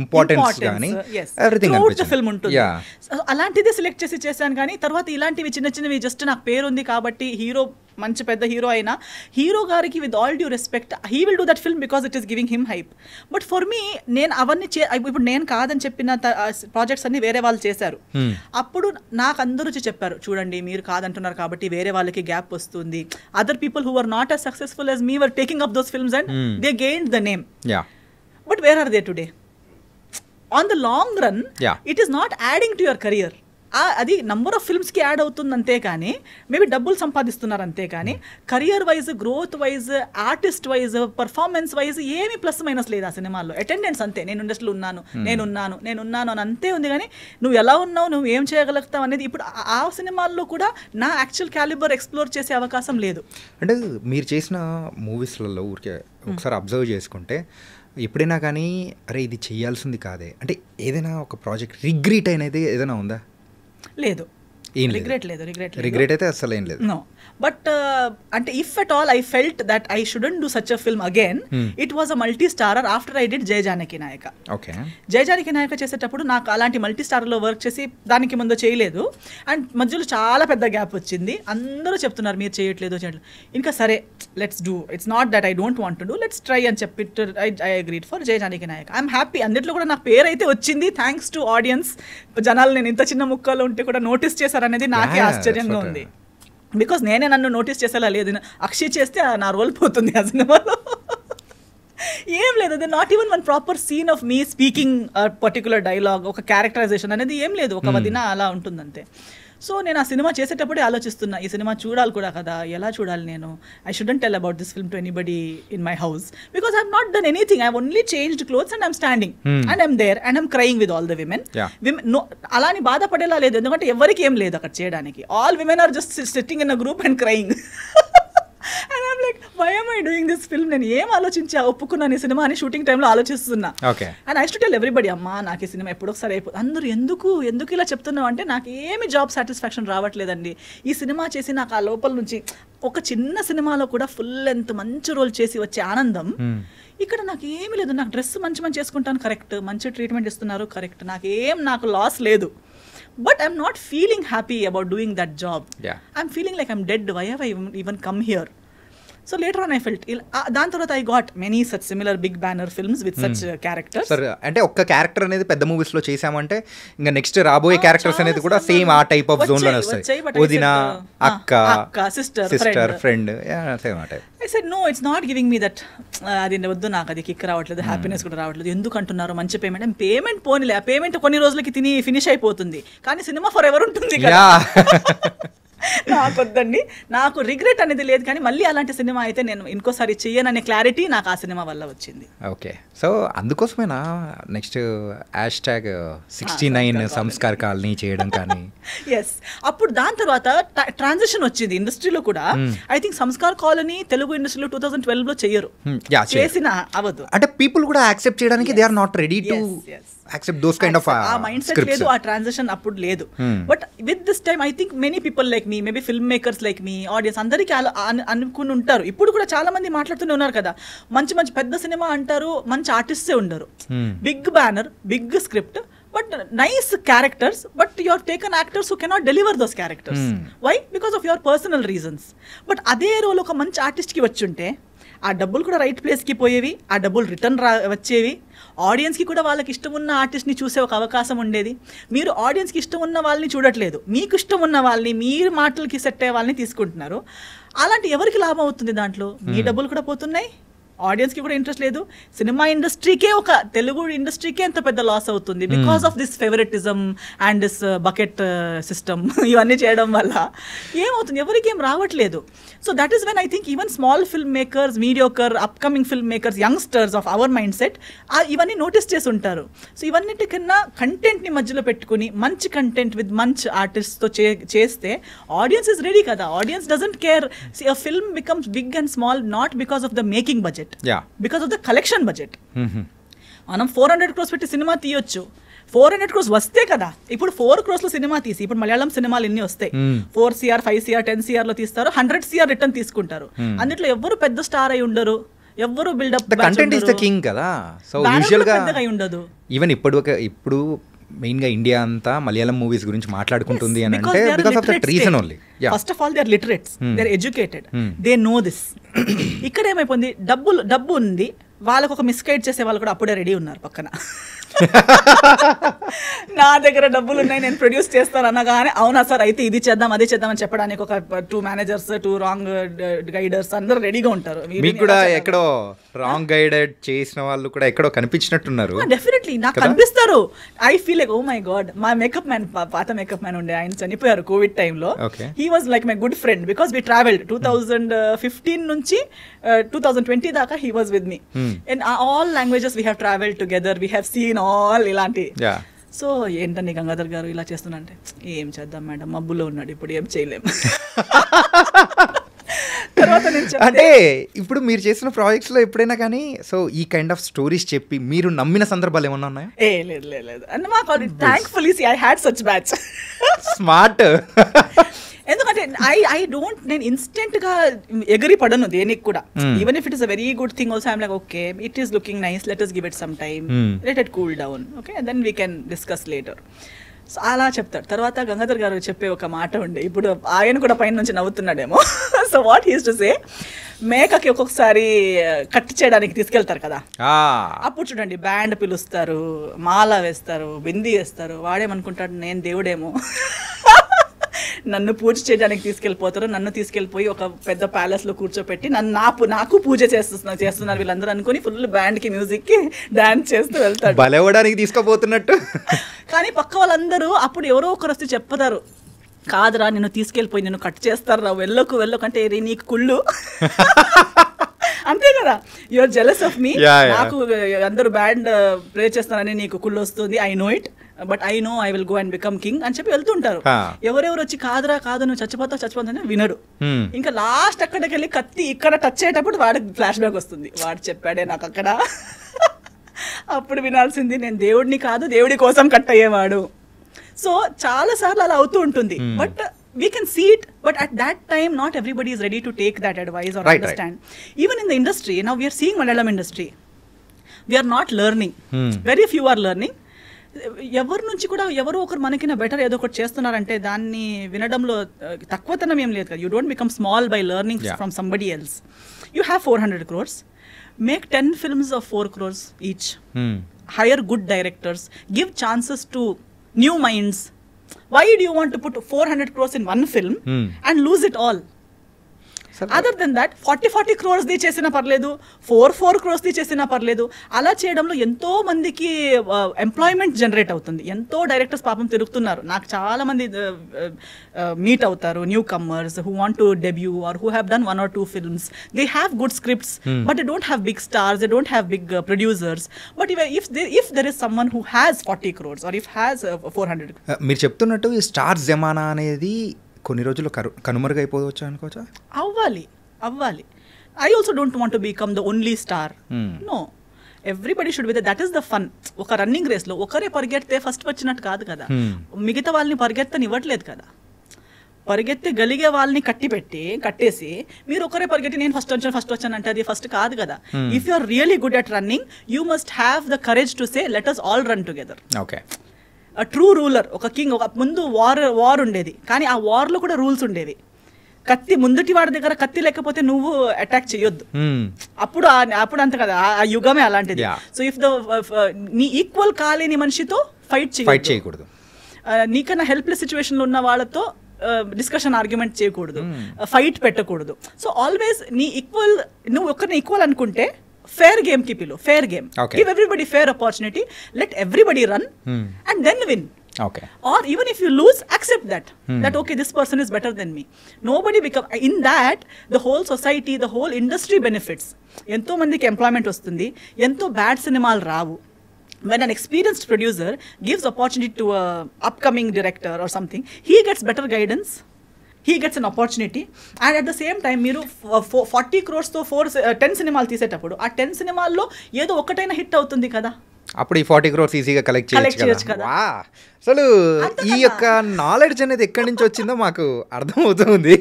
ఇంపార్టెన్స్ కానీ ఎవ్రీథింగ్ ఫిల్మ్ ఉంటుంది. అలాంటిది సెలెక్ట్ చేశాను. కానీ తర్వాత ఇలాంటివి చిన్నవి జస్ట్ నాకు పేరు ఉంది కాబట్టి హీరో మంచి పెద్ద హీరో అయినా హీరో గారికి with all due respect he will do that film because it is giving him hype. But for me నేను అవన్నీ ఇప్పుడు నేను కాదని చెప్పిన ప్రాజెక్ట్స్ అన్ని వేరే వాళ్ళు చేశారు. అప్పుడు నాకు అందరూ చెప్పారు, చూడండి మీరు కాదంటున్నారు కాబట్టి వేరే వాళ్ళకి గ్యాప్ వస్తుంది. Other people who are not as successful as me were taking up those films and they gained the name. But where are they today? On the long run, it is not adding to your career. అది number of ఫిల్మ్స్కి add అవుతుంది అంతే కానీ, maybe డబ్బులు సంపాదిస్తున్నారు అంతే కానీ, career wise, growth wise, artist wise, performance wise ఏమీ plus minus లేదు ఆ సినిమాల్లో. అటెండెన్స్ అంతే, నేను ఇండస్ట్రీలో నేనున్నాను అని అంతే ఉంది. కానీ నువ్వు ఎలా ఉన్నావు, నువ్వు ఏం చేయగలుగుతావు అనేది ఇప్పుడు ఆ సినిమాల్లో కూడా నా యాక్చువల్ క్యాలిబర్ ఎక్స్ప్లోర్ చేసే అవకాశం లేదు. అంటే మీరు చేసిన మూవీస్లలో ఊరికే ఒకసారి అబ్జర్వ్ చేసుకుంటే ఎప్పుడైనా కానీ అరే ఇది చేయాల్సింది కాదే అంటే ఏదైనా ఒక ప్రాజెక్ట్ రిగ్రెట్ అనేది ఏదైనా ఉందా? లేదు, రిగ్రెట్ అయితే అసలు ఏం లేదు. నో, బట్ అంటే if at all I felt that I shouldn't do such a film again, it was a multi starrer after I did Jaya Janaki Nayaka. Jaya Janaki నాయక చేసేటప్పుడు నాకు అలాంటి మల్టీ స్టారర్లో వర్క్ చేసి దానికి ముందు చేయలేదు. అండ్ మధ్యలో చాలా పెద్ద గ్యాప్ వచ్చింది. అందరూ చెప్తున్నారు మీరు చేయట్లేదు. ఇంకా సరే let's do, it's not that I don't want to do, let's try అని చెప్పి I agreed for Jaya Janaki Nayaka. I'm happy. అన్నిట్లో కూడా నాకు పేరు అయితే వచ్చింది థ్యాంక్స్ టు ఆడియన్స్. జనాలు నేను ఇంత చిన్న ముక్కలో ఉంటే కూడా నోటీస్ చేశారనేది నాకే ఆశ్చర్యంగా ఉంది. బికాస్ నేనే నన్ను నోటీస్ చేసేలా లేదు. అక్షయ్ చేస్తే నా రోల్ పోతుంది ఆ సినిమాలో. ఏం లేదు, అది not even one proper scene of me speaking particular dialogue, ఒక క్యారెక్టరైజేషన్ అనేది ఏం లేదు. ఒక వదిన అలా ఉంటుందంతే. సో నేను ఆ సినిమా చేసేటప్పుడే ఆలోచిస్తున్నా, ఈ సినిమా చూడాలి కూడా కదా, ఎలా చూడాలి నేను. I shouldn't tell about this film to anybody in my house because I have not done anything. I have only changed clothes and I'm standing and I'm there and I'm crying with all the women. అలా అని బాధపడేలా లేదు, ఎందుకంటే ఎవరికి ఏం లేదు అక్కడ చేయడానికి. All women are just sitting in a group and crying. And I'm like why am I doing this film? నేను ఏం ఆలోచించి ఒప్పుకున్నాను ఈ సినిమా అని షూటింగ్ టైంలో ఆలోచిస్తున్నా. And I to tell everybody, అమ్మా నాకు ఈ సినిమా ఎప్పుడు ఒకసారి అయిపోతుంది. అందరూ ఎందుకు ఇలా చెప్తున్నావు అంటే నాకు ఏమి జాబ్ సాటిస్ఫాక్షన్ రావట్లేదండి. ఈ సినిమా చేసి నాకు ఆ లోపల నుంచి ఒక చిన్న సినిమాలో కూడా ఫుల్ లెంత్ మంచి రోల్ చేసి వచ్చే ఆనందం ఇక్కడ నాకు ఏమీ లేదు. నాకు డ్రెస్ మంచి చేసుకుంటాను, కరెక్ట్. మంచి ట్రీట్మెంట్ ఇస్తున్నారు, కరెక్ట్. నాకు లాస్ లేదు. But I'm not feeling happy about doing that job. Yeah. I'm feeling like I'm dead. Why have I even come here? So later on I felt, దాని తర్వాత I got many such similar big banner films with such characters. Sir అంటే ఒక్క character అనేది పెద్ద movies లో చేసామంటే ఇంకా next రాబోయే క్యారెక్టర్స్ అనేది కూడా సేమ్ ఆ టైప్ ఆఫ్ జోన్ లోనే వస్తాయి. వదిన, అక్క, సిస్టర్, ఫ్రెండ్, సేమ్ ఆ type. I said no, it's not giving me that అది వద్దు, నాకు అది కిక్ రావట్లేదు, హ్యాపీనెస్ కూడా రావట్లేదు. ఎందుకు అంటున్నారు మంచి పేమెంట్ పోనీలే, ఆ పేమెంట్ కొన్ని రోజులకి తిని ఫినిష్ అయిపోతుంది, కానీ సినిమా ఫర్ ఎవర్ ఉంటుంది కదా. నాకు వద్దండి, నాకు రిగ్రెట్ అనేది లేదు, కానీ మళ్ళీ అలాంటి సినిమా అయితే నేను ఇంకోసారి చెయ్యననే క్లారిటీ నాకు ఆ సినిమా వల్ల వచ్చింది. ఓకే, సో అందుకోసమేనా నెక్స్ట్ #69 సంస్కార్ కాలనీ చేయడం కానీ. ఎస్, అప్పుడు దాని తర్వాత ట్రాన్సిషన్ వచ్చింది ఇండస్ట్రీలో కూడా. I think Sanskar colony Telugu ఇండస్ట్రీలో 2012లో చెయ్యరు, చేసిన అవ్వదు. అంటే పీపుల్ కూడా యాక్సెప్ట్ చేయడానికి they are not ready to accept those kind of ఆ మైండ్ సెట్ లేదు, ఆ ట్రాన్సిషన్ అప్పుడు లేదు. But with this time I think many people like me, maybe film makers like me, audience అందరికీ అనుకుని ఉంటారు. ఇప్పుడు కూడా చాలా మంది మాట్లాడుతూనే ఉన్నారు కదా, మంచి మంచి పెద్ద సినిమా అంటారు, మంచి ఆర్టిస్టే ఉండరు, big banner, big script, but nice characters, but you are taken actors who cannot deliver those characters. Why? Because of your personal reasons. But అదే రోల్ ఒక మంచి ఆర్టిస్ట్కి వచ్చుంటే ఆ డబ్బులు కూడా రైట్ ప్లేస్కి పోయేవి, ఆ డబ్బులు రిటర్న్ వచ్చేవి, ఆడియన్స్కి కూడా వాళ్ళకి ఇష్టం ఉన్న ఆర్టిస్ట్ని చూసే ఒక అవకాశం ఉండేది. మీరు ఆడియన్స్కి ఇష్టం ఉన్న వాళ్ళని చూడట్లేదు, మీకు ఇష్టం ఉన్న వాళ్ళని, మీరు మాటలకి సెట్ అయ్యే వాళ్ళని తీసుకుంటున్నారు. అలాంటి ఎవరికి లాభం అవుతుంది దాంట్లో? మీ డబ్బులు కూడా పోతున్నాయి, ఆడియన్స్కి కూడా ఇంట్రెస్ట్ లేదు, సినిమా ఇండస్ట్రీకే, ఒక తెలుగు ఇండస్ట్రీకే ఎంత పెద్ద లాస్ అవుతుంది because of this favouritism and this bucket system. ఇవన్నీ చేయడం వల్ల ఏమవుతుంది, ఎవరికి ఏం రావట్లేదు. So that is when I think even small film makers, mediocre, upcoming film makers, youngsters of our mind set ఇవన్నీ నోటీస్ చేసి ఉంటారు. సో ఇవన్నిటికన్నా కంటెంట్ని మధ్యలో పెట్టుకుని మంచి కంటెంట్ విత్ మంచి ఆర్టిస్ట్తో చేస్తే ఆడియన్స్ ఇస్ రెడీ కదా. Audience doesn't care. A film becomes big and small not because of the making budget, because of the collection budget. మనం 400 crores పెట్టి సినిమా తీయొచ్చు, 400 crores వస్తే కదా. ఇప్పుడు 4 crores లో సినిమా తీసి, ఇప్పుడు మలయాళం సినిమాలు ఎన్ని వస్తాయి, 4 CR, 5 CR, 10 CR లో తీస్తారు, 100 CR రిటర్న్ తీసుకుంటారు. అందులో ఎవరు పెద్ద స్టార్ అయి ఉండరు, ఎవరు build up, content is the king కదా. సో యూజువల్ గా ఉండదు. ఈవెన్ ఇప్పుడు మెయిన్ గా ఇండియా అంతా మలయాళం మూవీస్ గురించి మాట్లాడుకుంటుంది అని అంటే because of that reason only. First of all they are literates, they are educated, they know this. ఇక్కడ ఏమైపోయింది, డబ్బు ఉంది, వాళ్ళకు ఒక మిస్గైడ్ చేసే వాళ్ళు కూడా అప్పుడే రెడీ ఉన్నారు పక్కన. నా దగ్గర డబ్బులు ఉన్నాయి, నేను ప్రొడ్యూస్ చేస్తాను అనగానే అవునా సార్ అయితే ఇది చేద్దాం అది చేద్దాం అని చెప్పడానికి ఒక 2 మేనేజర్స్, 2 రాంగ్ గైడర్స్ అందరూ రెడీగా ఉంటారు. మీకు కూడా ఎక్కడో రాంగ్ గైడెడ్ చేసిన వాళ్ళు కూడా ఎక్కడో కనిపించినట్టున్నారు. డెఫినెట్లీ నాకు కనిపిస్తారు. I feel like oh my God, మా మేకప్ మ్యాన్, పాత మేకప్ మ్యాన్ ఉండే, ఆయన చనిపోయారు కోవిడ్ టైంలో. He was like my good friend because we travelled 2015 నుంచి 2020 దాకా he was with me. In all languages we have travelled together, we have seen all ఇలాంటి. So ఏంటండి గంగాధర్ గారు ఇలా చేస్తున్నా అంటే, ఏం చేద్దాం మేడం, మబ్బులో ఉన్నాడు, ఇప్పుడు ఏం చేయలేము. అంటే ఇప్పుడు మీరు చేసిన ప్రాజెక్ట్స్ లో ఎప్పుడైనా కానీ సో ఈ కైండ్ ఆఫ్ స్టోరీస్ చెప్పి మీరు నమ్మిన సందర్భాలు ఏమన్నా ఉన్నాయా? లేదు అంటే మాకు thankfully I had such batch. Smart. ఎందుకంటే ఐ డోంట్, నేను ఇన్స్టెంట్ గా ఎగిరి పడను దేనికి కూడా. Even if it is a very good thing also I'm like okay it is looking nice, let us give it some time, let it cool down, okay, and then we can discuss later. So అలా చెప్తాడు. తర్వాత గంగాధర్ గారు చెప్పే ఒక మాట ఉండే, ఇప్పుడు ఆయన కూడా పైన నుంచి నవ్వుతున్నాడేమో. So what he's to say, మేకకి ఒక్కొక్కసారి కట్ చేయడానికి తీసుకెళ్తారు కదా, అప్పుడు చూడండి బ్యాండ్ పిలుస్తారు, మాల వేస్తారు, బిందీ వేస్తారు, వాడేమనుకుంటాడు నేను దేవుడేమో, నన్ను పూజ చేయడానికి తీసుకెళ్ళిపోతారు, నన్ను తీసుకెళ్ళిపోయి ఒక పెద్ద ప్యాలెస్ లో కూర్చోపెట్టి నాకు పూజ చేస్తున్నారు వీళ్ళందరూ అనుకుని ఫుల్ బ్యాండ్ కి మ్యూజిక్ కి డాన్స్ చేస్తూ వెళ్తాడు, బలవడానికి తీసుకోబోతున్నట్టు. కానీ పక్క వాళ్ళందరూ అప్పుడు ఎవరో ఒకరు వస్తే చెప్తారు, కాదురా నిన్ను తీసుకెళ్ళిపోయి నిన్ను కట్ చేస్తారా, వెళ్ళకు అంటే నీకు కుళ్ళు. అంతే కదా, యూఆర్ జెలస్ ఆఫ్ మీ, నాకు అందరూ బ్యాండ్ ప్లే చేస్తారని నీకు కుళ్ళు వస్తుంది, I know it, but I know I will go and become king అని చెప్పి వెళ్తుంటారు. ఎవరెవరు వచ్చి కాదురా కాదు నువ్వు చచ్చిపోతావు వినడు. ఇంకా లాస్ట్ అక్కడికి వెళ్ళి కత్తి ఇక్కడ టచ్ అయ్యేటప్పుడు వాడికి ఫ్లాష్ బ్యాక్ వస్తుంది, వాడు చెప్పాడే నాకు అక్కడ. అప్పుడు వినాల్సింది నేను దేవుడిని కాదు, దేవుడి కోసం కట్ అయ్యేవాడు. సో చాలా సార్లు అలా అవుతూ ఉంటుంది, but we can see it, but at that time not everybody is ready to take that advice or understand. Even in the industry, now we are seeing Malayalam industry, we are not learning. Very few are learning. ఎవరి నుంచి కూడా ఎవరో ఒకరు మనకిన better ఏదో ఒకటి చేస్తున్నారంటే దాన్ని వినడంలో తక్కువతనం ఏం లేదు కదా. You don't become small by learning from somebody else. You have 400 crores, make 10 films of 4 crores each. Hire good directors, give chances to new minds. Why do you want to put 400 crores in one film and lose it all? Other than that 40 crores ది చేసినా పర్లేదు, 4 crores ది చేసినా పర్లేదు. అలా చేయడంలో ఎంతో మందికి ఎంప్లాయ్మెంట్ జనరేట్ అవుతుంది. ఎంతో డైరెక్టర్స్ పాపం తిరుగుతున్నారు. నాకు చాలా మంది మీట్ అవుతారు, newcomers who want to debut or who have done 1 or 2 films. They have good scripts but they don't have big stars, they don't have big producers. But if there is someone who has 40 crores or if has 400. మీరు చెప్తున్నట్టు ఈ star జమానా అనేది కొన్ని రోజులు కనుమరుగైపోవచ్చు అనుకోవచ్చా? అవ్వాలి. I also don't want to become the only star. No, everybody should be that is the fun. ఒక రన్నింగ్ రేస్లో ఒకరే పరిగెడితే ఫస్ట్ వచ్చినట్టు కాదు కదా. మిగతా వాళ్ళని పరిగెత్తని ఇవ్వట్లేదు కదా. పరిగెత్తి గలిగే వాళ్ళని కట్టేసి మీరు ఒకరే పరిగెత్తి నేను ఫస్ట్ వచ్చాను అంటే అది ఫస్ట్ కాదు కదా. If you are really good at running you must have the courage to say let us all run together. Okay, true ruler, ఒక కింగ్. ఒక ముందు వార్ ఉండేది, కానీ ఆ వార్లో కూడా రూల్స్ ఉండేవి. కత్తి ముందుటి వాడి దగ్గర కత్తి లేకపోతే నువ్వు అటాక్ చేయొద్దు. అప్పుడు అంత కదా, ఆ యుగమే అలాంటిది. సో ఇఫ్ నీ ఈక్వల్ కాలేని మనిషితో ఫైట్ చేయకూడదు. నీకన్నా హెల్ప్లెస్ సిచ్యువేషన్లో ఉన్న వాళ్ళతో డిస్కషన్ ఆర్గ్యుమెంట్ చేయకూడదు, ఫైట్ పెట్టకూడదు. సో ఆల్వేస్ నీ ఈక్వల్, నువ్వు ఒకరిని ఈక్వల్ అనుకుంటే fair game ki pilo, fair game. Okay. Give everybody fair opportunity, let everybody run and then win. Okay. Or even if you lose, accept that okay, this person is better than me. Nobody become, in that the whole society, the whole industry benefits. Ento mandiki employment vastundi, ento bad cinemalu ravu. When an experienced producer gives opportunity to a upcoming director or something, he gets better guidance, he gets an opportunity, and at the same time మీరు 40 crores తో 10 సినిమాలు తీసేటప్పుడు ఆ 10 సినిమాల్లో ఏదో ఒకటైనా hit అవుతుంది కదా. అప్పుడు ఈ 40 crores ఈజీగా కలెక్ట్ చేయొచ్చు కదా. అసలు ఈ యొక్క నాలెడ్జ్ అనేది ఎక్కడి నుంచి వచ్చిందో మాకు అర్థమవుతుంది.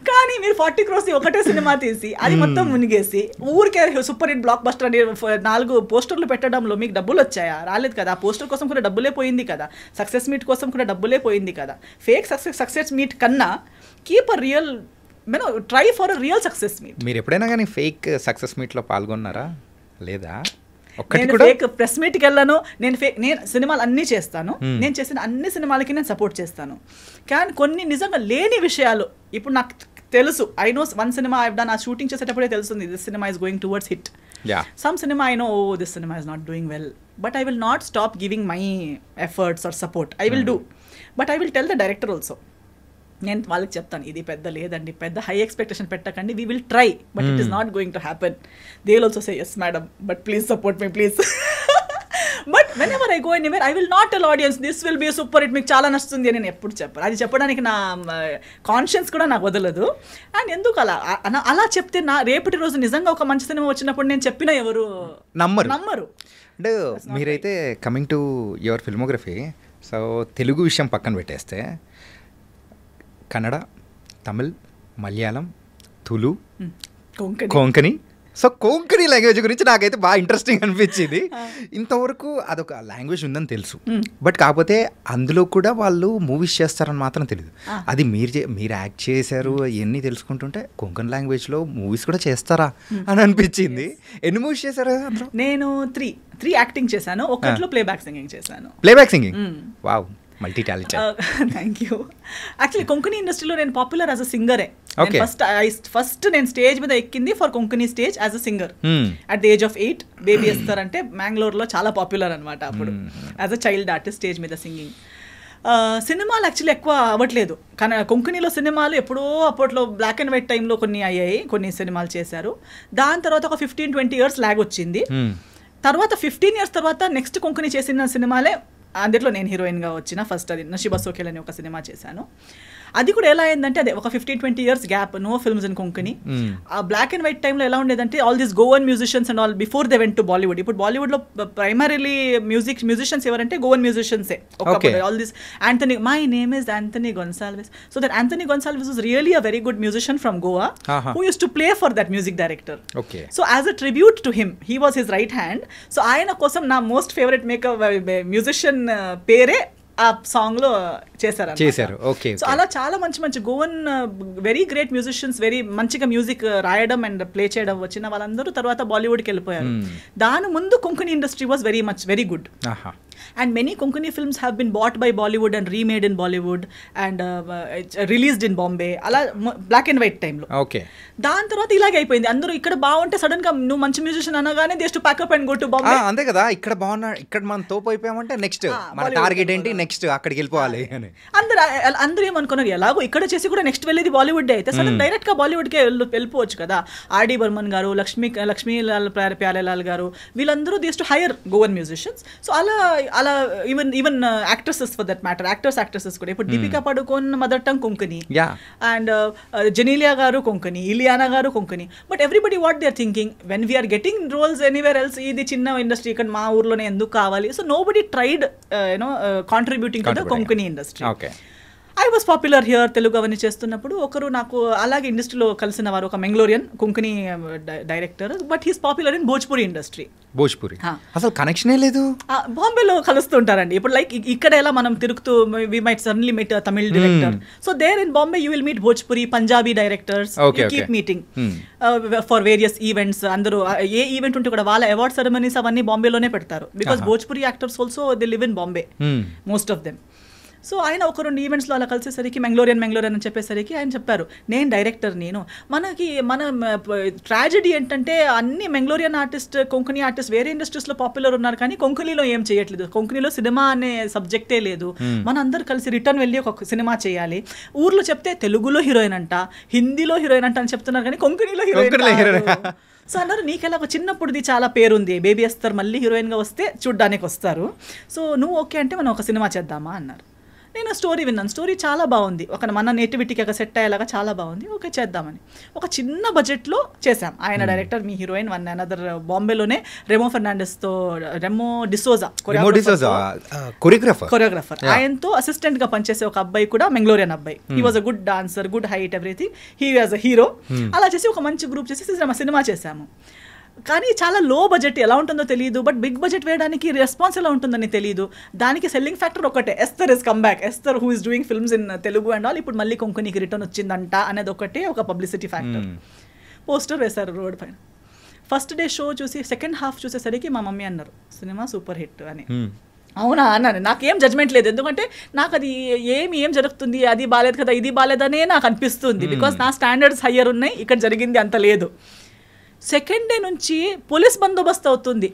కానీ మీరు 40 crores ఒకటే సినిమా తీసి అది మొత్తం మునిగేసి ఊరికే సూపర్ హిట్ బ్లాక్ బస్టర్ అని 4 పోస్టర్లు పెట్టడంలో మీకు డబ్బులు వచ్చాయా? రాలేదు కదా. ఆ పోస్టర్ కోసం కూడా డబ్బులే పోయింది కదా, సక్సెస్ మీట్ కోసం కూడా డబ్బులే పోయింది కదా. ఫేక్ సక్సెస్ మీట్ కన్నా keep a real, try for a real success meet. మీరు ఎప్పుడైనా కానీ ఫేక్ సక్సెస్ మీట్లో పాల్గొన్నారా? లేదా? నేను ఫేక్ ప్రెస్ మీట్కి వెళ్ళాను, నేను సినిమాలు అన్నీ చేస్తాను, నేను చేసిన అన్ని సినిమాలకి నేను సపోర్ట్ చేస్తాను. కానీ కొన్ని నిజంగా లేని విషయాలు ఇప్పుడు నాకు తెలుసు. ఐ నో వన్ సినిమా ఐ డన్, ఆ షూటింగ్ చేసేటప్పుడే తెలుస్తుంది దిస్ సినిమా is going towards hit. Some సినిమా ఐ నో దిస్ సినిమా is not doing well, but I will not stop giving my efforts or support. I will do, but I will tell the director also. నేను వాళ్ళకి చెప్తాను ఇది పెద్ద లేదండి, పెద్ద high expectation పెట్టకండి, we will try but it is not going to happen. They will also say yes madam but please support me please. But whenever I go anywhere I will not tell audience this will be super hit, మీకు చాలా నచ్చుతుంది అని నేను ఎప్పుడు చెప్పాను. అది చెప్పడానికి నా కాన్షియన్స్ కూడా నాకు వదలదు. అండ్ ఎందుకు అలా చెప్తే నా రేపటి రోజు నిజంగా ఒక మంచి సినిమా వచ్చినప్పుడు నేను చెప్పినా ఎవరు నమ్మరు. అంటే మీరైతే coming to your filmography, so Telugu విషయం పక్కన పెట్టేస్తే కన్నడ, తమిళ్, మలయాళం, తులు, కొంకణి. సో కొంకణి లాంగ్వేజ్ గురించి నాకైతే బాగా ఇంట్రెస్టింగ్ అనిపించింది. ఇంతవరకు అదొక లాంగ్వేజ్ ఉందని తెలుసు, బట్ కాకపోతే అందులో కూడా వాళ్ళు మూవీస్ చేస్తారని మాత్రం తెలియదు. అది మీరు యాక్ట్ చేశారు ఇవన్నీ తెలుసుకుంటుంటే కొంకణి లాంగ్వేజ్లో మూవీస్ కూడా చేస్తారా అని అనిపించింది. ఎన్ని మూవీస్ చేశారు అందులో? నేను త్రీ యాక్టింగ్ చేశాను, ఒకట్లో ప్లేబ్యాక్ సింగింగ్ చేశాను. Playback singing, wow, multi talented. Thank you. Actually Konkani ఇండస్ట్రీలో నేను పాపులర్ యాజ్ అ సింగరే. ఫస్ట్ నేను స్టేజ్ మీద ఎక్కింది for Konkani stage as a singer at the age of 8. Baby Esther అంటే మ్యాంగ్లూర్లో చాలా పాపులర్ అనమాట అప్పుడు, as a child artist stage మీద సింగింగ్. సినిమాలు యాక్చువల్లీ ఎక్కువ అవ్వట్లేదు, కానీ కొంకణిలో సినిమాలు ఎప్పుడో అప్పట్లో బ్లాక్ అండ్ వైట్ టైంలో కొన్ని అయ్యాయి, కొన్ని సినిమాలు చేశారు. దాని తర్వాత ఒక 15-20 years లాగ్ వచ్చింది. తర్వాత 15 years తర్వాత నెక్స్ట్ కొంకణి చేసిన సినిమాలే, అందులో నేను హీరోయిన్గా వచ్చిన ఫస్ట్ అది నషీబా సోకేల్ అని ఒక సినిమా చేశాను. అది కూడా ఎలా అయిందంటే అదే ఒక 15-20 years గ్యాప్, నో ఫిల్మ్స్ ఇన్ కొంకణి. ఆ బ్లాక్ అండ్ వైట్ టైంలో ఎలా ఉండేదంటే all these Goan musicians and all before they went to Bollywood. ఇప్పుడు బాలీవుడ్లో ప్రైమరీలీ మ్యూజిషియన్స్ ఎవరంటే గోవన్ మ్యూజిషియన్సే. All this Anthony, my name is Anthony Gonsalves. So that Anthony Gonsalves was really a very good musician from Goa who used to play for that music director. Okay. So as a tribute to him, he was his right hand. So ఆయన కోసం నా most favourite musician పేరే ఆ song లో చేశారు. Okay. So అలా చాలా మంచి మంచి Goan very great musicians, very మంచిగా మ్యూజిక్ రాయడం అండ్ ప్లే చేయడం వచ్చిన వాళ్ళందరూ తర్వాత బాలీవుడ్కి వెళ్ళిపోయారు. దాని ముందు Konkani industry was very good. And many Konkani films have been bought by Bollywood and remade in Bollywood and released in Bombay. అలా బ్లాక్ అండ్ వైట్ టైంలో. ఓకే. దాని తర్వాత ఇలాగే అయిపోయింది. అందరూ ఇక్కడ బాగుంటే సడన్ గా నువ్వు మంచి మ్యూజిషియన్ అనగానే they to pack up and go to Bombay. అంతే కదా, ఇక్కడ బాగున్నా, ఇక్కడ మనం తోపు అయిపోయామంటే నెక్స్ట్ మన టార్గెట్ ఏంటి, నెక్స్ట్ అక్కడికి వెళ్ళిపోవాలి అని అందరూ ఏమనుకున్నారు, ఎలాగో ఇక్కడ చేసి కూడా నెక్స్ట్ వెళ్ళేది బాలీవుడ్ అయితే సడన్ డైరెక్ట్ గా బాలీవుడ్కే వెళ్ళిపోవచ్చు కదా. ఆర్డి బర్మన్ గారు, లక్ష్మీలాల్ ప్యారేలాల్ గారు, వీళ్ళందరూ they to hire Goan musicians. So అలా even actresses for that matter, actresses కూడా ఇప్పుడు Deepika Padukone mother tongue Konkani and Genelia గారు కొంకణి, ఇలియానా గారు Konkani. But everybody what they are thinking when we're getting roles anywhere else, ఇది చిన్న ఇండస్ట్రీ ఇక్కడ మా ఊర్లోనే ఎందుకు కావాలి. So nobody tried contributing to the Konkani industry. I was popular here. Telugu అవన్నీ చేస్తున్నప్పుడు ఒకరు నాకు అలాగే ఇండస్ట్రీలో కలిసిన వారు, ఒక Mangalorean Konkani director, but he's popular in Bhojpuri industry. Bhojpuri అసలు కనెక్షనే లేదు. బాంబేలో కలుస్తుంటారండి. ఇప్పుడు లైక్ ఇక్కడ ఎలా మనం తిరుగుతూ we might suddenly meet Tamil director. So there in Bombay you will meet Bhojpuri, Punjabi directors, keep meeting for various events. అందరూ ఏ ఈవెంట్ ఉంటే కూడా వాళ్ళ అవార్డ్ సెరమనీస్ అవన్నీ బాంబేలోనే పెడతారు. Because Bhojpuri actors also they live in Bombay, most of them. So ఆయన ఒక 2 ఈవెంట్స్లో అలా కలిసేసరికి మెంగ్లోరియన్ అని చెప్పేసరికి ఆయన చెప్పారు, నేను డైరెక్టర్, మన ట్రాజెడీ ఏంటంటే అన్ని మెంగ్లోరియన్ ఆర్టిస్ట్, కొంకణి ఆర్టిస్ట్ వేరే ఇండస్ట్రీస్లో పాపులర్ ఉన్నారు కానీ కొంకణిలో ఏం చేయట్లేదు. కొంకణిలో సినిమా అనే సబ్జెక్టే లేదు. మన అందరు కలిసి రిటర్న్ వెళ్ళి ఒక సినిమా చేయాలి. ఊర్లో చెప్తే తెలుగులో హీరోయిన్ అంట, హిందీలో హీరోయిన్ అంట అని చెప్తున్నారు కానీ కొంకణిలో హీరోయిన్. సో అన్నారు, నీకెలా ఒక చిన్నప్పుడుది చాలా పేరుంది, బేబీ ఎస్తర్ మళ్ళీ హీరోయిన్గా వస్తే చూడ్డానికి వస్తారు. సో నువ్వు ఓకే అంటే మనం ఒక సినిమా చేద్దామా అన్నారు. నేను స్టోరీ విన్నాను, స్టోరీ చాలా బాగుంది, ఒక మన నేటివిటీకి ఒక సెట్ అయ్యేలాగా చాలా బాగుంది, ఓకే చేద్దామని ఒక చిన్న బడ్జెట్లో చేశాం. ఆయన director, me heroine one another బాంబేలోనే రెమో డిసోజా కొరియోగ్రాఫర్, ఆయనతో అసిస్టెంట్గా పనిచేసే ఒక అబ్బాయి కూడా మెంగ్లోరియన్ అబ్బాయి. He was a good dancer, good height, everything. He was a hero. అలా చేసి ఒక మంచి గ్రూప్ చేసి సినిమా చేశాము. కానీ చాలా లో బడ్జెట్, ఎలా ఉంటుందో తెలియదు, బట్ బిగ్ బడ్జెట్ వేయడానికి రెస్పాన్స్ ఎలా ఉంటుందని తెలియదు. దానికి సెల్లింగ్ ఫ్యాక్టర్ ఒకటే, Esther is come back, Esther who is doing films in Telugu and all, ఇప్పుడు మళ్ళీ కొంకణికి రిటర్న్ వచ్చిందంట అనేది ఒకటే ఒక పబ్లిసిటీ ఫ్యాక్టర్. పోస్టర్ వేశారు రోడ్ పైన. ఫస్ట్ డే షో చూసి సెకండ్ హాఫ్ చూసేసరికి మా మమ్మీ అన్నారు, సినిమా సూపర్ హిట్ అని. అవునా అన్నాను. నాకేం జడ్జ్మెంట్ లేదు, ఎందుకంటే నాకు అది ఏం జరుగుతుంది, అది బాలేదు కదా, ఇది బాలేదనే నాకు అనిపిస్తుంది. బికాస్ నా స్టాండర్డ్స్ హయ్యర్ ఉన్నాయి, ఇక్కడ జరిగింది అంత లేదు. సెకండ్ డే నుంచి పోలీస్ బందోబస్తు అవుతుంది.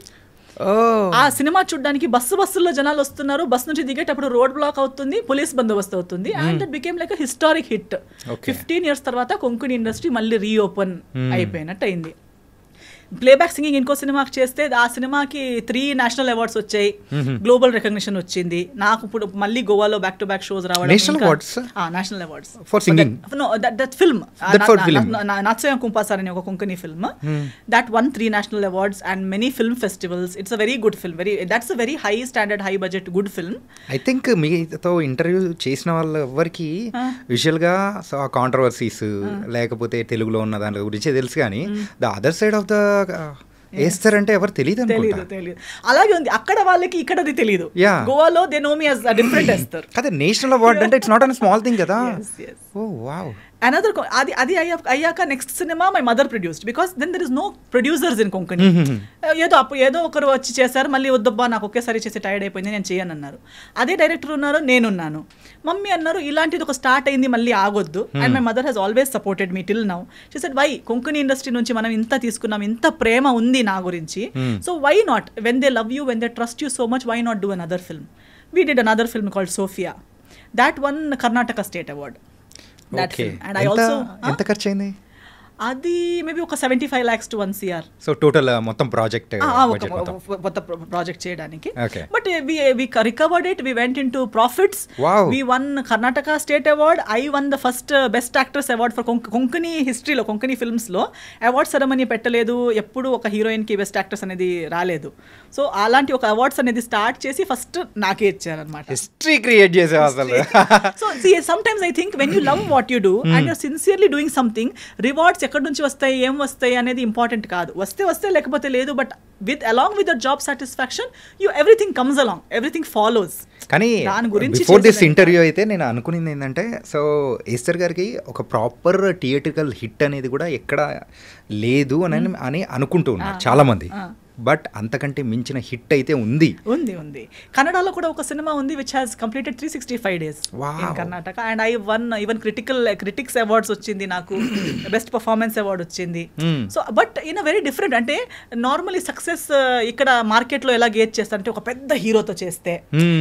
ఆ సినిమా చూడడానికి బస్సుల్లో జనాలు వస్తున్నారు, బస్ నుంచి దిగేటప్పుడు రోడ్ బ్లాక్ అవుతుంది, పోలీస్ బందోబస్తు అవుతుంది. And that became like historic hit. 15 years తర్వాత కొంకణి ఇండస్ట్రీ మళ్ళీ రీఓపెన్ అయిపోయినట్టు అయింది. ప్లేబ్యాక్ సింగింగ్ ఇంకో సినిమాకి చేస్తే ఆ సినిమాకి 3 నేషనల్ అవార్డ్స్ వచ్చాయి, గ్లోబల్ రికగ్నిషన్ వచ్చింది. నాకు ఇప్పుడు మళ్ళీ గోవాలో బ్యాక్ టు బ్యాక్ షోస్ రావడం, national awards for singing. No that film Nachom-ia Kumpasar అనే ఒక Konkani film, that won 3 national awards and many film festivals. It's a very good film, that's a very high standard, high budget, good film. I think మీతో interview చేసిన వాళ్ళ ఎవరికి విజువల్గా controversies లేకపోతే తెలుగులో ఉన్న దాని గురించి తెలుసు, కానీ the other side of the వేస్తారంటే ఎవరు తెలియదు. అలాగే ఉంది అక్కడ వాళ్ళకి, ఇక్కడ అది తెలియదు. గోవాలో they know me as different వేస్తారు కదా. నేషనల్ అవార్డ్ అంటే it's not an small thing కదా. Oh wow. అనదర్ అది అయ్యాక నెక్స్ట్ సినిమా my mother produced, because then there is no producers in Konkani. ఏదో ఒకరు వచ్చి చేశారు, మళ్ళీ వద్దబ్బా నాకు ఒకేసారి చేసి టైర్డ్ అయిపోయింది, నేను చేయను అన్నారు. అదే డైరెక్టర్ ఉన్నారు, నేనున్నాను. మమ్మీ అన్నారు ఇలాంటిది ఒక స్టార్ట్ అయింది, మళ్ళీ ఆగొద్దు. And my mother has always supported me till now. She said why, Konkani industry నుంచి మనం ఇంత తీసుకున్నాం, ఇంత ప్రేమ ఉంది నా గురించి, so why not, when they love you, when they trust you so much, why not do another film. We did another film called Sophia, that won Karnataka state award. That film. And I also ఎంత ఖర్చు అయింది? అది maybe ఒక 75 lakhs to 1 crore. So total మొత్తం project కొత్త project చేయడానికి. Okay. But we recovered it, we went into profits. Wow. We won Karnataka State Award. I won the first Best Actress Award for Konkani historyలో, Konkani filmsలో award ceremony పెట్టలేదు, ఎప్పుడు ఒక హీరోయిన్కి best actress అనేది రాలేదు. సో అలాంటి ఒక అవార్డ్స్ అనేది స్టార్ట్ చేసి ఫస్ట్ నాకే ఇచ్చారనమాట. హిస్టరీ క్రియేట్ చేసే అసలు. So sometimes I think when you love what you do and you're sincerely doing something, rewards ఎక్కడి నుంచి వస్తాయి, ఏం వస్తాయి అనేది ఇంపార్టెంట్ కాదు. వస్తే లేకపోతే లేదు. But along with the job satisfaction, everything comes along, everything follows. కానీ బిఫోర్ దిస్ ఇంటర్వ్యూ అయితే నేను అనుకునేది ఏంటంటే, సో ఈస్టర్ గారికి ఒక ప్రాపర్ థియేట్రికల్ హిట్ అనేది కూడా ఎక్కడ లేదు అని అనుకుంటూ ఉన్నారు చాలా మంది. బట్ అంతకంటే మించిన హిట్ అయితే ఉంది. కన్నడలో కూడా ఒక సినిమా ఉంది which has completed 365 days in Karnataka and I one even critics awards వచ్చింది నాకు, బెస్ట్ పర్ఫార్మెన్స్ అవార్డ్ వచ్చింది. So but in a very different, అంటే నార్మలీ సక్సెస్ ఇక్కడ మార్కెట్ లో ఎలా గేజ్ చేస్తారంటే ఒక పెద్ద హీరోతో చేస్తే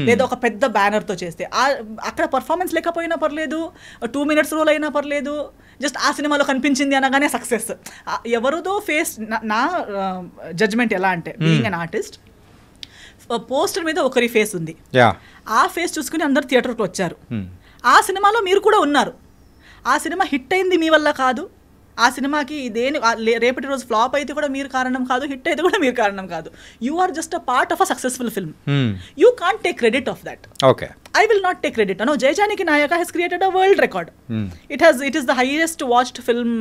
లేదా ఒక పెద్ద బ్యానర్ తో చేస్తే, అక్కడ పర్ఫార్మెన్స్ లేకపోయినా పర్లేదు, 2 minutes రోల్ అయినా పర్లేదు, జస్ట్ ఆ సినిమాలో కనిపించింది అనగానే సక్సెస్. ఎవరిదో ఫేస్, నా జడ్జ్మెంట్ ఎలా అంటే బీయింగ్ అన్ ఆర్టిస్ట్, పోస్టర్ మీద ఒకరి ఫేస్ ఉంది, ఆ ఫేస్ చూసుకుని అందరు థియేటర్కి వచ్చారు. ఆ సినిమాలో మీరు కూడా ఉన్నారు. ఆ సినిమా హిట్ అయింది మీ వల్ల కాదు, ఆ సినిమాకి రేపటి రోజు ఫ్లాప్ అయితే కూడా మీరు కారణం కాదు, హిట్ అయితే కూడా మీరు కారణం కాదు. You are just a part of a successful film. You can't take credit of that. I will not take credit. No, Jai Janaki Nayaka has created a world record. It is the highest watched film,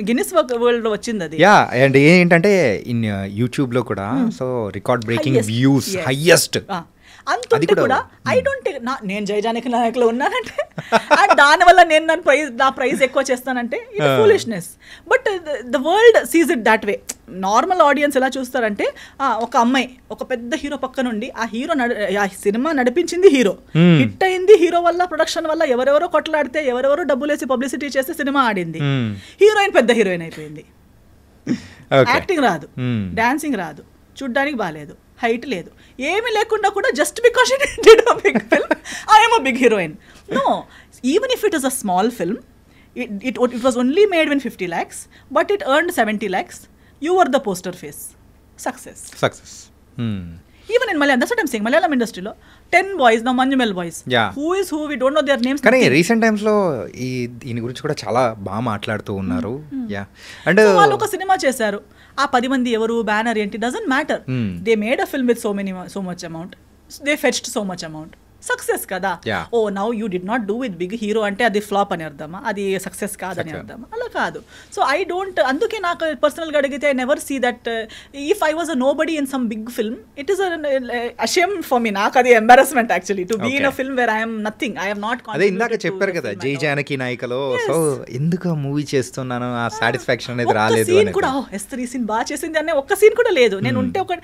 Guinness World lo vachindi adi. Yeah, and ఏంటంటే in YouTube లో కూడా so record breaking views highest. అంతుంటే కూడా I don't take, నేను జై జానకి నాయకులో ఉన్నానంటే and దానివల్ల నేను నా ప్రైజ్ ఎక్కువ చేస్తానంటే it foolishness. But the world seize it that way. Normal audience ఎలా చూస్తారంటే, ఒక అమ్మాయి ఒక పెద్ద హీరో పక్క నుండి ఆ సినిమా నడిపించింది హీరో, హిట్ అయింది హీరో వల్ల, ప్రొడక్షన్ వల్ల, ఎవరెవరో కొట్లాడితే ఎవరెవరో డబ్బులేసి పబ్లిసిటీ చేస్తే సినిమా ఆడింది, హీరోయిన్ పెద్ద హీరోయిన్ అయిపోయింది. యాక్టింగ్ రాదు, డాన్సింగ్ రాదు, చూడ్డానికి బాగాలేదు, హైట్ లేదు, ఏమీ లేకుండా కూడా just because she did a big film, I am a big heroine. No, even if it is a small film, it was only made when 50 lakhs, but it earned 70 lakhs. You were the poster face. Success. Even in Malayalam, that's what I'm saying. Malayalam industry lo 10 boys, now Manjumal boys. Yeah. Who is who? We don't know their names. కానీ recent times లో దీని గురించి కూడా చాలా బాగా మాట్లాడుతూ ఉన్నారు. Yeah, and వాళ్ళు ఒక సినిమా చేశారు, ఆ 10 మంది ఎవరు, బ్యానర్ ఏంటి, doesn't matter. They made a film with so much amount, they fetched so much amount. Success కదా. Oh now you did not do with big hero అంటే అది ఫ్లాప్ అని అర్థమా, అది సక్సెస్ కాదని అర్థమా? అలా కాదు. సో ఐ డోంట్, అందుకే నాకు పర్సనల్గా అడిగితే I never see that if I was a nobody in some big film, it is a shame for me. నాకు అది embarrassment actually to be in a film where I'm nothing, I have not. అదే ఇందాక చెప్పారు కదా జై జానకి నాయకలో, so ఎందుకు movie చేస్తున్నాను, ఆ సాటిస్ఫాక్షన్ అనేది రాలేదు. సీన్ కూడా ఎస్తర్ ఈ సీన్ బాగా చేసింది అనే ఒక్క సీన్ కూడా లేదు. నేను ఉంటే ఒక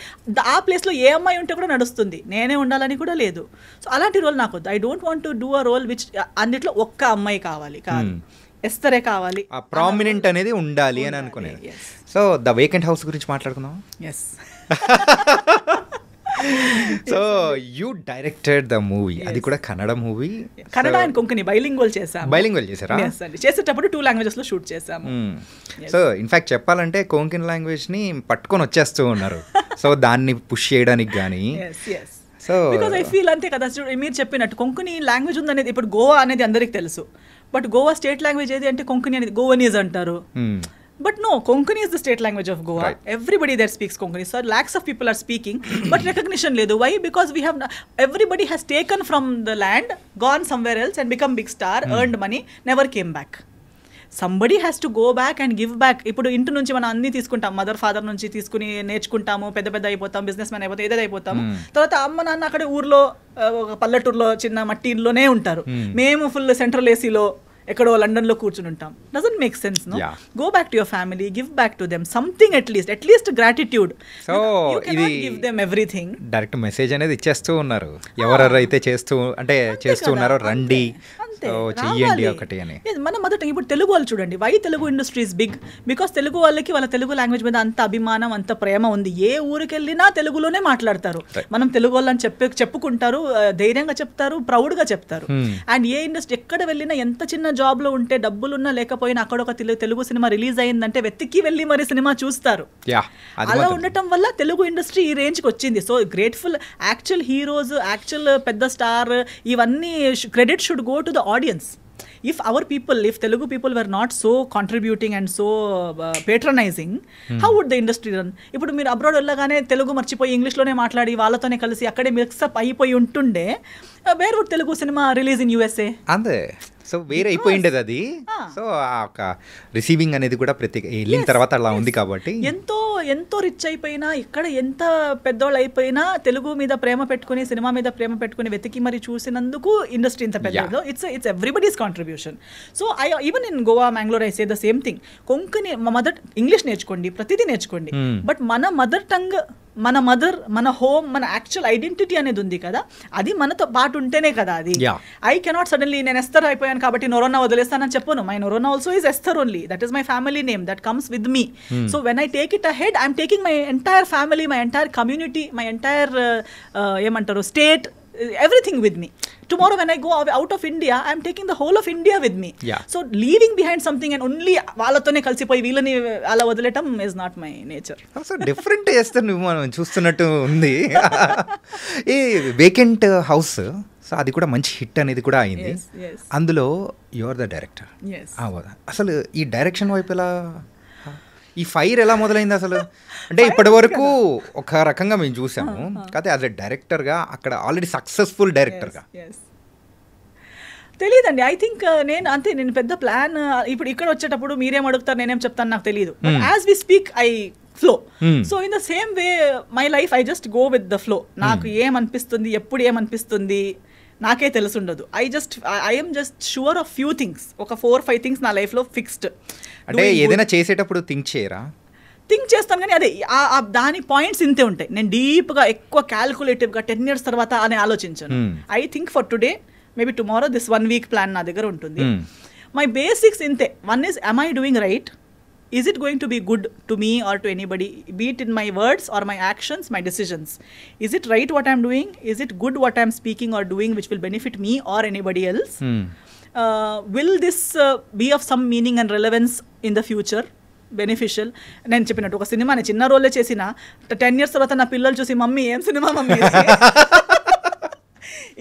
ఆ ప్లేస్ లో ఏ అమ్మాయి ఉంటే కూడా నడుస్తుంది, నేనే ఉండాలని కూడా లేదు. సో అలాంటి రోల్ నాకు వద్దు. I don't want to do a role which అన్నిట్లో ఒక్క అమ్మాయి కావాలి, కాదు ఎస్తరే కావాలి, ఆ ప్రామినెంట్ అనేది ఉండాలి అని అనుకునేది. సో ద వేకెంట్ హౌస్ గురించి మాట్లాడుకుందాం. Yes, so you directed the movie, అది కూడా Kannada movie, Kannada and Konkani bilingual చేసాము. బైలింగ్వల్ చేసారా? చేసేటప్పుడు 2 languages లో షూట్ చేసాము. సో ఇన్ఫాక్ట్ చెప్పాలంటే కొంకణి లాంగ్వేజ్ ని పట్టుకొని వచ్చేస్తూ ఉన్నారు, సో దాన్ని పుష్ చేయడానికి కానీ. సో బికాజ్ ఐ ఫీల్ అంతే కదా, మీరు చెప్పినట్టు కొంకణి లాంగ్వేజ్ ఉందనేది, ఇప్పుడు గోవా అనేది అందరికి తెలుసు, బట్ గోవా స్టేట్ లాంగ్వేజ్ ఏది అంటే కొంకణి అనేది, గోవనీస్ అంటారు. But no, Konkani is the state language of Goa. Right. Everybody there speaks Konkani. So lakhs of people are speaking, but recognition ledu. Why? Because we have everybody has taken from the land, gone somewhere else and become big star, earned money, never came back. Somebody has to go back and give back. ఇప్పుడు ఇంటి నుంచి మనం అన్ని తీసుకుంటాం, mother father నుంచి తీసుకుని నేర్చుకుంటాము, పెద్ద అయిపోతాం, బిజినెస్ మ్యాన్ అయిపోతాం, ఏదైతే అయిపోతాము. తర్వాత అమ్మ నాన్న అక్కడ ఊర్లో పల్లెటూరులో చిన్న మట్టి ఇంట్లోనే ఉంటారు, మేము ఫుల్ సెంట్రల్ ఏసీలో ఎక్కడో లండన్ లో కూర్చుని ఉంటాం. Doesn't make sense. No, go back to your family, give back to them something, at least gratitude. So ఇది give them everything. Direct message అనేది ఇచ్చేస్తూ ఉన్నారు, ఎవరెవరైతే చేస్తూ ఉన్నారో రండి చెయ్యండి ఒకటి అని. మన మొదట ఇప్పుడు తెలుగు వాళ్ళు చూడండి, why Telugu industry is big, because Telugu వాళ్ళకి వాళ్ళ తెలుగు లాంగ్వేజ్ మీద అంత అభిమానం, అంత ప్రేమ ఉంది. ఏ ఊరికి వెళ్ళినా తెలుగులోనే మాట్లాడతారు. మనం తెలుగు వాళ్ళని చెప్పుకుంటారు, ధైర్యంగా చెప్తారు, ప్రౌడ్ గా చెప్తారు. అండ్ ఏ ఇండస్ట్రీ ఎక్కడ వెళ్ళినా ఎంత చిన్న జాబ్లో ఉంటే డబ్బులున్నా లేకపోయినా అక్కడ ఒక తెలుగు సినిమా రిలీజ్ అయిందంటే వెతికి వెళ్ళి మరి సినిమా చూస్తారు. అలా ఉండటం వల్ల తెలుగు ఇండస్ట్రీ ఈ రేంజ్కి వచ్చింది. So grateful. Actual heroes, actual పెద్ద స్టార్, ఇవన్నీ credit should go to the audience. If our people, if Telugu people were not so contributing and so patronizing, how would the industry run? ఇప్పుడు మీరు abroad వెళ్ళగానే తెలుగు మర్చిపోయి ఇంగ్లీష్లోనే మాట్లాడి వాళ్ళతోనే కలిసి అక్కడే మిక్సప్ అయిపోయి ఉంటుండే, వేర్ వుడ్ తెలుగు సినిమా రిలీజ్ ఇన్ USA? అంతే. సో వేరే అయిపోయిండేది అది. సో ఆ ఒక రిసీవింగ్ అనేది కూడా ప్రత్యేక వెళ్ళిన తర్వాత అలా ఉంది కాబట్టి ఎంతో ఎంతో రిచ్ అయిపోయినా, ఇక్కడ ఎంత పెద్దోళ్ళు అయిపోయినా తెలుగు మీద ప్రేమ పెట్టుకుని, సినిమా మీద ప్రేమ పెట్టుకుని వెతికి మరి చూసినందుకు ఇండస్ట్రీ ఇంత పెద్దదో. It's everybody's contribution. So even in Goa, Mangalore, I say the same thing. Konkani mother English నేర్చుకోండి, ప్రతిదీ నేర్చుకోండి, బట్ మన మదర్ టంగ్, మన మదర్, మన హోమ్, మన యాక్చువల్ ఐడెంటిటీ అనేది ఉంది కదా, అది మనతో పాటు ఉంటేనే కదా అది. ఐ కెనాట్ సడన్లీ నేను ఎస్తర్ అయిపోయాను కాబట్టి నొరోనా వదిలేస్తానని చెప్పను. My Noronha also is Esther only. That is my family name that comes with me. So when I take it ahead, I'm taking my entire family, my entire community, my entire ఏమంటారు state, everything with me. Tomorrow when I go out of India, I am taking the whole of India with me. So leaving behind something and only వాళ్ళతోనే కలిసిపోయి వీళ్ళని అలా వదిలేయటం is not my nature. So different చేస్తే నువ్వు మనం చూస్తున్నట్టు ఉంది. ఈ వేకెంట్ హౌస్, సో అది కూడా మంచి హిట్ అనేది కూడా అయింది. అందులో యు ఆర్ ద డైరెక్టర్. అసలు ఈ డైరెక్షన్ వైపు ఎలా, ఈ ఫైర్ ఎలా మొదలైంది అసలు? అంటే ఇప్పటి వరకు ఒక రకంగా మేము చూసాము, కాకపోతే యాజ్ ఎ డైరెక్టర్గా అక్కడ ఆల్రెడీ సక్సెస్ఫుల్ డైరెక్టర్గా తెలియదండి. ఐ థింక్ నేను పెద్ద ప్లాన్ ఇప్పుడు ఇక్కడ వచ్చేటప్పుడు మీరేం అడుగుతారు నేనేం చెప్తాను నాకు తెలియదు. As we speak I flow. So in the same way my life I just go with the flow. నాకు ఏమనిపిస్తుంది, ఎప్పుడు ఏమనిపిస్తుంది నాకే తెలుసుండదు. I'm just sure of few things. ఒక 4-5 థింగ్స్ నా లైఫ్లో ఫిక్స్డ్. అంటే ఏదైనా చేసేటప్పుడు థింక్ చేస్తాను కానీ అదే దాని పాయింట్స్ ఇంతే ఉంటాయి. నేను డీప్గా ఎక్కువ క్యాల్కులేటివ్గా 10 years తర్వాత అని ఆలోచించాను. I think for today, maybe tomorrow, this 1 week plan నా దగ్గర ఉంటుంది. మై బేసిక్స్ ఇంతే. One is, am I doing right? Is it going to be good to me or to anybody, be it in my words or my actions, my decisions? Is it right what I'm doing? Is it good what I'm speaking or doing which will benefit me or anybody else? Will this be of some meaning and relevance in the future? Beneficial. నేను చెప్పినట్టు ఒక cinema నేను చిన్న రోలే చేసిన 10 years తర్వాత నా పిల్లలు చూసి మమ్మీ ఏం సినిమా మమ్మీ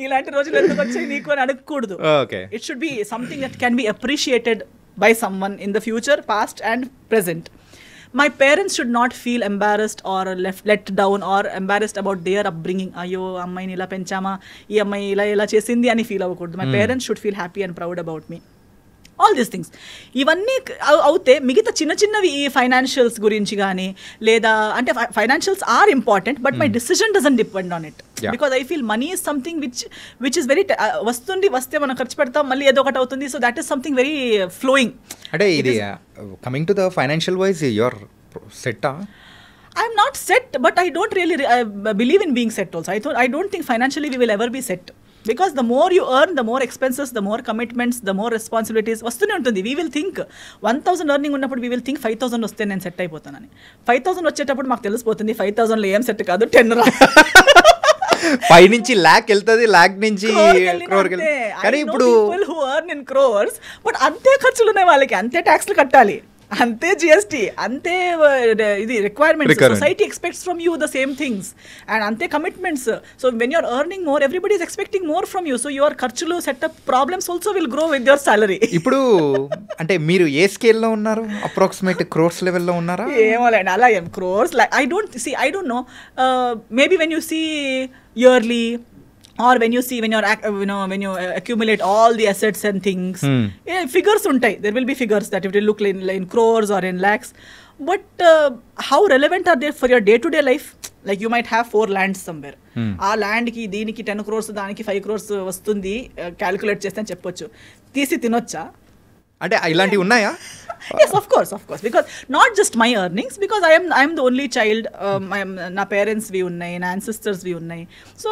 ఇలాంటి రోజులు ఎందుకు వచ్చాయి నీకు అని అడగకూడదు. It should be something that can be appreciated by someone in the future, past and present. My parents should not feel embarrassed or let down or embarrassed about their upbringing. Ayyo ammayini ila penchama, ee ammayi ila chesindi ani feel avakuddu. My parents should feel happy and proud about me. All these things ఇవన్నీ అవుతే మిగతా చిన్న చిన్నవి ఈ financials గురించి కానీ లేదా అంటే financials are important but my decision doesn't depend on it because I feel money is something which is very వస్తే మనం ఖర్చు పెడతాం మళ్ళీ ఏదో ఒకటి అవుతుంది. So that is something very flowing. అంటే ఇది coming to the financial wise your సెట్టా? I'm not set, but I don't really believe in being set also. I don't think financially we will ever be set. Because the more you earn, the more expenses, the more commitments, the more responsibilities. వస్తూనే ఉంటుంది. We will think 1,000 earning ఉన్నప్పుడు we will think 5,000 వస్తే నేను set అయిపోతానని. 5,000 వచ్చేటప్పుడు మాకు తెలిసిపోతుంది 5,000లో ఏం set కాదు, 10 రా 5 నుంచి lakh వెళ్తుంది, lakh నుంచి crore కానీ ఇప్పుడు people who earn in crores, but అంతే ఖర్చులు ఉన్నాయి వాళ్ళకి, అంతే ట్యాక్స్లు కట్టాలి, అంతే జిఎస్టీ, అంతే ఇది requirements. Society expects from you the same things and అంతే commitments. So when you're earning more everybody is expecting more from you. So your ఖర్చులు setup problems also will grow with your salary. ఇప్పుడు అంటే మీరు ఏ స్కేల్లో ఉన్నారు? Approximate crores లెవెల్లో ఉన్నారా? ఏమో లేండి అలా ఏం crores like I don't know. Maybe when you see yearly or when you accumulate all the assets and things, figures untai, there will be figures that it will look in crores or in lakhs, but how relevant are they for your day to day life? Like you might have 4 lands somewhere, aa land ki deeniki 10 crores daniki 5 crores vastundi, calculate chesthe అని చెప్పొచ్చు. తీసి తినొచ్చా? అంటే ఇలాంటివి ఉన్నాయా? Yes, of course, because not just my earnings, because I am the only child. Na parents vi unnai, na ancestors vi unnai. So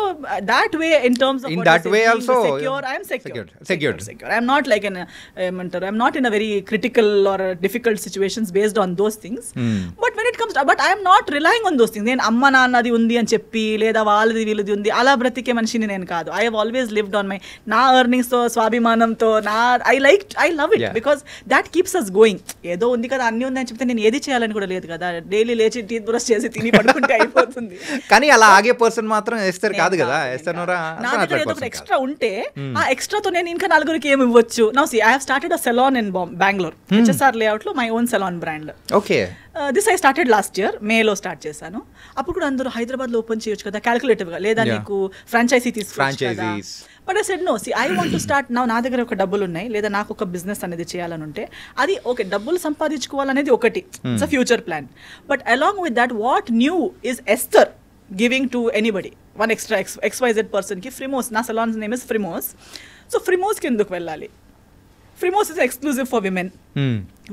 that way, in terms of in what that way being also secure, I am secured. I am not like I'm not in a very critical or difficult situations based on those things. But when it comes to, but I am not relying on those things. నేను అమ్మ నాన్నది ఉంది అని చెప్పి లేదా వాళ్ళది వీళ్ళది ఉంది అలా బ్రతికే మనిషిని నేను కాదు. I have always lived on my నా earnings తో స్వాభిమానంతో I love it because that keeps us going. ఏదో ఉంది కదా అన్ని ఉంది అని చెప్తే నేను ఏది చేయాలని కూడా లేదు కదా. డైలీ లేచి టీత్ బ్రష్ చేసి తిని పడుకుంటే అయిపోతుంది. కానీ అలా ఆగే పర్సన్ మాత్రం ఎస్తర్ కాదు కదా. ఎస్తర్ నోరా నా దగ్గర ఏదో ఒక ఎక్స్ట్రా ఉంటే ఆ ఎక్స్ట్రాతో నేను ఇంకా నలుగురికి ఏమి ఇవ్వచ్చు. Now see I have started a salon in Bengaluru, HSR layout లో, my own salon brand. Okay. This I started last year మేలో స్టార్ట్ చేశాను. అప్పుడు కూడా అందరూ హైదరాబాద్ లో ఓపెన్ చేయొచ్చు కదా క్యాలిక్యులేటివ్ గా, లేదా నీకు ఫ్రాంచైజీ తీసుకోవచ్చు కదా. But I said no, see I want to start now. నా దగ్గర ఒక డబ్బులు ఉన్నాయి, లేదా నాకు ఒక బిజినెస్ అనేది చేయాలని ఉంటే అది ఓకే, డబ్బులు సంపాదించుకోవాలనేది ఒకటి, it's a future plan. But along with that what new is Esther giving to anybody, one extra XYZ person కి ఫ్రిమోస్, నా సలాన్ నేమ్ ఇస్ ఫ్రిమోస్. సో ఫ్రిమోస్ కి ఎందుకు వెళ్ళాలి? Frimoz is exclusive for women.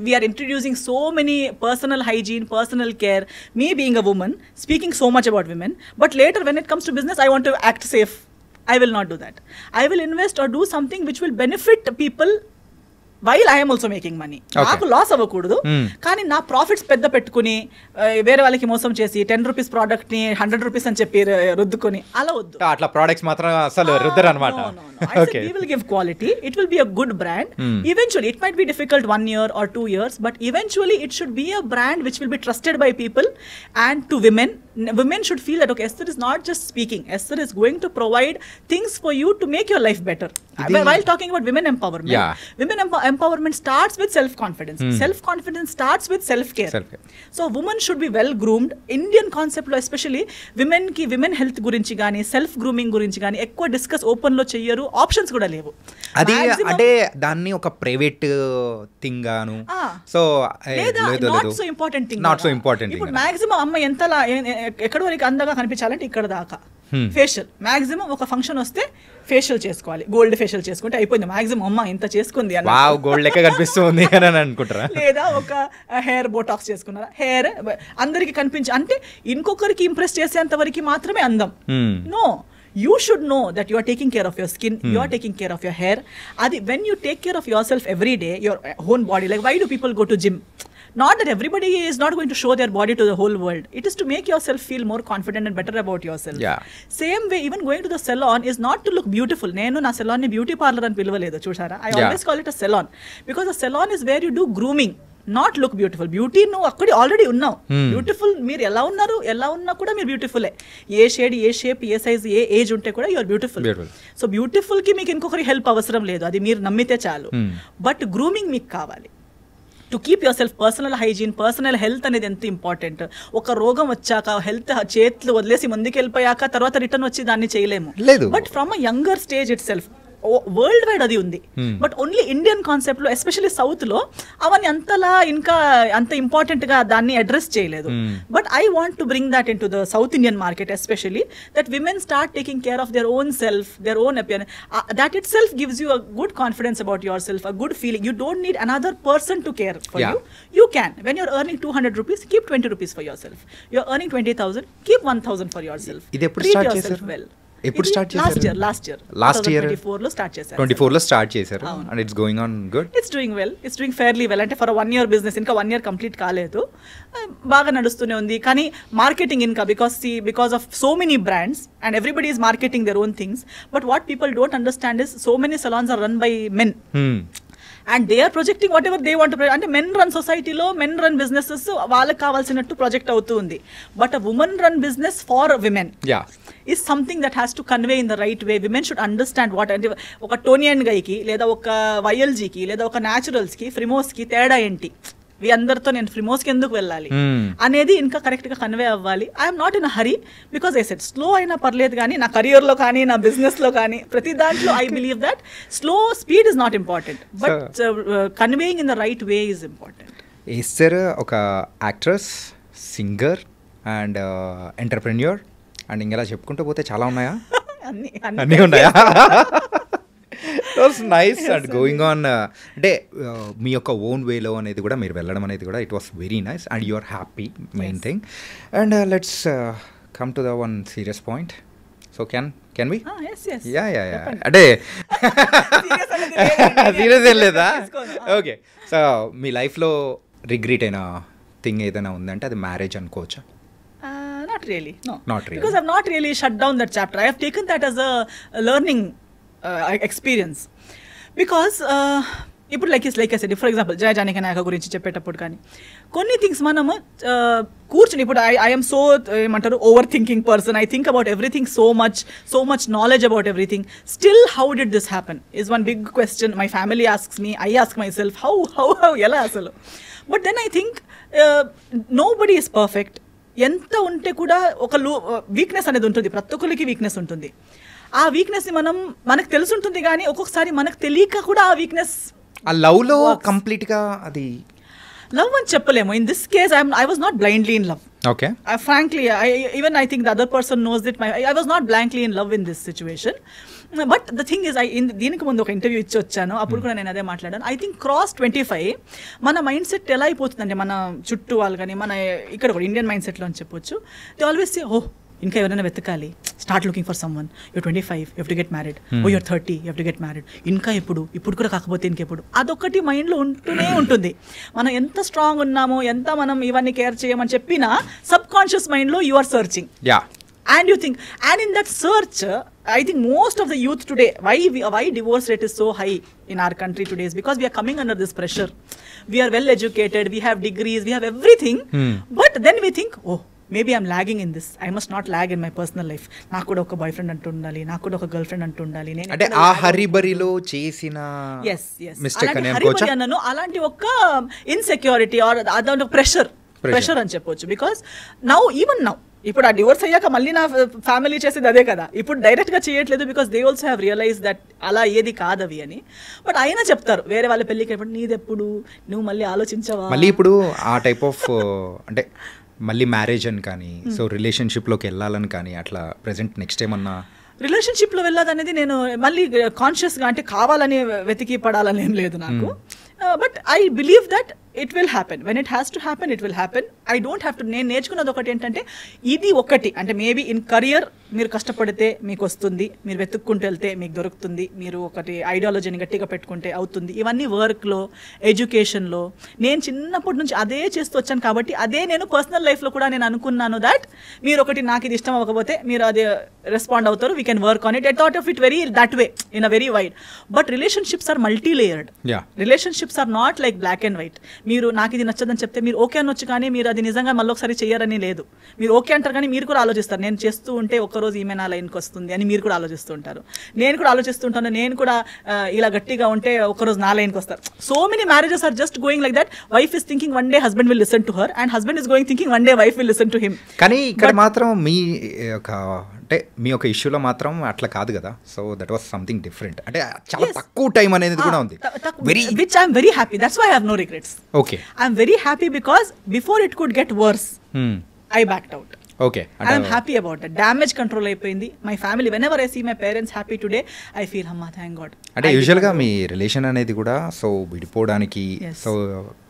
We are introducing so many personal hygiene, personal care. Me being a woman, speaking so much about women. But later when it comes to business, I want to act safe. I will not do that. I will invest or do something which will benefit people while I am also making money. నాకు loss అవ్వకూడదు, కానీ నా profits పెద్ద పెట్టుకుని వేరే వాళ్ళకి మోసం చేసి 10 రూపీస్ ప్రోడక్ట్ ని 100 రూపీస్ అని చెప్పి రుద్దుకొని అలా వద్దు. అట్లా ప్రొడక్ట్స్ మాత్రం అసలు రుద్దరు అన్నమాట. Okay. We will give quality. It will be a good brand. Eventually, it might be difficult 1 year or 2 years, but eventually it should be a brand which will be trusted by people. And to women, women should feel that okay, Esther is not just speaking. Esther is going to provide things for you to make your life better. While talking about women empowerment, women empowerment starts with self-confidence. Self-confidence starts with self-care. So women should be well groomed. Indian concept lo especially women ki women health gurinchi gaani, self grooming gurinchi gaani ఎక్కువ discuss open లో చెయ్యరు, options కూడా లేవు. అది అంటే దాన్ని ఒక private thing గాను, so not so important thing. ఇప్పుడు మాక్సిమం అమ్మ ఎంత ఎక్కడి వరకు అందంగా కనిపించాలంటే ఇక్కడ దాకా ఫేషియల్. మాక్సిమం ఒక ఫంక్షన్ వస్తే ఫేషియల్ చేసుకోవాలి, గోల్డ్ ఫేషియల్ చేసుకుంటే అయిపోయింది. మాక్సిమం అమ్మ ఇంత చేసుకుంది అన్న గోల్డ్ లెక్క కనిపిస్తుంది అని అనుకుంటారా? లేదా ఒక హెయిర్ బోటాక్స్ చేసుకున్నారా, హెయిర్ అందరికి కనిపించి అంటే ఇంకొకరికి ఇంప్రెస్ చేసేంత వరకు మాత్రమే అందం. No, you should know that you are taking care of your skin, you are taking care of your hair. When you take care of yourself every day, your own body, like why do people go to gym? Not that everybody is not going to show their body to the whole world. It is to make yourself feel more confident and better about yourself. Same way, even going to the salon is not to look beautiful. Nenu na salon ni beauty parlor ani pilvaledu chusara. I always call it a salon because a salon is where you do grooming, not look beautiful. Beauty నువ్వు అక్కడ already ఉన్నావు, beautiful. మీరు ఎలా ఉన్నారు, ఎలా ఉన్నా కూడా మీరు బ్యూటిఫుల్లే. ఏ షేడ్, ఏ షేప్, ఏ సైజ్, ఏ ఏజ్ ఉంటే కూడా యూఆర్ బ్యూటిఫుల్. సో బ్యూటిఫుల్ కి మీకు ఇంకొకరి హెల్ప్ అవసరం లేదు, అది మీరు నమ్మితే చాలు. బట్ గ్రూమింగ్ మీకు కావాలి to keep your self. Personal hygiene, personal health అనేది ఎంత ఇంపార్టెంట్. ఒక రోగం వచ్చాక హెల్త్ చేతులు వదిలేసి ముందుకు వెళ్ళిపోయాక తర్వాత రిటర్న్ వచ్చి దాన్ని చేయలేము. But from a younger stage it self world wide అది ఉంది. బట్ ఓన్లీ ఇండియన్ కాన్సెప్ట్ లో, ఎస్పెషల్లీ సౌత్ లో అవన్నీ అంతలా ఇంకా అంత ఇంపార్టెంట్ గా దాన్ని అడ్రస్ చేయలేదు. But I want to bring that in to the south Indian market, especially that women start taking care of their own self, their own appearance. That itself gives you a good confidence about yourself, a good feeling. You don't need another person to care for you. You can. When you're earning 200 rupees, keep 20 rupees for yourself. You're earning 20,000, keep 1,000 for yourself. Treat yourself well. ఎప్పుడు start చేశారు? Last year 24 లో start చేశారు. 24 లో start చేశారు. And it's going on good. It's doing well, it's doing fairly well. అంటే for 1 year business, ఇంకా 1 year complete కాలేదు, బాగా నడుస్తూనే ఉంది. కానీ మార్కెటింగ్ ఇంకా because of so many brands and everybody is marketing their own things. But what people don't understand is so many salons are run by men. And they are projecting whatever they want. అంటే men run సొసైటీలో men run businesses వాళ్ళకి కావాల్సినట్టు project అవుతూ ఉంది. But a women run business for women is something that has to convey in the right way. Women should understand what అంటే ఒక Tony and గైకి, లేదా ఒక వైఎల్జీకి, లేదా ఒక న్యాచురల్స్కి, ఫ్రిమోస్కి తేడా ఏంటి, మీ అందరితో నేను ఫ్రిమోస్కి ఎందుకు వెళ్ళాలి అనేది ఇంకా కరెక్ట్గా కన్వే అవ్వాలి. I'm not in a hurry because I said slow అయినా పర్లేదు, కానీ నా కెరియర్లో కానీ నా బిజినెస్లో కానీ ప్రతి దాంట్లో I believe that speed is not important, but conveying in the right way is important. Esther ఒక actress, singer and entrepreneur and ఇంకా చెప్పుకుంటూ పోతే చాలా ఉన్నాయా? అన్నీ ఉన్నాయా? Was nice and going on అంటే మీ యొక్క ఓన్ వేలో అనేది కూడా మీరు వెళ్ళడం అనేది కూడా it was very nice and you are happy main thing and let's come to the one serious point so can we yeah అంటే సీరియస్ ఏం లేదా ఓకే సో మీ లైఫ్లో రిగ్రెట్ అయిన థింగ్ ఏదైనా ఉందంటే అది మ్యారేజ్ అనుకోవచ్చా? Not really, no. Not really. Because I've not really shut down that chapter. I have taken that as a learning experience. Because ఇప్పుడు like I said, for example Jaya Janaki Nayaka గురించి చెప్పేటప్పుడు కానీ కొన్ని థింగ్స్ మనము కూర్చుని ఇప్పుడు ఐఎమ్ సో ఏమంటారు overthinking person. I think about everything so much knowledge about everything. Still how did this happen is one big question. My family asks me, I ask myself how ఎలా అసలు. But then I think nobody is perfect. ఎంత ఉంటే కూడా ఒక weakness అనేది ఉంటుంది, ప్రతి ఒక్కరికి వీక్నెస్ ఉంటుంది. ఆ వీక్నెస్ని మనకు తెలుసుంటుంది కానీ ఒక్కొక్కసారి మనకు తెలియక కూడా ఆ వీక్నెస్ ఆ లవ్లో కంప్లీట్గా అది లవ్ అని చెప్పలేము. In this case I was not blindly in love. Okay. Frankly, I think the other person knows that I was not blankly in love in this situation. But the thing is, దీనికి ముందు ఒక interview ఇచ్చి వచ్చాను, అప్పుడు కూడా నేను అదే మాట్లాడాను. ఐ థింక్ క్రాస్ 25 మన మైండ్ సెట్ ఎలా అయిపోతుందంటే మన చుట్టూ వాళ్ళు కానీ మన ఇక్కడ కూడా ఇండియన్ మైండ్ సెట్లో అని చెప్పొచ్చు. దే ఆల్వేస్ సే ఇంకా ఎవరైనా వెతకాలి, start looking for someone, you're 25 you have to get married, you're 30 you have to get married, ఇంకా ఇప్పుడు కూడా కాకపోతే ఇంకెప్పుడు. అదొకటి మైండ్లో ఉంటూనే ఉంటుంది. మనం ఎంత స్ట్రాంగ్ ఉన్నామో, ఎంత మనం ఇవన్నీ కేర్ చేయమని చెప్పినా సబ్ కాన్షియస్ మైండ్లో you are searching. And you think, and in that search, I think most of the youth today, why divorce rate is so high in our country today is because we are coming under this pressure. We are well educated, we have degrees, we have everything, but then we think, maybe I'm lagging in this. I must not lag in my personal life. నాకు కూడా ఒక boy friend అంటూ ఉండాలి, నాకు కూడా ఒక girl friend అంటూ ఉండాలి. అంటే ఆ హరిబరిలో చేసిన మిస్టేక్ అని అనుకోవచ్చా? అన్నాను అలాంటి ఒక ఇన్సెక్యూరిటీ ఆర్ అదొక ప్రెషర్ అని చెప్పొచ్చు. బికాస్ ఈవెన్ నౌ ఇప్పుడు ఆ డివోర్స్ అయ్యాక మళ్ళీ నా ఫ్యామిలీ చేసేది అదే కదా, ఇప్పుడు డైరెక్ట్గా చేయట్లేదు. Because they also have realise that అలా ఏది కాదవి అని. బట్ అయినా చెప్తారు వేరే వాళ్ళ పెళ్ళికి అయినప్పుడు, నీదెప్పుడు నువ్వు మళ్ళీ ఆలోచించవా? మళ్ళీ ఇప్పుడు ఆ టైప్ ఆఫ్ అంటే మళ్ళీ మ్యారేజ్ అని కానీ సో రిలేషన్షిప్లోకి వెళ్ళాలని కానీ అట్లా ప్రెసెంట్ నెక్స్ట్ ఏమన్నా రిలేషన్షిప్లో వెళ్ళాలనేది నేను మళ్ళీ కాన్షియస్గా అంటే కావాలని వెతికి పడాలని ఏం లేదు నాకు. But I believe that it will happen. When it has to happen it will happen. I don't have to. నేను నేర్చుకున్నది ఒకటి ఏంటంటే ఇది ఒకటి అంటే మేబీ ఇన్ కరియర్ మీరు కష్టపడితే మీకు వస్తుంది, మీరు వెతుక్కుంటూ వెళ్తే మీకు దొరుకుతుంది, మీరు ఒకటి ఐడియాలజీని గట్టిగా పెట్టుకుంటే అవుతుంది. ఇవన్నీ వర్క్లో, ఎడ్యుకేషన్లో నేను చిన్నప్పటి నుంచి అదే చేస్తూ వచ్చాను కాబట్టి అదే నేను పర్సనల్ లైఫ్లో కూడా నేను అనుకున్నాను దట్ మీరు ఒకటి నాకు ఇది ఇష్టం అవ్వకపోతే మీరు అదే రెస్పాండ్ అవుతారు, we can work on it. I thought of it very that way in a very wide. But relationships are multi layered. Relationships are not like black and white. మీరు నాకు ఇది నచ్చదని చెప్తే మీరు ఓకే అనొచ్చు కానీ మీరు అది నిజంగా మళ్ళీ ఒకసారి చెయ్యారని లేదు. మీరు ఓకే అంటారు కానీ మీరు కూడా ఆలోచిస్తారు, నేను చేస్తూ ఉంటే ఒక్కరోజు ఈమె నా లైన్కి వస్తుంది అని మీరు కూడా ఆలోచిస్తూ ఉంటారు. నేను కూడా ఆలోచిస్తుంటాను, నేను కూడా ఇలా గట్టిగా ఉంటే ఒక్కరోజు నా లైన్కి వస్తారు. So many marriages are just going like that. Wife is thinking one day husband will listen to her and husband is going thinking one day wife will listen to him. కానీ ఇక్కడ మాత్రం మీ ఒక అంటే మీ యొక్క ఇష్యూలో మాత్రం అట్లా కాదు కదా. So that was something different. అంటే చాలా తక్కువ టైం అనేది కూడా ఉంది. Which I am very happy. That's why I have no regrets. Okay. I am very happy because before it could get worse, I backed out. Okay. I am happy about it. Damage control అయిపోయింది. My family, whenever I see my parents happy today, I feel, thank God. అంటే యూజువల్గా మీ relation అనేది కూడా so విడిపోవడానికి so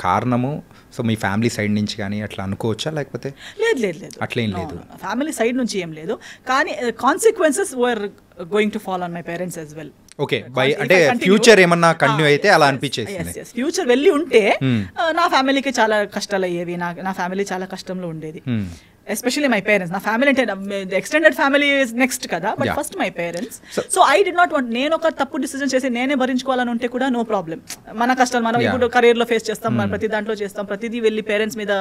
కారణము so మీ family side నుంచి కానీ అట్లా అనుకోవచ్చా లేకపోతే? లేదు అట్లేం లేదు, ఫ్యామిలీ సైడ్ నుంచి ఏం లేదు. కానీ consequences were going to fall on my parents as well. Okay. అంటే ఫ్యూచర్ ఏమన్నా కంటిన్యూ అయితే అలా అనిపించేసింది. ఫ్యూచర్ వెళ్ళి ఉంటే నా ఫ్యామిలీకి చాలా కష్టాలు అయ్యేవి, నా ఫ్యామిలీ చాలా కష్టంలో ఉండేది. Especially my parents. నా ఫ్యామిలీ అంటే ఎక్స్టెండెడ్ ఫ్యామిలీ ఇస్ నెక్స్ట్ కదా, but first my parents. So I did not want, నేను ఒక తప్పు డిసిజన్ చేసి నేనే భరించుకోవాలని ఉంటే కూడా నో ప్రాబ్లం. మన కష్టాలు మనం ఇప్పుడు కెరీర్లో ఫేస్ చేస్తాం, మనం ప్రతి దాంట్లో చేస్తాం, ప్రతిదీ వెళ్ళి పేరెంట్స్ మీద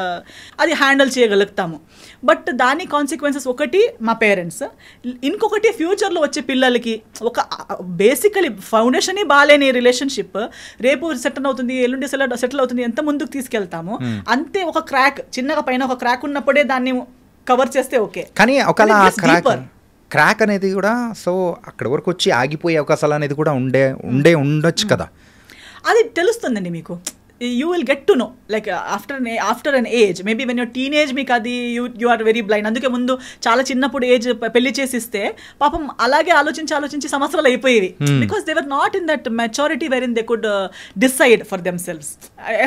అది హ్యాండిల్ చేయగలుగుతాము. బట్ దాని కాన్సిక్వెన్సెస్ ఒకటి మా పేరెంట్స్, ఇంకొకటి ఫ్యూచర్లో వచ్చే పిల్లలకి ఒక బేసికలీ ఫౌండేషన్ బాగాలేని రిలేషన్షిప్ రేపు సెటిల్ అవుతుంది, ఎల్లుండి సెటిల్ అవుతుంది, ఎంత ముందుకు తీసుకెళ్తాము అంతే. ఒక క్రాక్ చిన్నగా పైన ఒక క్రాక్ ఉన్నప్పుడే దాన్ని కవర్ చేస్తే ఓకే. కానీ ఒకవేళ క్రాక్ అనేది కూడా సో అక్కడ వరకు వచ్చి ఆగిపోయే అవకాశాలు అనేది కూడా ఉండొచ్చు కదా. అది తెలుస్తుందండి మీకు. you will get to know, like after an age, maybe when you're teenage మీకు అది you are very blind. అందుకే ముందు చాలా చిన్నప్పుడు ఏజ్ పెళ్లి చేసిస్తే పాపం అలాగే ఆలోచించి సంవత్సరాలు అయిపోయేవి, because they were not in that maturity wherein they could decide for themselves.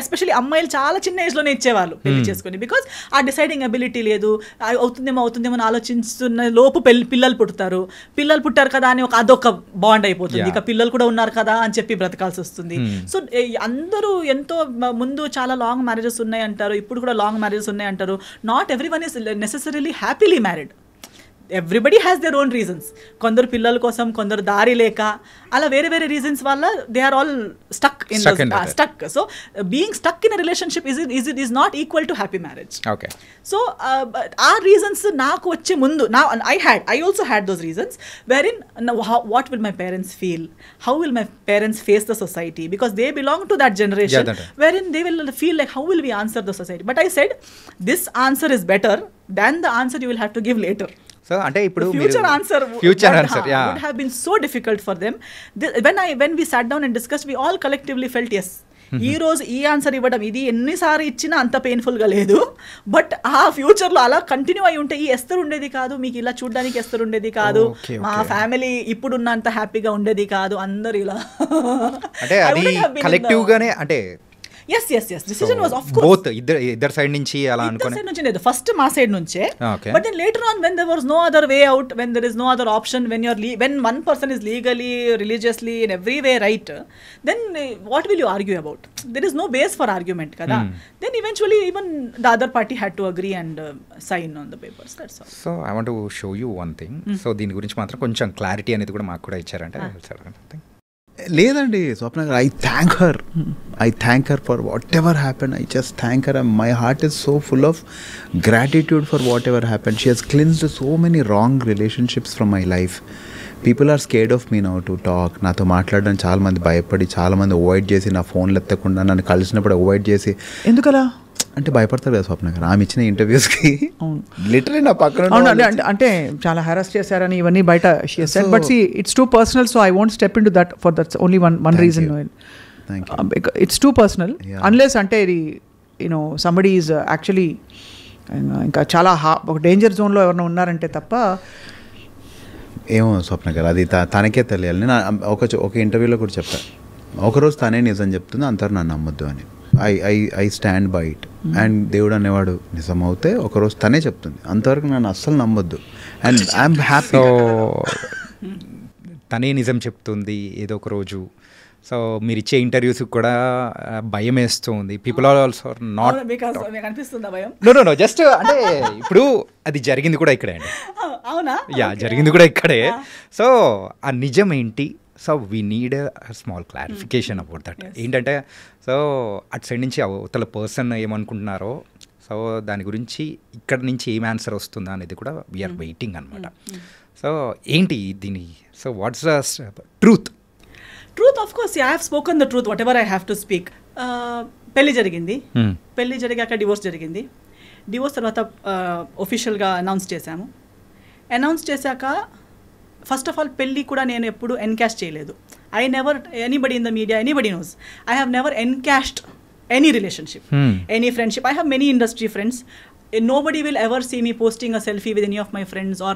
Especially అమ్మాయిలు చాలా చిన్న ఏజ్లోనే ఇచ్చేవాళ్ళు పెళ్లి చేసుకుని, బికాస్ ఆ డిసైడింగ్ అబిలిటీ లేదు. అవుతుందేమో అని ఆలోచిస్తున్న లోపు పిల్లలు పుట్టారు కదా అని అదొక బాండ్ అయిపోతుంది, ఇక పిల్లలు కూడా ఉన్నారు కదా అని చెప్పి బ్రతకాల్సి వస్తుంది. సో అందరూ ఎంతో ముందు చాలా లాంగ్ మ్యారేజెస్ ఉన్నాయి అంటారు, ఇప్పుడు కూడా లాంగ్ మ్యారేజెస్ ఉన్నాయి అంటారు. Not everyone is necessarily happily married. Everybody has their own reasons. కొందరు పిల్లల కోసం, కొందరు దారి లేక, అలా వేరే రీజన్స్ వల్ల they are all stuck. So being stuck in a relationship is not equal to happy marriage. So ఆ రీజన్స్ నాకు వచ్చే ముందు I also had those reasons wherein what will my parents feel, how will my parents face the society, because they belong to that generation wherein they will feel like how will we answer the society. But I said this answer is better than the answer you will have to give later. So అంటే ఇప్పుడు future answer would have been so difficult for them. When we sat down and discussed, we all collectively felt yes, ఈ రోజు ఈ answer ఇవ్వడం ఇది ఎన్నిసార్లు ఇచ్చినా అంత పెయిన్ఫుల్గా లేదు. బట్ ఆ ఫ్యూచర్లో అలా కంటిన్యూ అయి ఉంటే ఈ ఎస్తరు ఉండేది కాదు, మీకు ఇలా చూడడానికి ఎస్తరు ఉండేది కాదు, మా ఫ్యామిలీ ఇప్పుడున్నంత హ్యాపీగా ఉండేది కాదు, అందరు ఇలా అంటే అది కలెక్టివ్ గానే అంటే yes decision was of course both ఇద్దరు సైడ్ నుంచి అలా అనుకోని సైడ్ నుంచి లేదు, ఫస్ట్ మా సైడ్ నుంచే. But then later on when there was no other way out, when there is no other option, when one person is legally, religiously, in every way right, then what will you argue about? There is no base for argument kada. Then eventually even the other party had to agree and sign on the papers. That's all. So I want to show you one thing. So దీని గురించి మాత్రం కొంచెం clarity అనేది కూడా మాకు కూడా ఇచ్చారంటే లేదండి Swapna garu, I thank her for whatever happen. I just thank her. My heart is so full of gratitude for whatever happen. She has cleansed so many wrong relationships from my life. People are scared of me now to talk. నాతో మాట్లాడడం చాలామంది భయపడి, చాలామంది avoid చేసి, నా ఫోన్లు ఎత్తకుండా నన్ను కలిసినప్పుడు అవాయిడ్ చేసి. ఎందుకలా అంటే భయపడతారు కదా స్వప్న గారు, ఆమె ఇచ్చిన ఇంటర్వ్యూస్కి లిటరలీ నా పక్కన అంటే చాలా హెరాస్ చేశారని ఇవన్నీ బయట but see it's too personal, so I won't step in to that for that's only one reason. It's too personal unless అంటే ఇది యూనో సంబడీ ఈజ్ యాక్చువల్లీ ఇంకా చాలా ఒక డేంజర్ జోన్లో ఎవరైనా ఉన్నారంటే తప్ప. ఏమో స్వప్న గారు, అది తనకే తెలియాలి. నేను ఒక ఇంటర్వ్యూలో కూడా చెప్పాను, ఒకరోజు తనే నిజం చెప్తుంది, అంతరు నన్ను నమ్మొద్దు అని. I stand by it. And దేవుడు అనేవాడు నిజం అవుతే ఒకరోజు తనే చెప్తుంది, అంతవరకు నన్ను అస్సలు నమ్మొద్దు. And I'm happy. సో తనే నిజం చెప్తుంది ఏదో ఒక రోజు. సో మీరు ఇచ్చే ఇంటర్వ్యూస్ కూడా భయం వేస్తుంది. People are also not no just అంటే ఇప్పుడు అది జరిగింది కూడా ఇక్కడే అండి. జరిగింది కూడా ఇక్కడే. సో ఆ నిజం ఏంటి? So we need small clarification about that. ఏంటంటే సో అటు సైడ్ నుంచి అవతల పర్సన్ ఏమనుకుంటున్నారో, సో దాని గురించి ఇక్కడ నుంచి ఏం ఆన్సర్ వస్తుందా అనేది కూడా వీఆర్ వెయిటింగ్ అనమాట. సో ఏంటి దీని, so what's the truth? Of course I have spoken the truth what ever I have to speak. పెళ్లి జరిగింది, పెళ్లి జరిగాక డివోర్స్ జరిగింది. డివోర్స్ తర్వాత ఒఫిషియల్గా అనౌన్స్ చేశాక ఫస్ట్ ఆఫ్ ఆల్ పెళ్ళి కూడా నేను ఎప్పుడు ఎన్కాష్ చేయలేదు. I never, anybody in the media, anybody knows, I have never encashed any relationship, any friendship. I have many industry friends. Nobody will ever see me posting a selfie with any of my friends or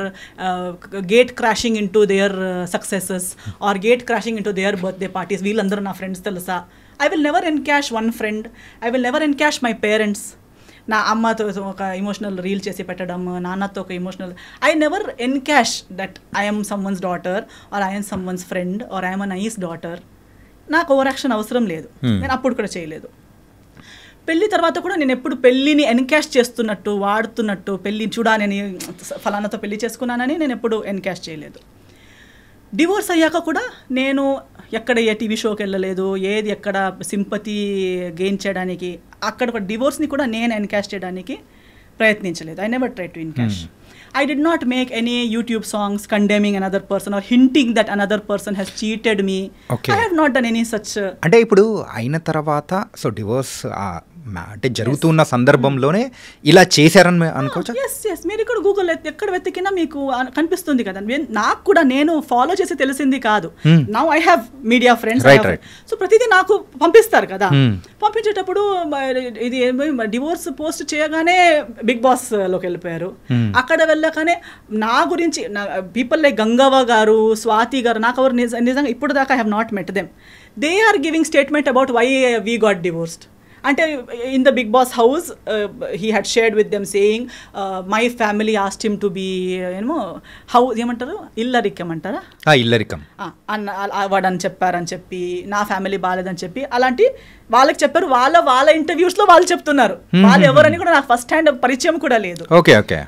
gate crashing into their successes or gate crashing into their birthday parties. Veelandaru na friends telusa. I will never encash one friend. I will never encash my parents. నా అమ్మతో ఒక emotional reel చేసి పెట్టడం, నాన్నతో ఒక emotional. I never encash that I'm someone's daughter or I'm someone's friend or I'm a nice daughter. నాకు over action అవసరం లేదు, నేను అప్పుడు కూడా చేయలేదు. పెళ్ళి తర్వాత కూడా నేను ఎప్పుడు పెళ్ళిని ఎన్కాష్ చేస్తున్నట్టు, వాడుతున్నట్టు, పెళ్ళి చూడాలని ఫలానాతో పెళ్లి చేసుకున్నానని నేను ఎప్పుడు ఎన్కాష్ చేయలేదు. డివోర్స్ అయ్యాక కూడా నేను ఎక్కడ ఏ టీవీ షోకి వెళ్ళలేదు, ఏది ఎక్కడ సింపతి గెయిన్ చేయడానికి, అక్కడ ఒక డివోర్స్ని కూడా నేను ఎన్కాష్ చేయడానికి ప్రయత్నించలేదు. I never try to encash. I did not make any YouTube songs condemning another person or hinting that another person has cheated me. I have not done any such. అంటే ఇప్పుడు అయిన తర్వాత సో డివోర్స్ అంటే జరుగుతున్న సందర్భంలోనే ఇలా చేశారని అనుకోవచ్చు. ఎస్ మీరు ఇక్కడ గూగుల్ ఎక్కడ వెతికినా మీకు కనిపిస్తుంది కదా. నాకు కూడా నేను ఫాలో చేసి తెలిసింది కాదు. Now I have media friends, so ప్రతిదీ నాకు పంపిస్తారు కదా. పంపించేటప్పుడు ఇది డివోర్స్ పోస్ట్ చేయగానే బిగ్ బాస్ లోకి వెళ్ళిపోయారు. అక్కడ వెళ్ళగానే నా గురించి పీపుల్ లైక్ గంగవ్వ గారు, స్వాతి గారు, నాకు ఎవరు నిజంగా ఇప్పుడు దాకా I have not met them. They are giving statement about why we got divorced. అంటే in the big boss house he had shared with them saying my family asked him to be ఏమో house ఏమంటారు ఇల్లరికం అంటారా, ఇల్లరికం వాడని చెప్పారని చెప్పి, నా ఫ్యామిలీ బాగాలేదని చెప్పి అలాంటి వాళ్ళకి చెప్పారు. వాళ్ళ ఇంటర్వ్యూస్లో వాళ్ళు చెప్తున్నారు. వాళ్ళు ఎవరని కూడా నాకు ఫస్ట్ హ్యాండ్ పరిచయం కూడా లేదు. Okay okay.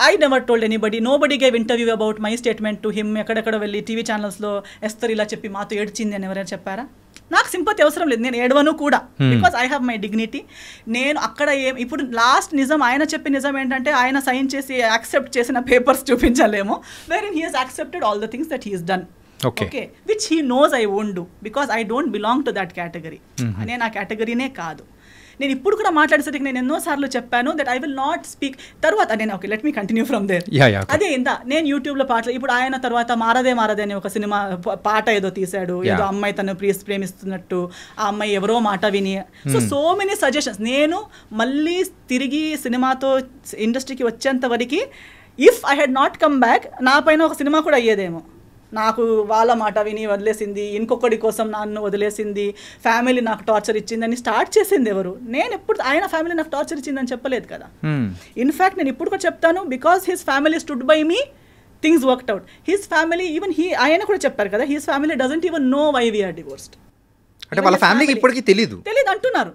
I never told anybody. Nobody gave interview about my statement to him. ఎక్కడెక్కడ వెళ్ళి టీవీ ఛానల్స్లో ఎస్తర్ ఇలా చెప్పి మాతో ఏడ్చింది అని ఎవరైనా చెప్పారా? నాకు సింపతి అవసరం లేదు, నేను ఏడవను కూడా. Because I have my dignity. నేను అక్కడ ఇప్పుడు లాస్ట్ నిజం ఆయన చెప్పిన నిజం ఏంటంటే ఆయన సైన్ చేసి యాక్సెప్ట్ చేసిన పేపర్స్ చూపించలేము, wherein he has accepted all the things that he has done. Okay, which he knows I won't do because I don't belong to that category. నేను ఆ కేటగిరీనే కాదు. నేను ఇప్పుడు కూడా మాట్లాడేసరికి నేను ఎన్నోసార్లు చెప్పాను that I will not speak. తర్వాత నేను okay let me continue from there. అదే ఇంత నేను యూట్యూబ్లో పాటలు ఇప్పుడు ఆయన తర్వాత మారదే అని ఒక సినిమా పాట ఏదో తీశాడు, ఏదో అమ్మాయి తను ప్రేమిస్తున్నట్టు, ఆ అమ్మాయి ఎవరో మాట విని. So many suggestions. నేను మళ్ళీ తిరిగి సినిమాతో ఇండస్ట్రీకి వచ్చేంత వరకు if I had not come back నా పైన ఒక సినిమా కూడా అయ్యేదేమో. నాకు వాళ్ళ మాట విని వదిలేసింది, ఇంకొకటి కోసం నన్ను వదిలేసింది, ఫ్యామిలీ నాకు టార్చర్ ఇచ్చిందని స్టార్ట్ చేసింది ఎవరు? నేను ఎప్పుడు ఆయన ఫ్యామిలీ నాకు టార్చర్ ఇచ్చిందని చెప్పలేదు కదా. ఇన్ఫ్యాక్ట్ నేను ఇప్పుడు కూడా చెప్తాను, because his family stood by me, things worked out. His family even ఆయన కూడా చెప్పారు కదా, his family doesn't even know why we are divorced. అంటే వాళ్ళ ఫ్యామిలీకి ఇప్పటికీ తెలియదు అంటున్నారు.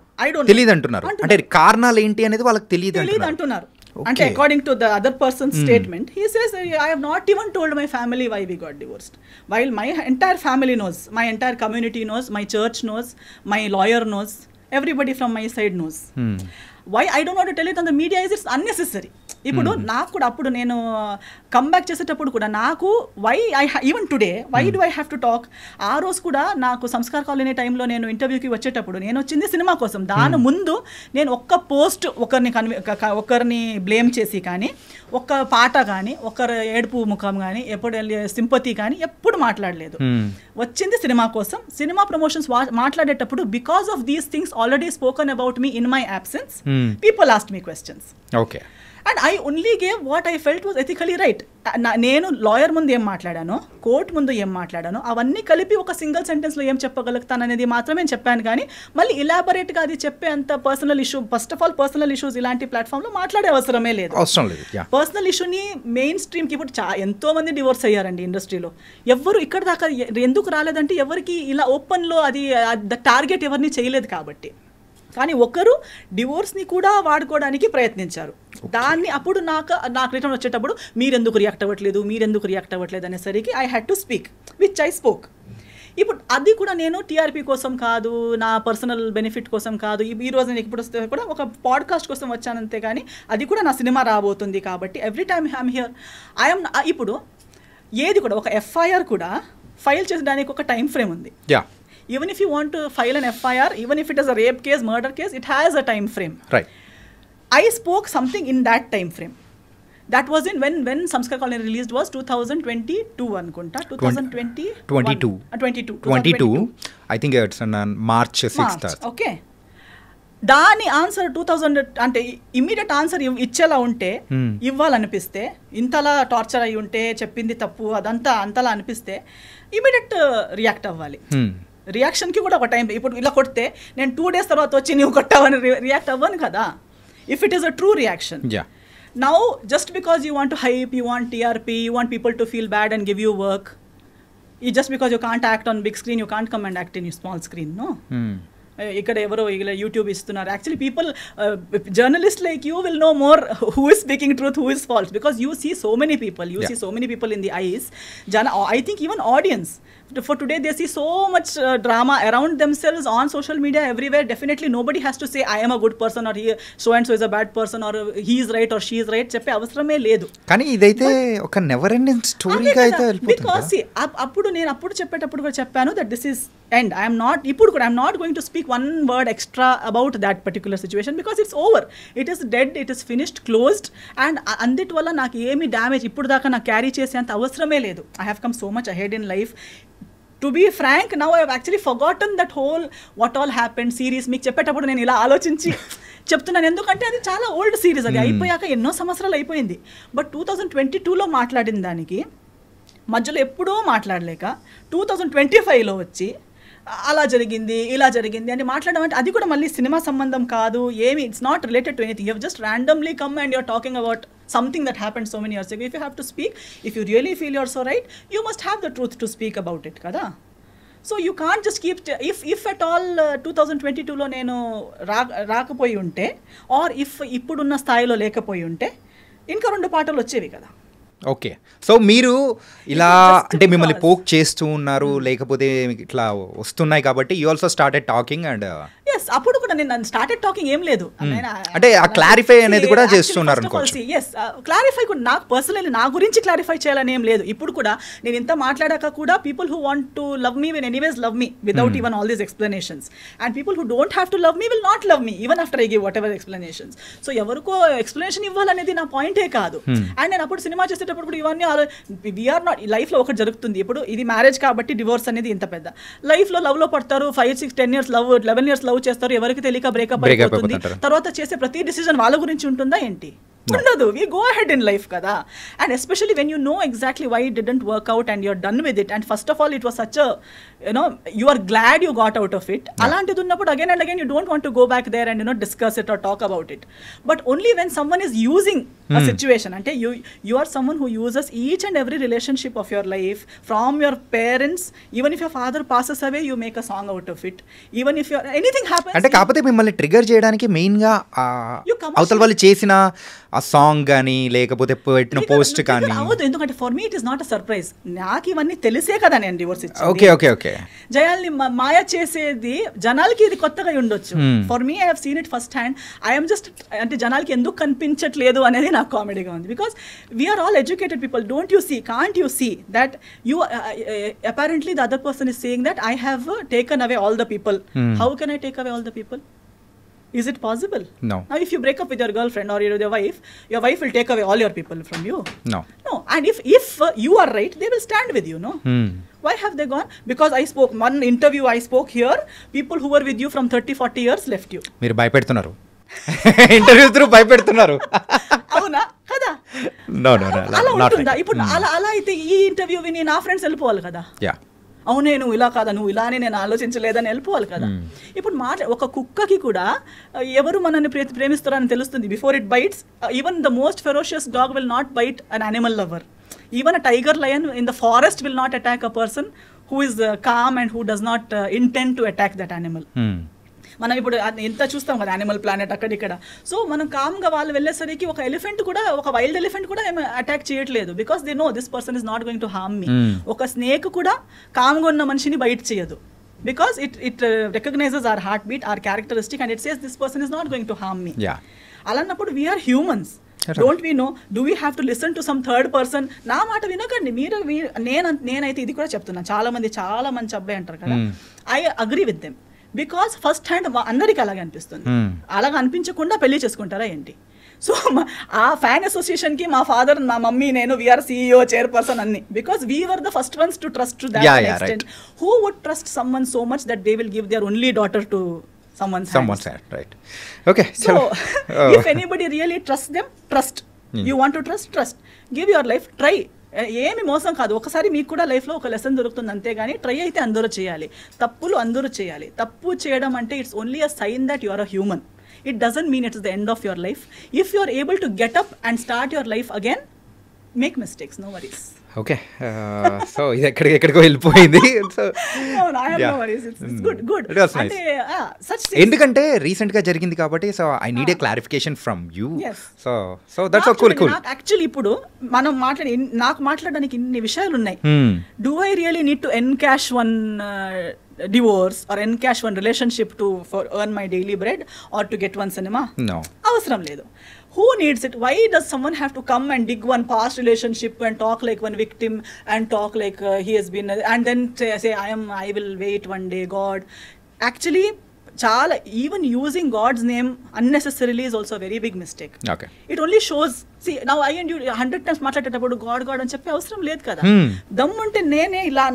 తెలియదు అంటున్నారు. అంటే కారణాలు ఏంటి అనేది వాళ్ళకి తెలియదు అంటున్నారు. అంటే according to the other person statement he says I have not even told my family why we got divorced, while my entire family knows, my entire community knows, my church knows, my lawyer knows, everybody from my side knows. Why I don't want to tell it on the media is it's unnecessary. ఇప్పుడు నాకు కూడా అప్పుడు నేను comeback చేసేటప్పుడు కూడా నాకు why even today why do I have to talk. ఆ రోజు కూడా నాకు సంస్కార్ కాలనీ టైంలో నేను ఇంటర్వ్యూకి వచ్చేటప్పుడు నేను వచ్చింది సినిమా కోసం. దాని ముందు నేను ఒక్క పోస్ట్ ఒకరిని బ్లేమ్ చేసి కానీ, ఒక్క పాట కానీ, ఒకరి ఏడుపు ముఖం కానీ, ఎప్పుడు సింపతి కానీ ఎప్పుడు మాట్లాడలేదు. వచ్చింది సినిమా కోసం. సినిమా ప్రమోషన్స్ మాట్లాడేటప్పుడు because of these things already spoken about me in my absence, people asked me questions. Okay. And I only gave what I felt was ethically right. నేను లాయర్ ముందు ఏం మాట్లాడానో, court ముందు ఏం మాట్లాడానో అవన్నీ కలిపి ఒక సింగిల్ సెంటెన్స్లో ఏం చెప్పగలుగుతాను అనేది మాత్రమే చెప్పాను. కానీ మళ్ళీ ఇలాబొరేట్గా అది చెప్పే అంత personal issue, first of all personal issues ఇలాంటి ప్లాట్ఫామ్లో మాట్లాడే అవసరమే లేదు. పర్సనల్ ఇష్యూని మెయిన్ స్ట్రీమ్కి ఇప్పుడు ఎంతో మంది డివోర్స్ అయ్యారండి ఇండస్ట్రీలో. ఎవరు ఇక్కడ దాకా ఎందుకు రాలేదంటే ఎవరికి ఇలా ఓపెన్లో అది టార్గెట్ ఎవరిని చేయలేదు కాబట్టి. కానీ ఒకరు డివోర్స్ని కూడా వాడుకోవడానికి ప్రయత్నించారు. దాన్ని అప్పుడు నాకు రిటర్న్ వచ్చేటప్పుడు మీరెందుకు రియాక్ట్ అవ్వట్లేదు అనేసరికి I had to speak which I spoke. ఇప్పుడు అది కూడా నేను టీఆర్పీ కోసం కాదు, నా పర్సనల్ బెనిఫిట్ కోసం కాదు. ఈ రోజు నేను ఇప్పుడు వస్తే కూడా ఒక పాడ్కాస్ట్ కోసం వచ్చానంతే, కానీ అది కూడా నా సినిమా రాబోతుంది కాబట్టి ఎవ్రీ టైమ్ ఐఎమ్ హియర్. ఇప్పుడు ఏది కూడా ఒక ఎఫ్ఐఆర్ కూడా ఫైల్ చేసడానికి ఒక టైం ఫ్రేమ్ ఉంది. Even if you want to file an FIR, even if it is a rape case, murder case, it has a time frame. Right. I spoke something in that time frame. That was in when Samskar Colony released was 2022 anukunta. 2022. I think it's on March 6th. Okay. దాని answer 2000 అంటే immediate answer ఇచ్చేలా ఉంటే, ఇవ్వాలనిపిస్తే, ఇంతలా torture అయి ఉంటే, చెప్పింది తప్పు అదంతా అంతలా అనిపిస్తే ఇమ్మీడియట్ రియాక్ట్ అవ్వాలి. రియాక్షన్కి కూడా ఒక టైం. ఇప్పుడు ఇలా కొడితే నేను 2 days తర్వాత వచ్చి నువ్వు కొట్టావని రియాక్ట్ అవ్వను కదా, if it is a true reaction. Now just because you want to hype, you want TRP, you want people to feel bad and give you work, just because you can't act on big screen, you can't come and act in small screen. No, ఇక్కడ ఎవరో ఇలా YouTube ఇస్తున్నారు. Actually people, journalist like you will know more who is speaking truth, who is false, because you see so many people in the ice. I think even audience for today they see so much drama around themselves on social media everywhere. Definitely nobody has to say I am a good person or he so and so is a bad person or he is right or she is right చెప్పే అవసరమే లేదు. కానీ ఇదైతే ఒక never ending స్టోరీగా అయితే వెళ్ళిపోతుంది. Because అప్పుడు చెప్పేటప్పుడు కూడా చెప్పాను that this is end. I am not, ఇప్పుడు కూడా I am not going to speak one word extra about that particular situation because it's over. It is dead, it is finished, closed, and andit valla నాకు ఏమి damage ఇప్పుడు దాకా నాకు carry చేసేంత అవసరమే లేదు. I have come so much ahead in life. To be frank, now I have actually forgotten that whole what all happened series. మీకు చెప్పేటప్పుడు నేను ఇలా ఆలోచించి చెప్తున్నాను, ఎందుకంటే అది చాలా ఓల్డ్ సిరీస్, అది అయిపోయాక ఎన్నో సంవత్సరాలు అయిపోయింది. బట్ 2022లో మాట్లాడిన దానికి మధ్యలో ఎప్పుడూ మాట్లాడలేక 2025లో వచ్చి అలా జరిగింది ఇలా జరిగింది అని మాట్లాడడం అంటే అది కూడా మళ్ళీ సినిమా సంబంధం కాదు, ఏమి it's not related to anything. You have just randomly come and you're talking about something that happened so many years ago. If you have to speak, if you really feel you're so right, you must have the truth to speak about it kada. So you can't just keep if at all 2022లో నేను రాకపోయి ఉంటే are if ఇప్పుడున్న స్థాయిలో లేకపోయి ఉంటే ఇంకా 2 పాటలు వచ్చేవి కదా. ఓకే, సో మీరు ఇలా అంటే మిమ్మల్ని పోక్ చేస్తూ ఉన్నారు లేకపోతే ఇట్లా వస్తున్నాయి కాబట్టి you also started talking and yes అప్పుడు కూడా నేను స్టార్టెడ్ టాకింగ్ ఏం లేదు, అంటే ఆ క్లారిఫై అనేది కూడా చేస్తున్నారు అనుకోవచ్చు. ఎస్ క్లారిఫై కూడా నాకు పర్సనల్లీ నా గురించి క్లారిఫై చేయాలని ఏం లేదు. ఇప్పుడు కూడా నేను ఇంత మాట్లాడాక కూడా people who want to love me will anyways love me without even all these explanations, and people who don't have to love me will not love me even after I give what ever explanations. So ఎవరికో explanation ఇవ్వాలనేది నా పాయింటే కాదు. And నేను అప్పుడు cinema చేసేటప్పుడు కూడా ఇవన్నీ వీఆర్ నాట్ లైఫ్లో ఒకటి జరుగుతుంది. ఇప్పుడు ఇది మ్యారేజ్ కాబట్టి డివోర్స్ అనేది ఇంత పెద్ద, లైఫ్లో లవ్లో పడతారు, 5, 6, 10 years లవ్, 11 years లవ్ చేస్తారు, ఎవరికి తెలియక బ్రేకప్ అయిపోతుంది. తర్వాత చేసే ప్రతి డిసిజన్ వాళ్ళ గురించి ఉంటుందా ఏంటి? ఉండదు. We go ahead in life kada, and especially when you know exactly why it didn't work out and you're done with it, and first of all it was such a, you know, you are glad you got out of it. Alantidi unnappudu again and again you don't want to go back there and, you know, discuss it or talk about it. But only when someone is using a situation, ante you are someone who uses each and every relationship of your life, from your parents, even if your father passes away you make a song out of it, even if anything happens. అంటే కాకపోతే మిమ్మల్ని trigger చేయడానికి main గా అవతల వాళ్ళు చేసిన ఆ song కానీ లేకపోతే పెట్టిన పోస్ట్ కానీ అవదు, ఎందుకంటే for me it is not a surprise. నాకు ఇవన్నీ తెలిసే కదా నేను డివోర్స్ ఇచ్చాను. ఓకే ఓకే ఓకే జయాల్ని మాయ చేసేది జనాలకి ఇది కొత్తగా ఉండొచ్చు. For me I have seen it first hand. I'm just అంటే జనాలకి ఎందుకు కనిపించట్లేదు అనేది నాకు కామెడీగా ఉంది. Because we're all educated people. Don't you see, can't you see that you apparently the other person is saying that I have taken away all the people. How can I take away all the people? Is it possible? No. Now if you break up with your girlfriend or your wife will take away all your people from you. No. And if you are right, they will stand with you, no? Why have they gone? Because I spoke one interview I spoke here, people who were with you from 30-40 years left you. మీరు భయపెడుతున్నారు, interview through భయపెడుతున్నారు. అవునా కదా? No, అలా ఉంటుందా? ఇప్పుడు అలా అయితే ఈ interview విని నా ఫ్రెండ్స్ వెళ్ళిపోవాలి కదా. యా, అవునే నువ్వు ఇలా కాదా, నువ్వు ఇలానే నేను ఆలోచించలేదని వెళ్ళిపోవాలి కదా. ఇప్పుడు ఒక కుక్కకి కూడా ఎవరు మనల్ని ప్రేమిస్తారని తెలుస్తుంది before it bites. Even the most ferocious dog will not bite an animal lover. Even a tiger lion in the forest will not attack a person who is calm and who does not intend to attack that animal. మనం ఇప్పుడు ఎంత చూస్తాం కదా animal planet అక్కడిక్కడ. So మనం కామ్గా వాళ్ళు వెళ్ళేసరికి ఒక ఎలిఫెంట్ కూడా, ఒక వైల్డ్ ఎలిఫెంట్ కూడా ఏమి అటాక్ చేయట్లేదు. Because they know this person is not going to harm me. ఒక స్నేక్ కూడా కామ్గా ఉన్న మనిషిని బైట్ చేయదు. Because it recognises our heartbeat, our characteristic, and it says this person is not going to harm me. అలాన్నప్పుడు we're humans. Don't we know, do we have to listen to some third person? నా మాట వినకండి మీరు. నేనైతే ఇది కూడా చెప్తున్నాను, చాలా మంచి అబ్బాయి అంటారు కదా, I agree with them. Because first hand అందరికీ అలాగే అనిపిస్తుంది. అలాగ అనిపించకుండా పెళ్లి చేసుకుంటారా ఏంటి? సో ఆ ఫ్యాన్ అసోసియేషన్కి మా ఫాదర్, మా మమ్మీ, నేను వీఆర్ CEO, చైర్పర్సన్ అన్ని. Because we were the first ones to trust to that extent. Who would trust someone so much that they will give their only daughter to someone's hand, right? Okay, so if anybody really trusts them, trust. You want to trust, give your life, try. ఏమి మోసం కాదు. ఒకసారి మీకు కూడా లైఫ్లో ఒక lesson దొరుకుతుంది అంతేగాని ట్రై అయితే అందరూ చేయాలి, తప్పులు అందరూ చేయాలి. తప్పు చేయడం అంటే it's only a sign that you are a human. It doesn't mean it's the end of your life. If you are able to get up and start your life again, make mistakes, no worries. Okay, so ఇది ఎక్కడికో వెళ్ళిపోయింది. ఎందుకంటే recent గా జరిగింది కాబట్టి, so I need a clarification from you. So that's cool. Actually ఇప్పుడు మనం నాకు మాట్లాడడానికి ఇన్ని విషయాలు ఉన్నాయి. Do I really need to encash one divorce or encash one relationship for earn my daily bread or to get one cinema? No, avasaram ledu. Who needs it? Why does someone have to come and dig one past relationship and talk like one victim and talk like he has been and then say I will wait one day, God? Actually చాలా even using God's name unnecessarily is also very big mistake. Okay, it only shows now I and you 100 times మాట్లాడేటప్పుడు God God అని చెప్పే అవసరం లేదు కదా. దమ్ముంటే నేనే ఇలా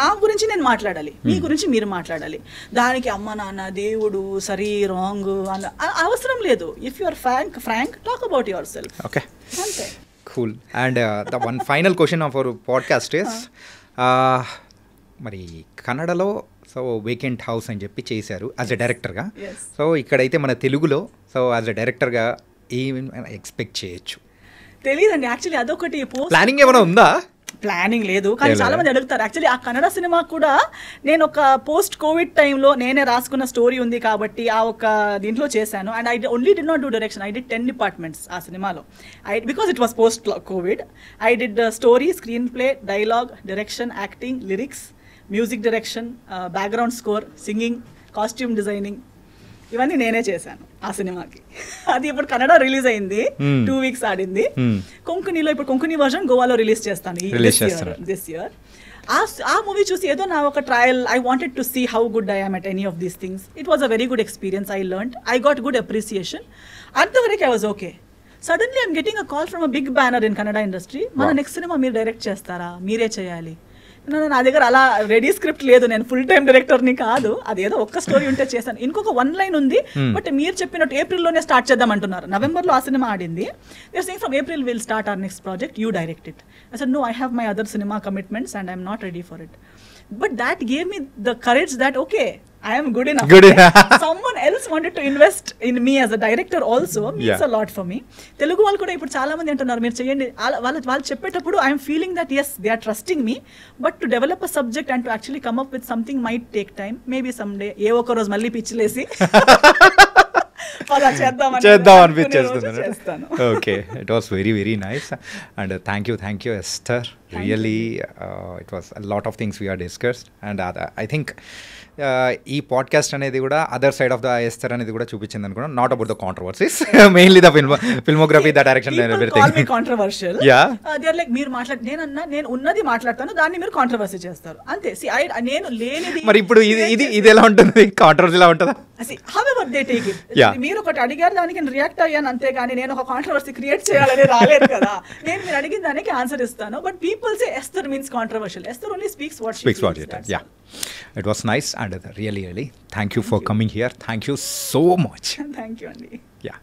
నా గురించి నేను మాట్లాడాలి, మీ గురించి మీరు మాట్లాడాలి. దానికి అమ్మ నాన్న దేవుడు సరి రాంగ్ అన్న అవసరం లేదు. If you are frank talk about yourself. Okay, అంతే. Cool. And the one final question of our podcast is, మరి కన్నడలో సో వేకెంట్ హౌస్ అని చెప్పి చేశారు యాజ్ ఎ డైరెక్టర్గా. సో ఇక్కడైతే మన తెలుగులో సో యాజ్ ఎ డైరెక్టర్గా ఏమైనా ఎక్స్పెక్ట్ చేయొచ్చు? తెలియదండి యాక్చువల్లీ, అదొకటి ప్లానింగ్ ఏమైనా ఉందా? ప్లానింగ్ లేదు, కానీ చాలా మంది అడుగుతారు. యాక్చువల్లీ ఆ కన్నడ సినిమా కూడా నేను ఒక పోస్ట్ కోవిడ్ టైంలో నేనే రాసుకున్న స్టోరీ ఉంది కాబట్టి ఆ ఒక దీంట్లో చేశాను. And I only did not do direction, I did 10 departments ఆ సినిమాలో. Because it was post Covid. I did story, screen play, dialogue, direction, acting, lyrics, music direction, background score, singing, costume designing, ఇవన్నీ నేనే చేశాను ఆ సినిమాకి. అది ఇప్పుడు Kannada release అయింది, 2 weeks ఆడింది. కొంకణిలో ఇప్పుడు కొంకణి వర్షన్ గోవాలో రిలీజ్ చేస్తాను దిస్ ఇయర్. ఆ మూవీ చూసి ఏదో నా ఒక trial, I wanted to see how good I am at any of these things. It was a very good experience. I learned, I got good appreciation. అంతవరకు I was okay. Suddenly I'm getting a call from a big banner in Kannada industry. మన next సినిమా మీరు direct చేస్తారా, మీరే చేయాలి. నా దగ్గర అలా రెడీ స్క్రిప్ట్ లేదు, నేను ఫుల్ టైం డైరెక్టర్ని కాదు. అదేదో ఒక్క స్టోరీ ఉంటే చేశాను. ఇంకొక 1 line ఉంది, బట్ మీరు చెప్పినట్టు ఏప్రిల్లోనే స్టార్ట్ చేద్దాం అంటున్నారు. నవంబర్లో ఆ సినిమా ఆడింది. They are saying from April will start our next project, you direct it. I said no, I have my other cinema commitments and I'm not ready for it. But that gave me the courage that okay, I am good enough. Someone else wanted to invest in me as a director also means a lot for me. Telugu వాళ్ళు కూడా ఇప్పుడు చాలా మంది అంటున్నారు మీరు చేయండి. వాళ్ళు చెప్పేటప్పుడు I am feeling that yes, they are trusting me, but to develop a subject and to actually come up with something might take time. Maybe someday ఏ ఒక్క రోజు మళ్ళీ పిచ్చిలేసి చేద్దాం అనిపించేస్తుంది. Okay, it was very very nice and thank you Esther. Really it was a lot of things we are discussed and I think ఈ podcast అనేది కూడా other side of the Esther అనేది కూడా చూపించింది అనుకున్నా. Not about the controversies, mainly the filmography, the direction, everything. Controversial మీరు నేను ఉన్నది మాట్లాడతాను, దాన్ని మీరు కాంట్రవర్సీ చేస్తారు అంతే. నేను లేనిది. మరి ఇప్పుడు ఇది ఎలా ఉంటుంది, కాంట్రవర్సీ ఎలా ఉంటుందా? However they take it. మీరు ఒకటి అడిగారు, దానికి నేను రియాక్ట్ అయ్యాను అంతే, కానీ నేను ఒక కాంట్రవర్సీ క్రియేట్ చేయాలని రాలేదు కదా. నేను మీరు అడిగిన దానికి ఆన్సర్ ఇస్తాను. But people say ఎస్థర్ means controversial. ఎస్థర్ only speaks what she feels. Yeah, it was nice and really thank you for coming here. Thank you so much. Thank you, Andy. Yeah.